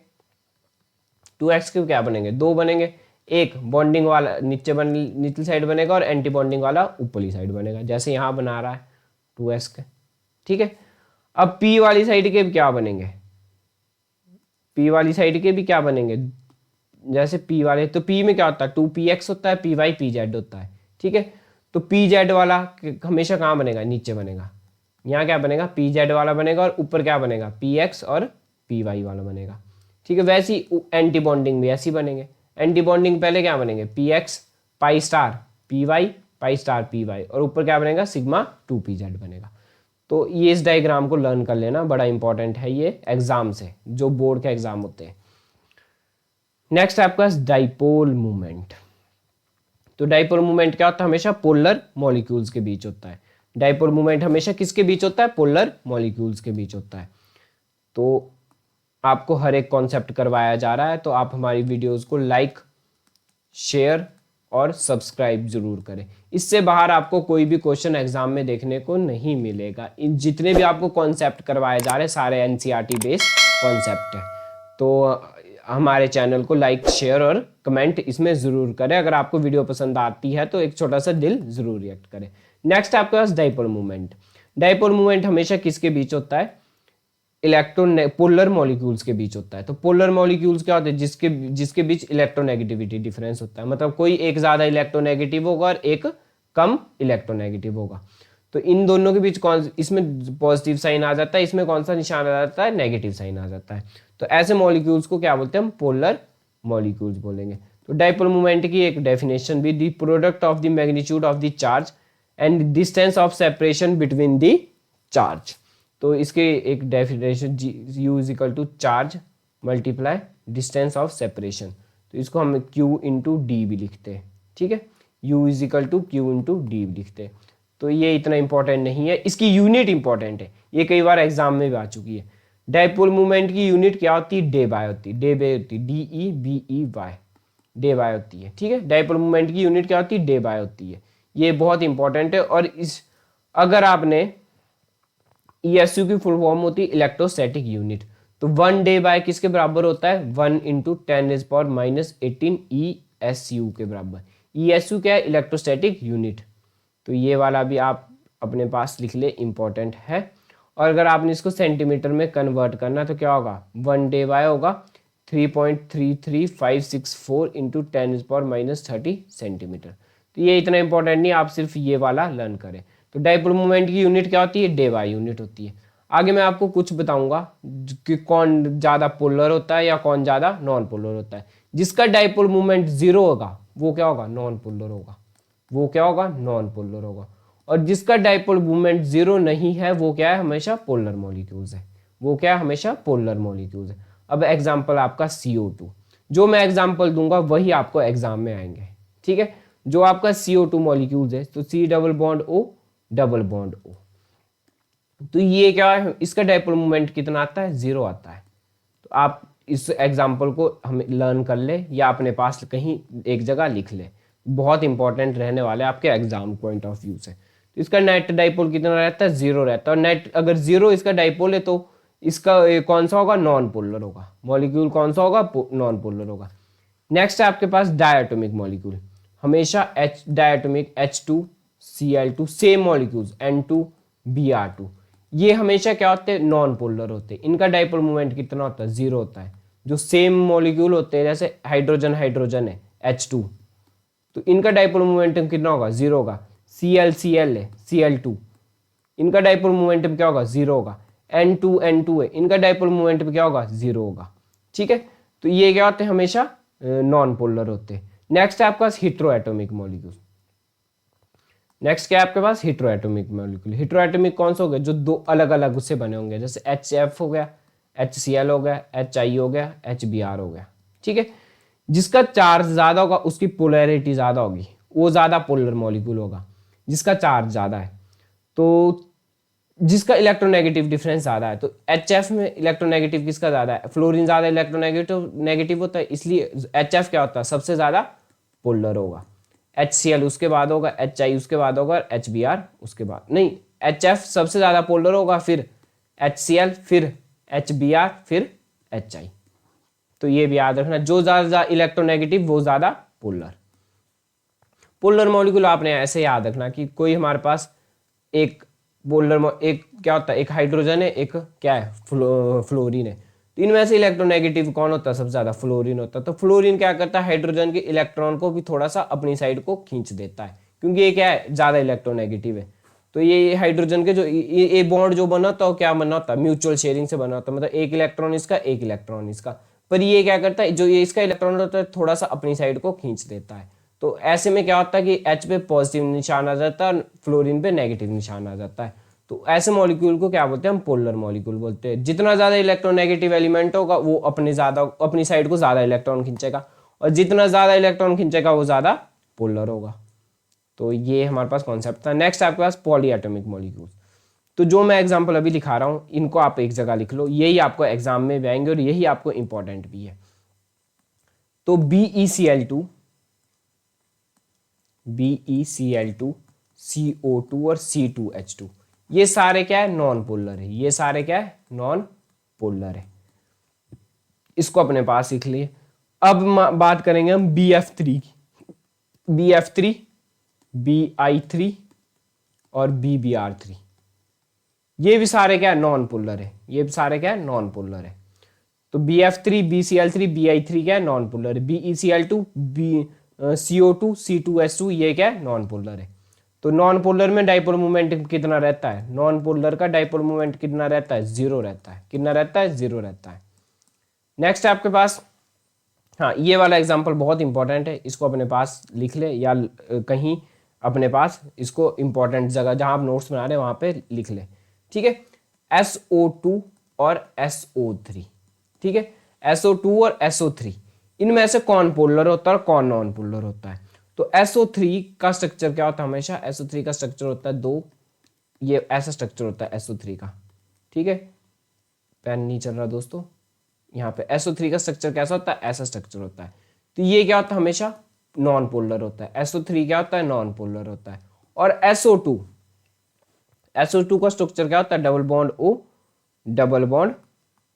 2x के क्या बनेंगे 2 बनेंगे, एक बॉन्डिंग वाला निचली साइड बनेगा और एंटी बॉन्डिंग वाला ऊपरली साइड बनेगा, जैसे यहाँ बना रहा है 2s के, ठीक है। अब p वाली साइड के क्या बनेंगे, p वाली साइड के भी क्या बनेंगे, जैसे p वाले, तो p में क्या होता है 2px होता है, py pz होता है, ठीक है। तो pz वाला हमेशा कहाँ बनेगा नीचे बनेगा, यहाँ क्या बनेगा pz वाला बनेगा, और ऊपर क्या बनेगा px और py वाला बनेगा, ठीक है। वैसे ही एंटी बॉन्डिंग भी ऐसे ही बनेंगे। एंटी बॉन्डिंग पहले क्या बनेंगे px pi star py pi star py, और ऊपर क्या बनेगा सिग्मा 2pz बनेगा। तो ये इस डायग्राम को लर्न कर लेना, बड़ा इंपॉर्टेंट है ये एग्जाम से, जो बोर्ड के एग्जाम होते हैं। नेक्स्ट है आपका डाइपोल मूवमेंट। तो डाइपोल मूवमेंट क्या होता है, हमेशा पोलर मॉलिक्यूल्स के बीच होता है। डाइपोल मूवमेंट हमेशा किसके बीच होता है, पोलर मॉलिक्यूल्स के बीच होता है। तो आपको हर एक कॉन्सेप्ट करवाया जा रहा है, तो आप हमारी वीडियोस को लाइक शेयर और सब्सक्राइब जरूर करें। इससे बाहर आपको कोई भी क्वेश्चन एग्जाम में देखने को नहीं मिलेगा। इन जितने भी आपको कॉन्सेप्ट करवाए जा रहे हैं सारे NCERT बेस्ड कॉन्सेप्ट है। तो हमारे चैनल को लाइक शेयर और कमेंट इसमें ज़रूर करें। अगर आपको वीडियो पसंद आती है तो एक छोटा सा दिल ज़रूर रिएक्ट करें। नेक्स्ट आपके पास डाइपोल मूवमेंट। डाइपोल मूवमेंट हमेशा किसके बीच होता है, इलेक्ट्रॉन पोलर मॉलिक्यूल्स के बीच होता है। तो पोलर मॉलिक्यूल्स क्या होते हैं, जिसके बीच इलेक्ट्रोनेगेटिविटी डिफरेंस होता है, मतलब कोई एक ज़्यादा इलेक्ट्रोनेगेटिव होगा और एक कम इलेक्ट्रोनेगेटिव होगा। तो इन दोनों के बीच कौन, इसमें पॉजिटिव साइन आ जाता है, इसमें कौन सा निशान आ जाता है नेगेटिव साइन आ जाता है। तो ऐसे मॉलिक्यूल्स को क्या बोलते हैं हम पोलर मॉलिक्यूल्स बोलेंगे। तो डाइपोल मूवमेंट की एक डेफिनेशन भी, the product of the magnitude of the charge and distance of separation between the charge. तो इसके एक definition U is equal to charge multiply distance of separation. तो इसको हम Q इंटू डी भी लिखते हैं, ठीक है, U is equal to Q into D भी लिखते हैं। तो ये इतना इंपॉर्टेंट नहीं है, इसकी यूनिट इंपॉर्टेंट है, ये कई बार एग्जाम में भी आ चुकी है। डाइपोल मूवमेंट की यूनिट क्या होती है, डे बाय होती है, डे बाय होती है, DE/BE/Y, डे बाय होती है, ठीक है। डाइपोल मूवमेंट की यूनिट क्या होती है, डे बाय होती है, ये बहुत इंपॉर्टेंट है। और इस अगर आपने ESU की फुल फॉर्म होती है इलेक्ट्रोस्टैटिक यूनिट, तो 1 डे बाय किसके बराबर होता है, 1 इंटू 10⁻⁻18 ESU के बराबर। ESU क्या है, इलेक्ट्रोस्टैटिक यूनिट। तो ये वाला भी आप अपने पास लिख ले, इंपॉर्टेंट है। और अगर आपने इसको सेंटीमीटर में कन्वर्ट करना तो क्या होगा, 1 डे बाय होगा 3.33564 इंटू 10⁻30 सेंटीमीटर। तो ये इतना इंपॉर्टेंट नहीं, आप सिर्फ ये वाला लर्न करें। तो डाइपोल मोमेंट की यूनिट क्या होती है, डे बाय यूनिट होती है। आगे मैं आपको कुछ बताऊंगा कि कौन ज़्यादा पोलर होता है या कौन ज़्यादा नॉन पोलर होता है। जिसका डाइपोल मोमेंट 0 होगा वो क्या होगा, नॉन पोलर होगा, वो क्या होगा, नॉन पोलर होगा। और जिसका डाइपोल मोमेंट 0 नहीं है वो क्या है, हमेशा पोलर मॉलिक्यूल्स है, वो क्या है, हमेशा पोलर मॉलिक्यूल्स है। अब एग्जांपल आपका CO2, जो मैं एग्जांपल दूंगा वही आपको एग्जाम में आएंगे, ठीक है। जो आपका CO2 मॉलिक्यूल्स है, तो C double bond O double bond O, तो ये क्या है, इसका डाइपोल मोमेंट कितना आता है, 0 आता है। तो आप इस एग्जांपल को हम लर्न कर ले या अपने पास कहीं एक जगह लिख ले, बहुत इंपॉर्टेंट रहने वाले आपके एग्जाम पॉइंट ऑफ व्यू से। तो इसका नेट डाइपोल कितना रहता है, 0 रहता है। और नेट अगर 0 इसका डाइपोल है तो इसका कौन सा होगा, नॉन पोलर होगा, मॉलिक्यूल कौन सा होगा, नॉन पोलर होगा। नेक्स्ट है आपके पास डायटोमिक मॉलिक्यूल, हमेशा diatomic H2Cl2 same molecules N2Br2, ये हमेशा क्या होते हैं, नॉन पोलर होते हैं। इनका डाइपोल मोमेंट कितना होता है, 0 होता है। जो सेम मॉलिक्यूल होते हैं, जैसे हाइड्रोजन हाइड्रोजन है H2, तो इनका डाइपोल मोमेंटम कितना होगा, 0 होगा। Cl है Cl2, इनका डाइपोल मोमेंटम क्या होगा, 0 होगा। N2 है, इनका डाइपोल मोमेंटम क्या होगा, 0 होगा, ठीक है। तो ये क्या होते हैं, हमेशा नॉन पोलर होते हैं। नेक्स्ट है आपके पास हिट्रोएटोमिक मॉलिक्यूल। नेक्स्ट क्या है आपके पास, हिट्रोएटोमिक मॉलिक्यूल। हिट्रोएटोमिक कौन सा हो गया, जो दो अलग अलग उससे बने होंगे, जैसे HF हो गया, HCl हो गया, HI हो गया, HBr हो गया, ठीक है। जिसका चार्ज ज्यादा होगा उसकी पोलैरिटी ज्यादा होगी, वो ज्यादा पोलर मॉलिक्यूल होगा, जिसका चार्ज ज्यादा है। तो जिसका इलेक्ट्रोनेगेटिव डिफरेंस ज्यादा है, तो HF में इलेक्ट्रोनेगेटिव किसका ज्यादा है, फ्लोरीन ज्यादा इलेक्ट्रोनेगेटिव होता है, इसलिए HF क्या होता है, सबसे ज्यादा पोलर होगा। HCl उसके बाद होगा, HI उसके बाद होगा, HBr उसके बाद, नहीं, HF सबसे ज्यादा पोलर होगा, फिर HCl, फिर HBr, फिर HI। तो ये भी याद रखना, जो ज्यादा इलेक्ट्रोनेगेटिव वो ज्यादा पोलर। पोलर मॉलिक्यूल आपने ऐसे याद रखना कि कोई हमारे पास एक पोलर, एक क्या होता है, एक हाइड्रोजन है, एक क्या है, फ्लोरीन है। तो इनमें से इलेक्ट्रोनेगेटिव कौन होता है, सबसे ज्यादा फ्लोरीन होता है। तो फ्लोरीन क्या करता है, हाइड्रोजन के इलेक्ट्रॉन को भी थोड़ा सा अपनी साइड को खींच देता है, क्योंकि ये क्या है, ज्यादा इलेक्ट्रोनेगेटिव है। तो ये हाइड्रोजन के जो ये बॉन्ड जो बना होता है, क्या बना होता है, म्यूचुअल शेयरिंग से बना होता है, मतलब एक इलेक्ट्रॉन इसका, एक इलेक्ट्रॉन इसका। पर ये क्या करता है, जो ये इसका इलेक्ट्रॉन होता है थोड़ा सा अपनी साइड को खींच देता है। तो ऐसे में क्या होता है कि H पे पॉजिटिव निशान आ जाता है, फ्लोरीन पे नेगेटिव निशान आ जाता है। तो ऐसे मॉलिक्यूल को क्या बोलते हैं, हम पोलर मॉलिक्यूल बोलते हैं। जितना ज्यादा इलेक्ट्रोनेगेटिव एलिमेंट होगा वो अपनी साइड को ज्यादा इलेक्ट्रॉन खींचेगा, और जितना ज्यादा इलेक्ट्रॉन खींचेगा वो ज्यादा पोलर होगा। तो ये हमारे पास कॉन्सेप्ट था। नेक्स्ट आपके पास पॉलीएटॉमिक मॉलिक्यूल। तो जो मैं एग्जांपल अभी लिखा रहा हूँ इनको आप एक जगह लिख लो, यही आपको एग्जाम में भी आएंगे और यही आपको इंपॉर्टेंट भी है। तो BeCl2, CO2 और C2H2, ये सारे क्या है, नॉन पोलर है। ये सारे क्या है, नॉन पोलर है। इसको अपने पास लिख लिए। अब बात करेंगे हम BF3 की। BF3, BI3 और BBr3, ये भी सारे क्या है, नॉन पोलर है। ये भी सारे क्या है, नॉन पोलर है। तो BF3, BCl3, BI3 क्या है, नॉन पोलर है। BeCl2, CO2, C2H2, ये क्या है, नॉन पोलर है। तो नॉन पोलर में डाइपोल मोमेंट कितना रहता है, नॉन पोलर का डाइपोल मोमेंट कितना रहता है, 0 रहता है। कितना रहता है, 0 रहता है। नेक्स्ट आपके पास, हाँ, ये वाला एग्जांपल बहुत इंपॉर्टेंट है, इसको अपने पास लिख ले या कहीं अपने पास इसको इंपॉर्टेंट जगह जहां आप नोट्स बना रहे हैं वहां पे लिख ले। ठीक है, SO2 और SO3। ठीक है, SO2 और SO3 इनमें से कौन पोलर होता है और कौन नॉन पोलर होता है? तो SO3 का स्ट्रक्चर क्या होता है? हमेशा SO3 का स्ट्रक्चर होता है दो, ये ऐसा स्ट्रक्चर होता है SO3 का। ठीक है, पेन नहीं चल रहा दोस्तों, यहाँ पे SO3 का स्ट्रक्चर कैसा होता है? ऐसा स्ट्रक्चर होता है। तो ये क्या होता है? हमेशा नॉन पोलर होता है। SO3 क्या होता है? नॉन पोलर होता है। और SO2 का स्ट्रक्चर क्या होता है? Double bond O, double bond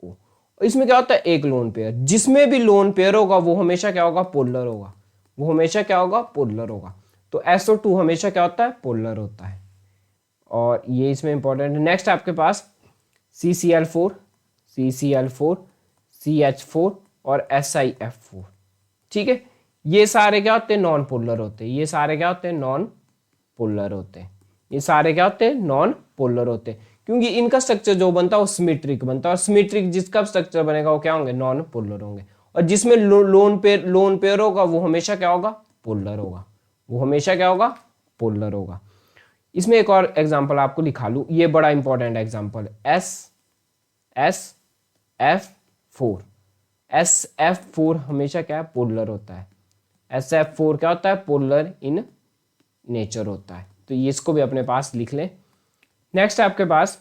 O। इसमें क्या होता है? एक लोन पेयर। जिसमें भी लोन पेयर होगा वो हमेशा क्या होगा? पोलर होगा। वो हमेशा क्या होगा? पोलर होगा। तो SO2 हमेशा क्या होता है? पोलर होता है। और ये इसमें इंपॉर्टेंट है। नेक्स्ट आपके पास CCl4, CCl4, CH4 और SiF4। ठीक है, ये सारे क्या होते हैं? नॉन पोलर होते हैं। ये सारे क्या होते हैं? नॉन पोलर होते हैं। ये सारे क्या होते हैं? नॉन पोलर होते हैं, क्योंकि इनका स्ट्रक्चर जो बनता है वो सिमेट्रिक बनता है। और सिमेट्रिक जिसका स्ट्रक्चर बनेगा वो क्या होंगे? नॉन पोलर होंगे। और जिसमें लोन पेयर होगा वो हमेशा क्या होगा? पोलर होगा। वो हमेशा क्या होगा? पोलर होगा। इसमें एक और एग्जांपल आपको लिखा लूं, ये बड़ा इंपॉर्टेंट एग्जांपल है। SF4। SF4 हमेशा क्या है? पोलर होता है। SF4 क्या होता है? पोलर इन नेचर होता है। तो ये इसको भी अपने पास लिख लें। नेक्स्ट आपके पास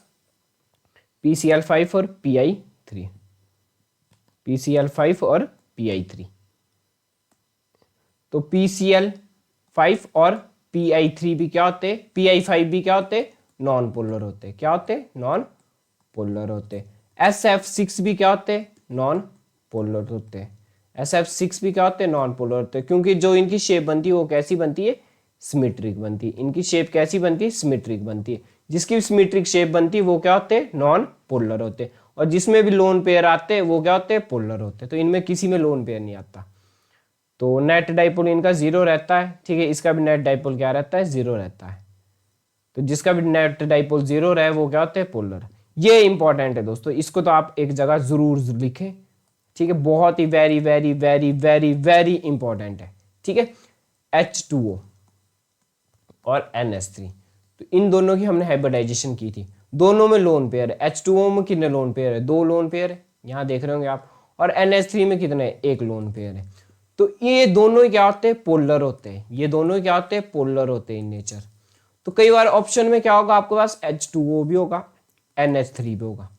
PCl5 और Pi3। PCl5 और Pi3। तो PCl5 और Pi3 भी क्या होते? Pi5 भी क्या होते? नॉन पोलर होते। क्या होते? नॉन पोलर होते। SF6 भी क्या होते? नॉन पोलर होते। SF6 भी क्या होते? नॉन पोलर होते, क्योंकि जो इनकी शेप बनती है वो कैसी बनती है? सिमेट्रिक बनती है। इनकी शेप कैसी बनती है? सिमेट्रिक बनती है। जिसकी सिमेट्रिक शेप बनती है वो क्या होते? नॉन पोलर होते। और जिसमें भी लोन पेयर आते हैं वो क्या होते? पोलर होते। तो इनमें किसी में लोन पेयर नहीं आता। तो नेट डाइपोल इनका 0 रहता है। ठीक है, इसका भी नेट डाइपोल क्या रहता है? 0 रहता है। तो जिसका भी नेट डाइपोल 0 रहे वो क्या होते हैं? पोलर। ये इंपॉर्टेंट है दोस्तों, इसको तो आप एक जगह जरूर लिखें। ठीक है, बहुत ही very very very very very important है। ठीक है, H2O और NH3, तो इन दोनों की हमने हाइब्रिडाइजेशन की थी। दोनों में लोन पेयर है। H2O में कितने लोन पेयर है? 2 लोन पेयर है, यहाँ देख रहे होंगे आप। और NH3 में कितने? 1 लोन पेयर है। तो ये दोनों ही क्या होते हैं? पोलर होते हैं। ये दोनों ही क्या होते हैं? पोलर होते हैं इन नेचर। तो कई बार ऑप्शन में क्या होगा आपके पास? H2O भी होगा, NH3 भी होगा।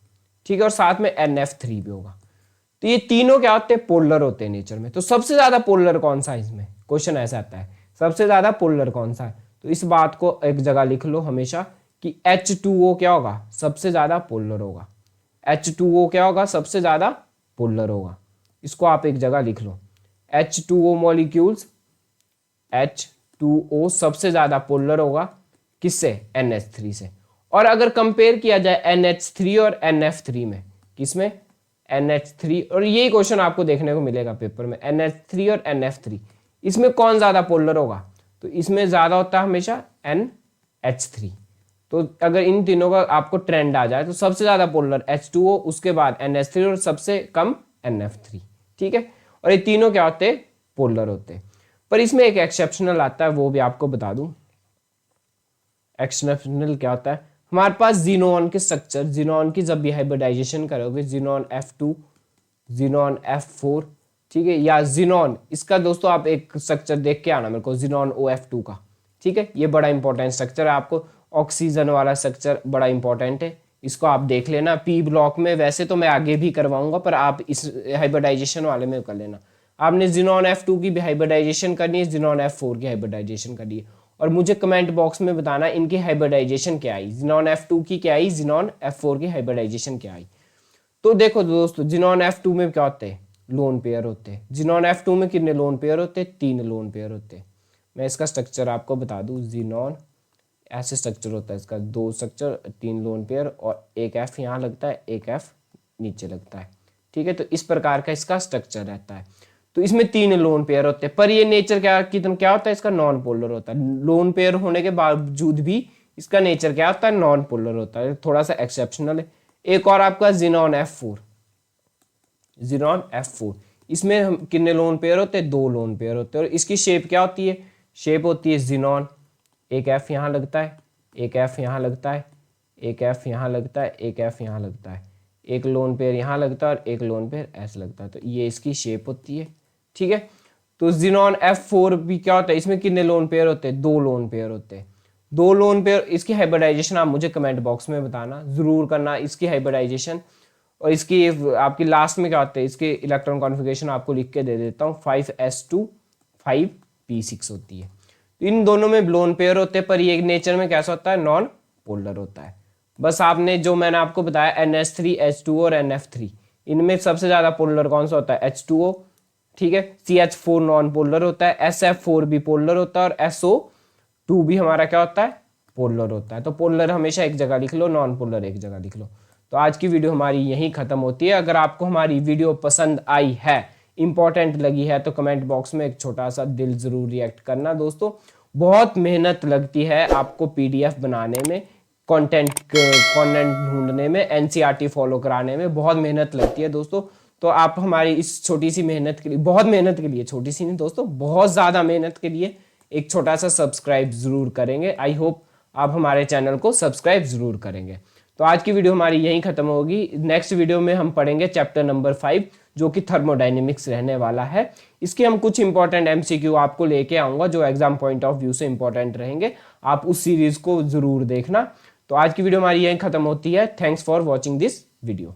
ठीक है, और साथ में NF3 भी होगा। तो ये तीनों क्या होते हैं? पोलर होते हैं नेचर में। तो सबसे ज्यादा पोलर कौन सा है? इसमें क्वेश्चन ऐसा आता है, सबसे ज्यादा पोलर कौन सा है? तो इस बात को एक जगह लिख लो हमेशा कि H2O क्या होगा? सबसे ज्यादा पोलर होगा। H2O क्या होगा? सबसे ज्यादा पोलर होगा। इसको आप एक जगह लिख लो। H2O मॉलिक्यूल्स, H2O सबसे ज्यादा पोलर होगा किससे? NH3 से। और अगर कंपेयर किया जाए NH3 और NF3 में, किसमें? NH3, और यही क्वेश्चन आपको देखने को मिलेगा पेपर में, NH3 और NF3, इसमें कौन ज्यादा पोलर होगा? तो इसमें ज्यादा होता है हमेशा NH3। तो अगर इन तीनों का आपको ट्रेंड आ जाए तो सबसे ज्यादा पोलर H2O, उसके बाद NH3 और सबसे कम NF3। ठीक है, और ये तीनों क्या होते हैं? पोलर होते हैं। पर इसमें एक एक्सेप्शनल आता है, वो भी आपको बता दूं। एक्सेप्शनल क्या होता है? हमारे पास जीनोन के स्ट्रक्चर, जीनोन की जब भी हाइब्रिडाइजेशन करोगे, जीनोन F2, जीनोन F4, ठीक है, या जीनोन, इसका दोस्तों आप एक स्ट्रक्चर देख के आना मेरे को, जीनोन OF2 का। ठीक है, ये बड़ा इंपॉर्टेंट स्ट्रक्चर है। आपको ऑक्सीजन वाला स्ट्रक्चर बड़ा इंपॉर्टेंट है, इसको आप देख लेना P ब्लॉक में। वैसे तो मैं आगे भी करवाऊंगा, पर आप इस हाइब्रिडाइजेशन वाले में कर लेना। आपने जीनोन F2 की भी हाइब्रिडाइजेशन करनी है, जीनोन F4 की हाइब्रिडाइजेशन करनी है, और मुझे कमेंट बॉक्स में बताना इनकी हाइब्रिडाइजेशन क्या आई, जीनोन F2 की क्या आई, जीनोन F4 की हाइब्रिडाइजेशन क्या आई। तो देखो दोस्तों, जीनोन F2 में क्या होते हैं? लोन पेयर होते हैं। जीनोन F2 में कितने लोन पेयर होते हैं? 3 लोन पेयर होते हैं। मैं इसका स्ट्रक्चर आपको बता दूं, जीनोन ऐसे स्ट्रक्चर होता है इसका, 2 स्ट्रक्चर, 3 लोन पेयर, और एक F यहाँ लगता है, एक F नीचे लगता है। ठीक है, तो इस प्रकार का इसका स्ट्रक्चर रहता है। तो इसमें 3 लोन पेयर होते हैं, पर ये नेचर क्या होता है? इसका नॉन पोलर होता है। लोन पेयर होने के बावजूद भी इसका नेचर क्या होता है? नॉन पोलर होता है, थोड़ा सा एक्सेप्शनल है। एक और आपका जीनोन F4, जीनोन F4, इसमें कितने लोन पेयर होते हैं? 2 लोन पेयर होते हैं। और इसकी शेप क्या होती है? शेप होती है जीनोन एक एफ यहाँ लगता है, एक एफ यहाँ लगता है, एक एफ यहाँ लगता है, एक एफ यहाँ लगता है, एक लोन पेयर यहाँ लगता है और एक लोन पेयर ऐसे लगता है। तो ये इसकी शेप होती है, ठीक है। तो जिनॉन F4 भी क्या होता है, इसमें कितने लोन पेयर होते हैं, 2 लोन पेयर होते हैं, 2 लोन पेयर। इसकी हाइब्रिडाइजेशन आप मुझे कमेंट बॉक्स में बताना जरूर करना, इसकी हाइब्रिडाइजेशन। और इसकी आपकी लास्ट में क्या होते हैं, इसके इलेक्ट्रॉन कॉन्फ़िगरेशन आपको लिख के दे देता हूँ, 5s2 5p6 होती है। तो इन दोनों में लोन पेयर होते हैं, पर ये नेचर में कैसा होता है, नॉन पोलर होता है। बस आपने जो मैंने आपको बताया NH3 H2O और NF3, इनमें सबसे ज्यादा पोलर कौन सा होता है, H2O, ठीक है। CH4 नॉन पोलर होता है, SF4 भी पोलर होता है और SO2 भी हमारा क्या होता है, पोलर होता है। तो पोलर हमेशा एक जगह लिख लो, नॉन पोलर एक जगह लिख लो। तो आज की वीडियो हमारी यहीं खत्म होती है। अगर आपको हमारी वीडियो पसंद आई है, इंपॉर्टेंट लगी है, तो कमेंट बॉक्स में एक छोटा सा दिल जरूर रिएक्ट करना। दोस्तों बहुत मेहनत लगती है आपको PDF बनाने में, कंटेंट ढूंढने में, NCERT फॉलो कराने में बहुत मेहनत लगती है दोस्तों। तो आप हमारी इस छोटी सी मेहनत के लिए, बहुत मेहनत के लिए, छोटी सी नहीं दोस्तों, बहुत ज़्यादा मेहनत के लिए एक छोटा सा सब्सक्राइब जरूर करेंगे। आई होप आप हमारे चैनल को सब्सक्राइब जरूर करेंगे। तो आज की वीडियो हमारी यहीं खत्म होगी। नेक्स्ट वीडियो में हम पढ़ेंगे चैप्टर नंबर 5, जो कि थर्मोडायनेमिक्स रहने वाला है। इसके हम कुछ इंपॉर्टेंट MCQ आपको लेके आऊंगा जो एग्जाम पॉइंट ऑफ व्यू से इंपॉर्टेंट रहेंगे। आप उस सीरीज को जरूर देखना। तो आज की वीडियो हमारी यहीं खत्म होती है। Thanks for watching this video.